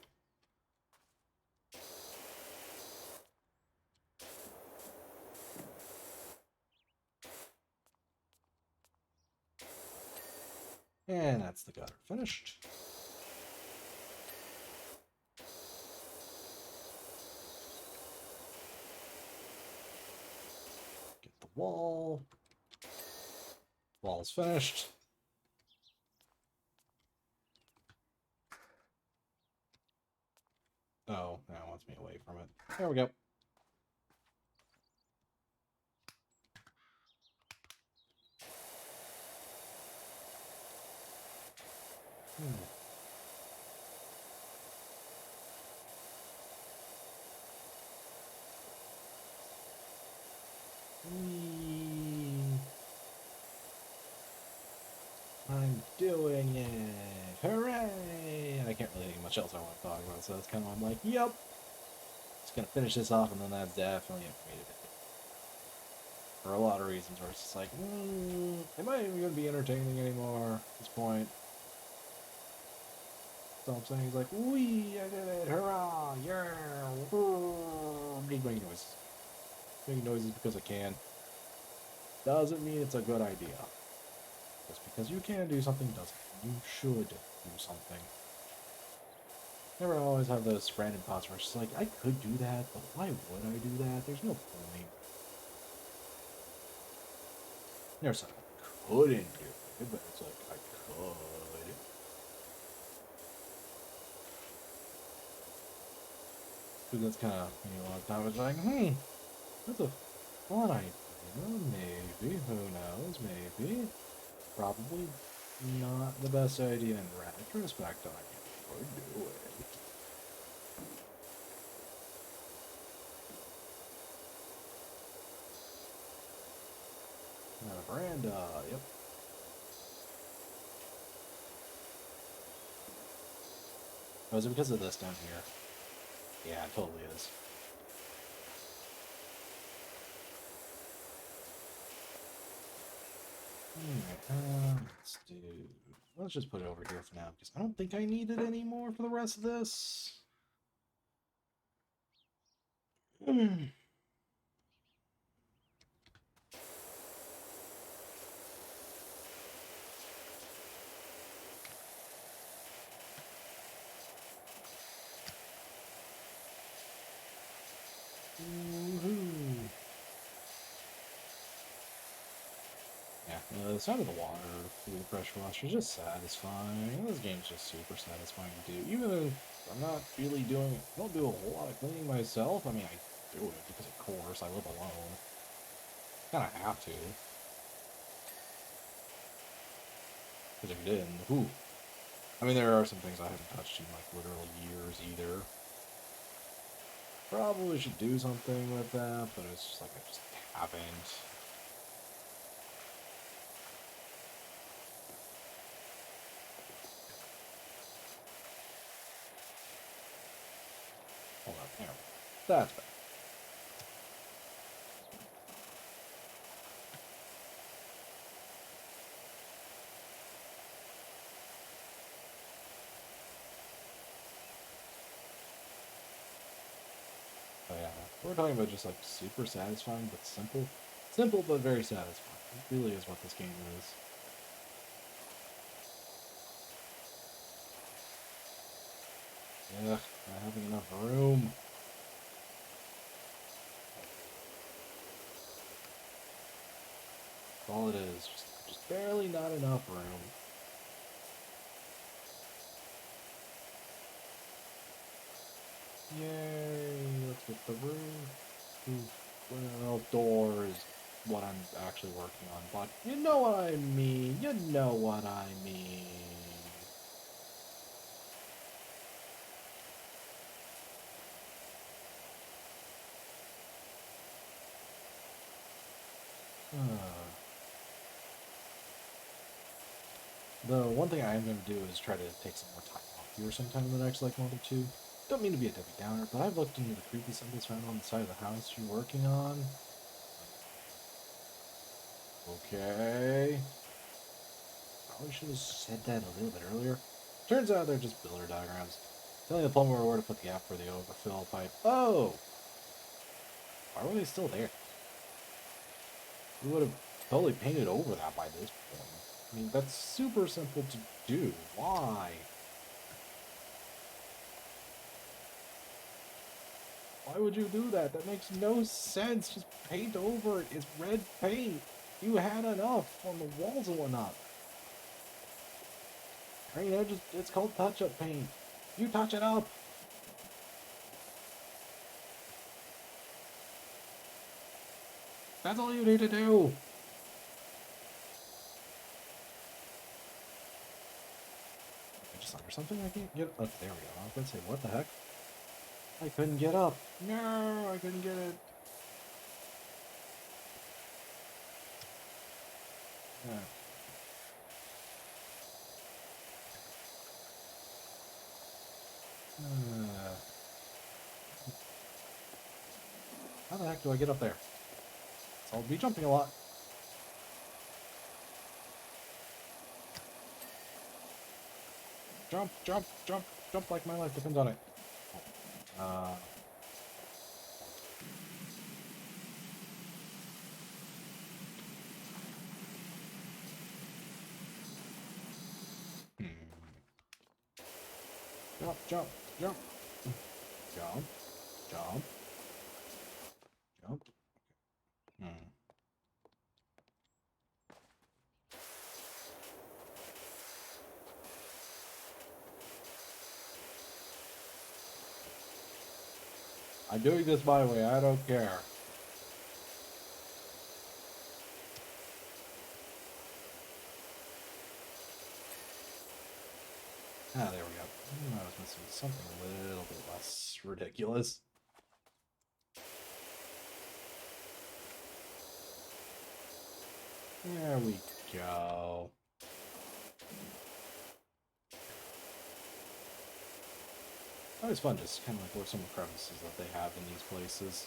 And that's the gutter finished. Get the wall. Wall's finished. Oh, now it wants me away from it. There we go. I'm doing it! Hooray! And I can't really think of much else I want to talk about, so that's kind of I'm like, yep! Just gonna finish this off, and then that's definitely it for me today. For a lot of reasons, where it's just like, am I even gonna be entertaining anymore at this point? So I'm saying, he's like, wee, I did it, hurrah, yeah, I'm just making noises. Making noises because I can. Doesn't mean it's a good idea. Just because you can do something doesn't mean you should do something. Never always have those random thoughts where it's just like, I could do that, but why would I do that? There's no point. Never said I couldn't do it, but it's like, I could. Because that's kind of, I was like, that's a fun idea. Maybe, who knows, maybe. Probably not the best idea in retrospect, I could do it. A veranda, yep. Oh, is it because of this down here? Yeah, it totally is. Alright, let's just put it over here for now, because I don't think I need it anymore for the rest of this. Yeah, the sound of the water through the pressure washer is just satisfying. This game's just super satisfying to do. Even if I'm not really don't do a whole lot of cleaning myself. I mean, I do it because of course I live alone. Kind of have to. Because if you didn't, whew. I mean, there are some things I haven't touched in like literal years either. Probably should do something with that, but it's just like I just haven't. Hold on, there. That's better. But yeah, we're talking about just like super satisfying but simple. Simple but very satisfying. It really is what this game is. Ugh, not having enough room. That's all it is. Just barely not enough room. Yay, let's get the room. Well, door is what I'm actually working on, but you know what I mean. You know what I mean. The one thing I am going to do is try to take some more time off here sometime in the next like month or two. Don't mean to be a Debbie Downer, but I've looked into the creepy symbols found on the side of the house you're working on. Okay. Probably should have said that a little bit earlier. Turns out they're just builder diagrams. Telling the plumber where to put the gap for the overfill pipe. Oh! Why were they still there? We would have totally painted over that by this point. I mean, that's super simple to do. Why? Why would you do that? That makes no sense. Just paint over it. It's red paint. You had enough on the walls and whatnot. Or, you know, just it's called touch-up paint. You touch it up. That's all you need to do. I just under something I can't get. Oh, there we go. I was gonna say, what the heck? I couldn't get up. No, I couldn't get it. Yeah. How the heck do I get up there? So I'll be jumping a lot. Jump, jump, jump, jump like my life depends on it. Uh, jump, jump, jump, jump, jump, jump. Hmm. I'm doing this my way. I don't care. Ah, there we go. I was missing something a little bit less ridiculous. There we go. Always fun just kind of like work some of the crevices that they have in these places.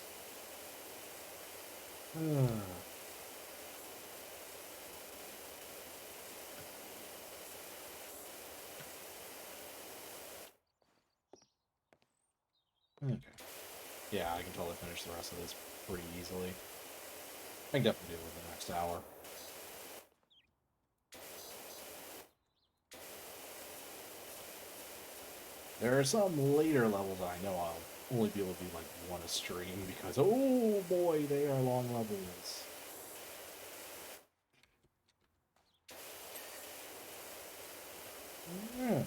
Okay. Yeah, I can totally finish the rest of this pretty easily. I can definitely do it in the next hour. There are some later levels that I know I'll only be able to do like one a stream because, oh boy, they are long levels. Yeah.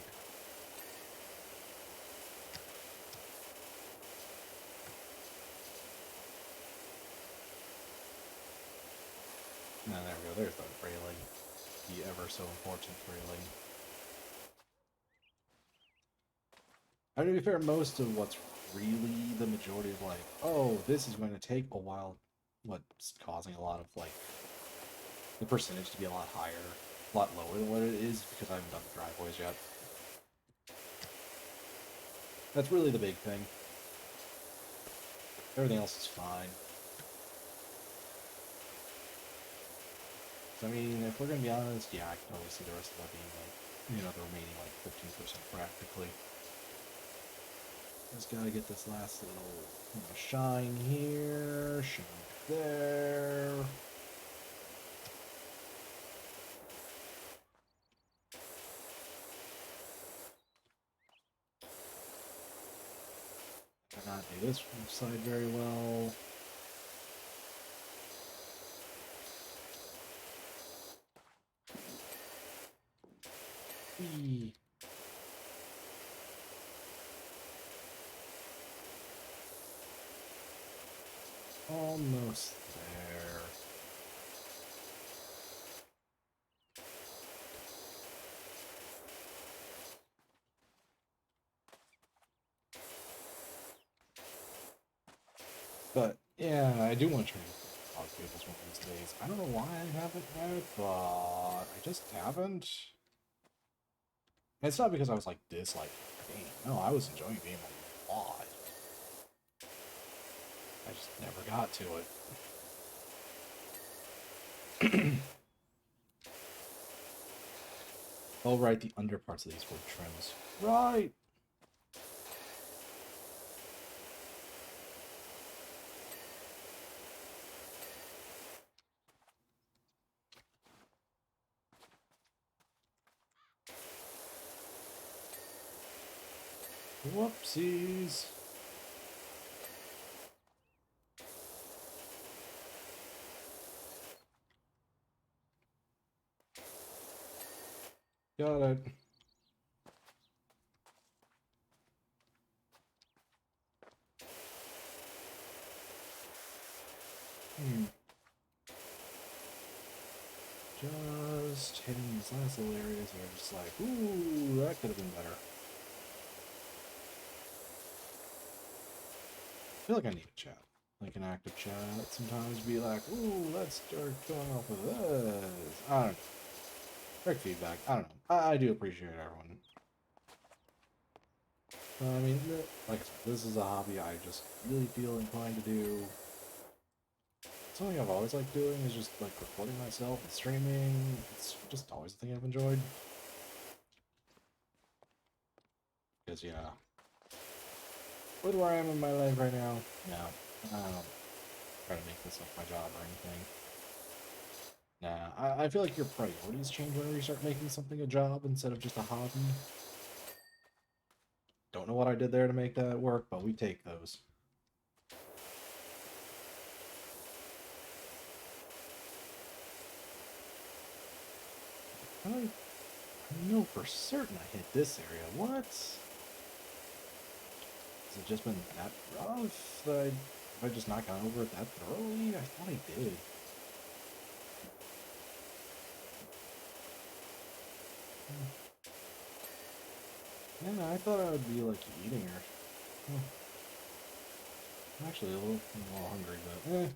Now there we go, there's the railing. The ever so important railing. I mean, to be fair, most of what's really the majority of like, oh, this is going to take a while, what's causing a lot of like the percentage to be a lot higher, a lot lower than what it is because I haven't done the driveways yet. That's really the big thing. Everything else is fine. I mean, if we're gonna be honest, yeah, I can totally see the rest of that being like, you know, the remaining like 15% practically. Just gotta get this last little, you know, shine here, shine there. Cannot do this side very well. Whee. Almost there. But yeah, I do want to try Hog Fables one of these days. I don't know why I haven't yet, but I just haven't. And it's not because I was like disliking the game. No, I was enjoying the game a lot. I just never got to it. Oh, right, the under parts of these were trims. Right! Whoopsies. Got it. Just hitting these nice little areas where I'm just like, ooh, that could have been better. I feel like I need a chat. Like an active chat. Sometimes be like, ooh, let's start going off of this. I don't know. Quick feedback. I don't know. I do appreciate everyone. I mean, like I said, this is a hobby I just really feel inclined to do. Something I've always liked doing is just like recording myself and streaming. It's just always a thing I've enjoyed. Because, yeah. With where I am in my life right now, no. I don't try to make this like my job or anything. Nah, I feel like your priorities change whenever you start making something a job instead of just a hobby. Don't know what I did there to make that work, but we take those. I know for certain I hit this area. What? Has it just been that rough? Have I just not gone over it that thoroughly? I thought I did. Yeah, I thought I would be like eating her. I'm actually a little hungry, but eh.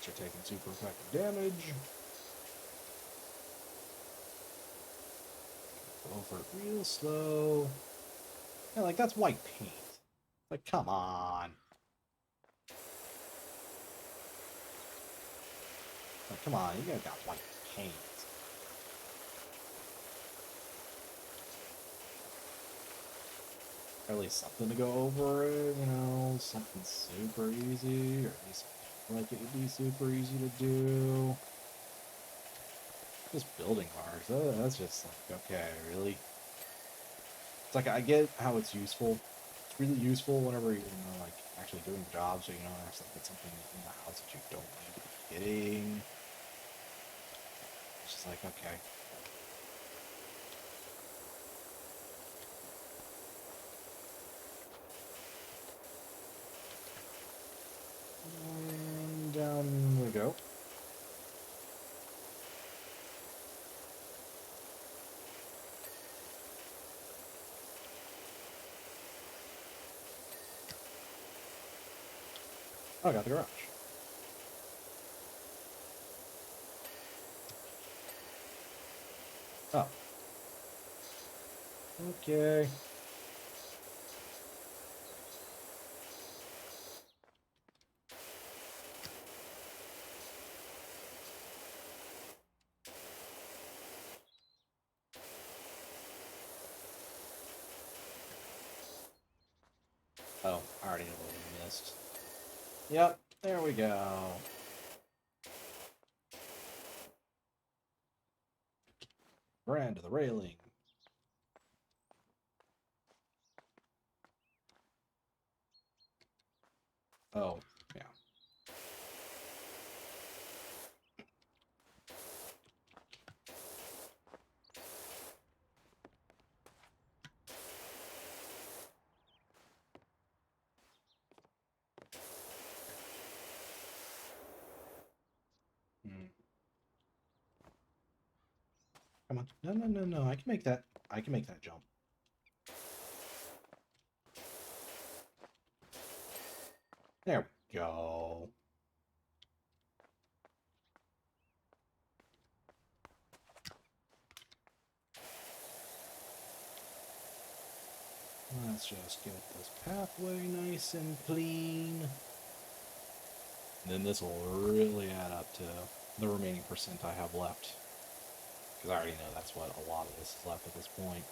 You're taking super effective damage. Go over it real slow. Yeah, like that's white paint. Like, come on. Like, come on, you guys got white paint. Or at least something to go over it, you know, something super easy, or at least like it would be super easy to do. Just building bars, that's just like, okay, really? It's like, I get how it's useful. It's really useful whenever you're, like, actually doing the job, so you don't have to like, get something in the house that you don't need to be getting. It's just like, okay. And down we go. Oh, I got the garage. Oh. Okay. Oh, I already know what we missed. Yep, there we go. Brand to the railing. Oh, yeah. Hmm. Come on. No, no, no, no. I can make that. I can make that jump. There we go. Let's just get this pathway nice and clean. And then this will really add up to the remaining percent I have left. Because I already know that's what a lot of this is left at this point.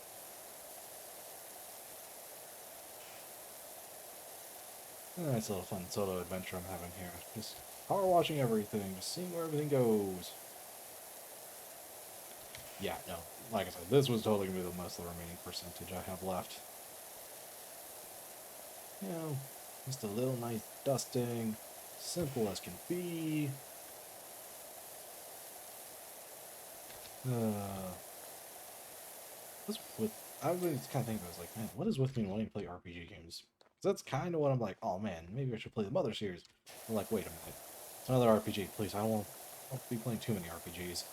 Nice little fun solo adventure I'm having here. Just power watching everything, just seeing where everything goes. Yeah, no, like I said, this was totally going to be the most of the remaining percentage I have left. You know, just a little nice dusting, simple as can be. What's with, I was kind of thinking, I was like, man, what is with me wanting to play RPG games? 'Cause that's kind of what I'm like, oh man, maybe I should play the Mother series. I'm like, wait a minute, it's another RPG, please, I don't want to be playing too many RPGs.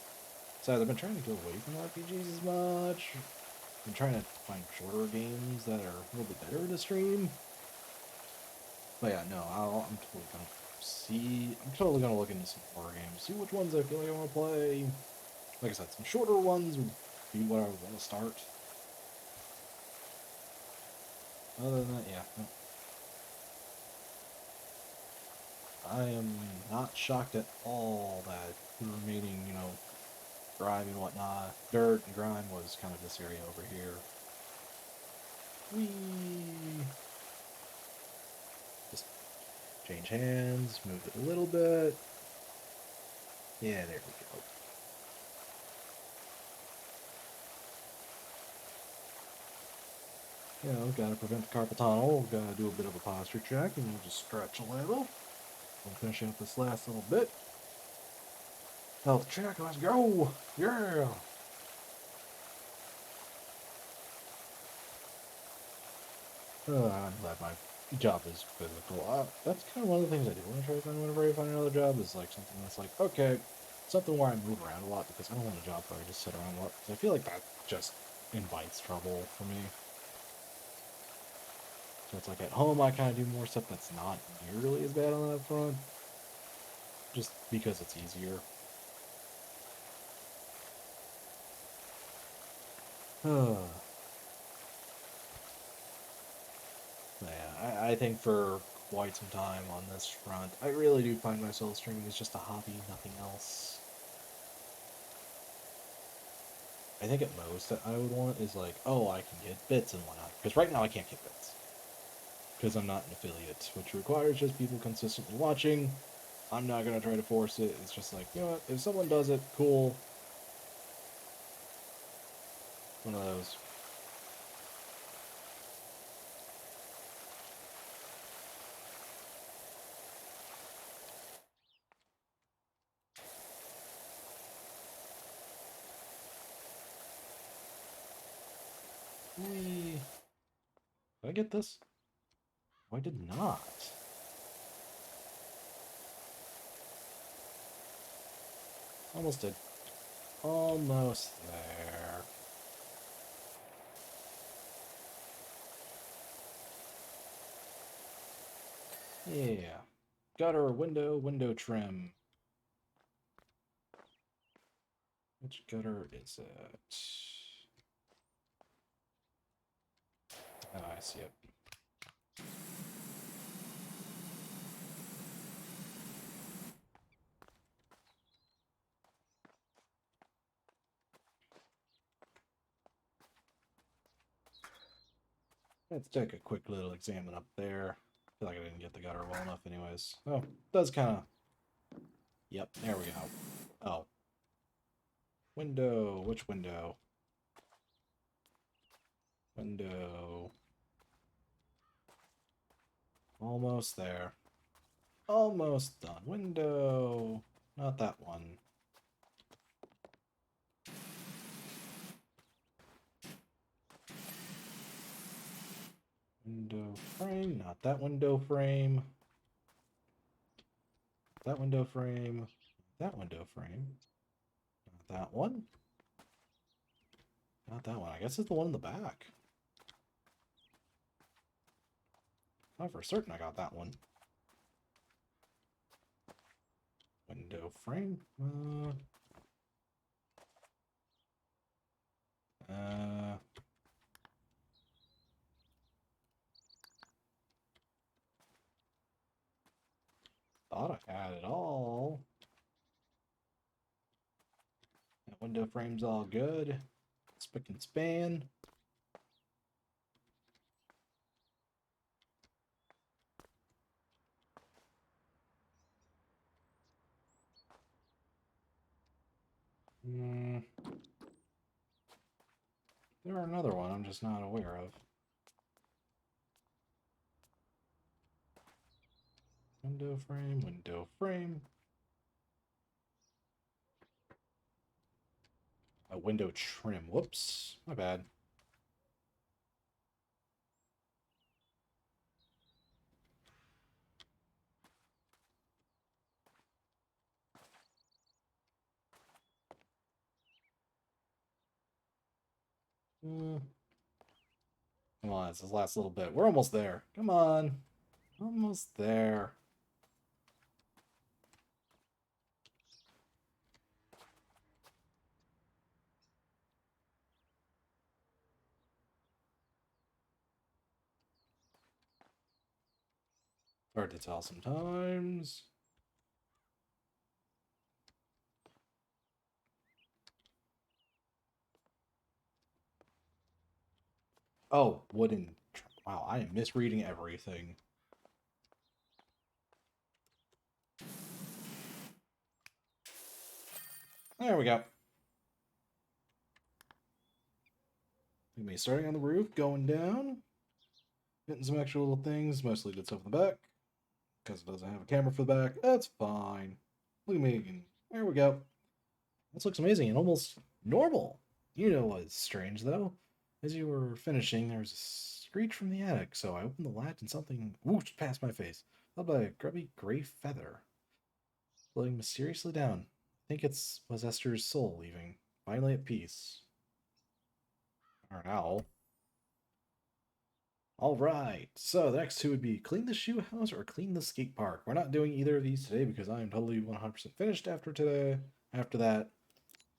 Besides, I've been trying to go away from RPGs as much. I've been trying to find shorter games that are a little bit better to stream. But yeah, no, I'm totally gonna look into some horror games, see which ones I feel like I want to play. Like I said, some shorter ones would be what I would want to start. Other than that, yeah, no. I am not shocked at all that the remaining, grime and whatnot, dirt and grime was kind of this area over here. Whee! Just change hands, move it a little bit. Yeah, there we go. Gotta prevent the carpal tunnel, gotta do a bit of a posture check, and we'll just stretch a little. We'll finish up this last little bit. Health check, let's go! Yeah! I'm glad my job is physical. That's kind of one of the things I do want to try to find whenever I find another job, is like something that's like, okay, something where I move around a lot, because I don't want a job where I just sit around a lot, because I feel like that just invites trouble for me. So it's like at home I kind of do more stuff that's not nearly as bad on that front, just because it's easier. Yeah, I think for quite some time on this front, I really do find myself streaming as just a hobby, nothing else. I think at most that I would want is like, oh, I can get bits and whatnot. Because right now I can't get bits. Because I'm not an affiliate, which requires just people consistently watching. I'm not going to try to force it. It's just like, you know what, if someone does it, cool. One of those. Whee. Did I get this? Oh, I did not. Almost did. Almost there. Yeah. Gutter, window trim. Which gutter is it? Oh, I see it. Let's take a quick little examine up there. I feel like I didn't get the gutter well enough anyways. Oh, does kind of... Yep, there we go. Oh. Window. Which window? Window. Almost there. Almost done. Window. Not that one. Window frame. Not that window frame. That window frame. That window frame. Not that one. Not that one. I guess it's the one in the back. Oh, for certain I got that one. Window frame. Thought I had it all. Window frame's all good. Spick and span. There are another one I'm just not aware of. Window frame, window frame. A window trim. Whoops, my bad. Come on, it's this last little bit. We're almost there. Come on. Almost there. Hard to tell sometimes. Oh, wooden. Wow, I am misreading everything. There we go. Me starting on the roof, going down. Getting some extra little things, mostly did stuff in the back. Because it doesn't have a camera for the back. That's fine. Look at me again. There we go. This looks amazing and almost normal. You know what's strange, though? As you were finishing, there was a screech from the attic, so I opened the latch and something whooshed past my face, followed by a grubby gray feather, floating mysteriously down. I think was Esther's soul leaving, finally at peace. Or an owl. Alright, so the next two would be clean the shoe house or clean the skate park. We're not doing either of these today because I am totally 100% finished after that.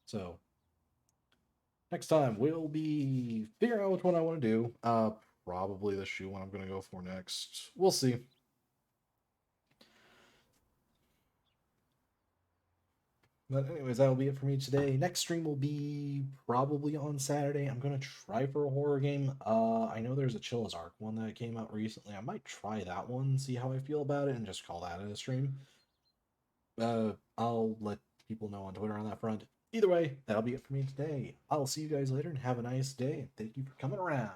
So, next time we'll be figuring out which one I want to do. Probably the shoe one I'm going to go for next. We'll see. But anyways, that'll be it for me today. Next stream will be probably on Saturday. I'm gonna try for a horror game. I know there's a Chillis Arc one that came out recently. I might try that one, see how I feel about it, and just call that a stream. I'll let people know on Twitter on that front. Either way, that'll be it for me today. I'll see you guys later and have a nice day. And thank you for coming around.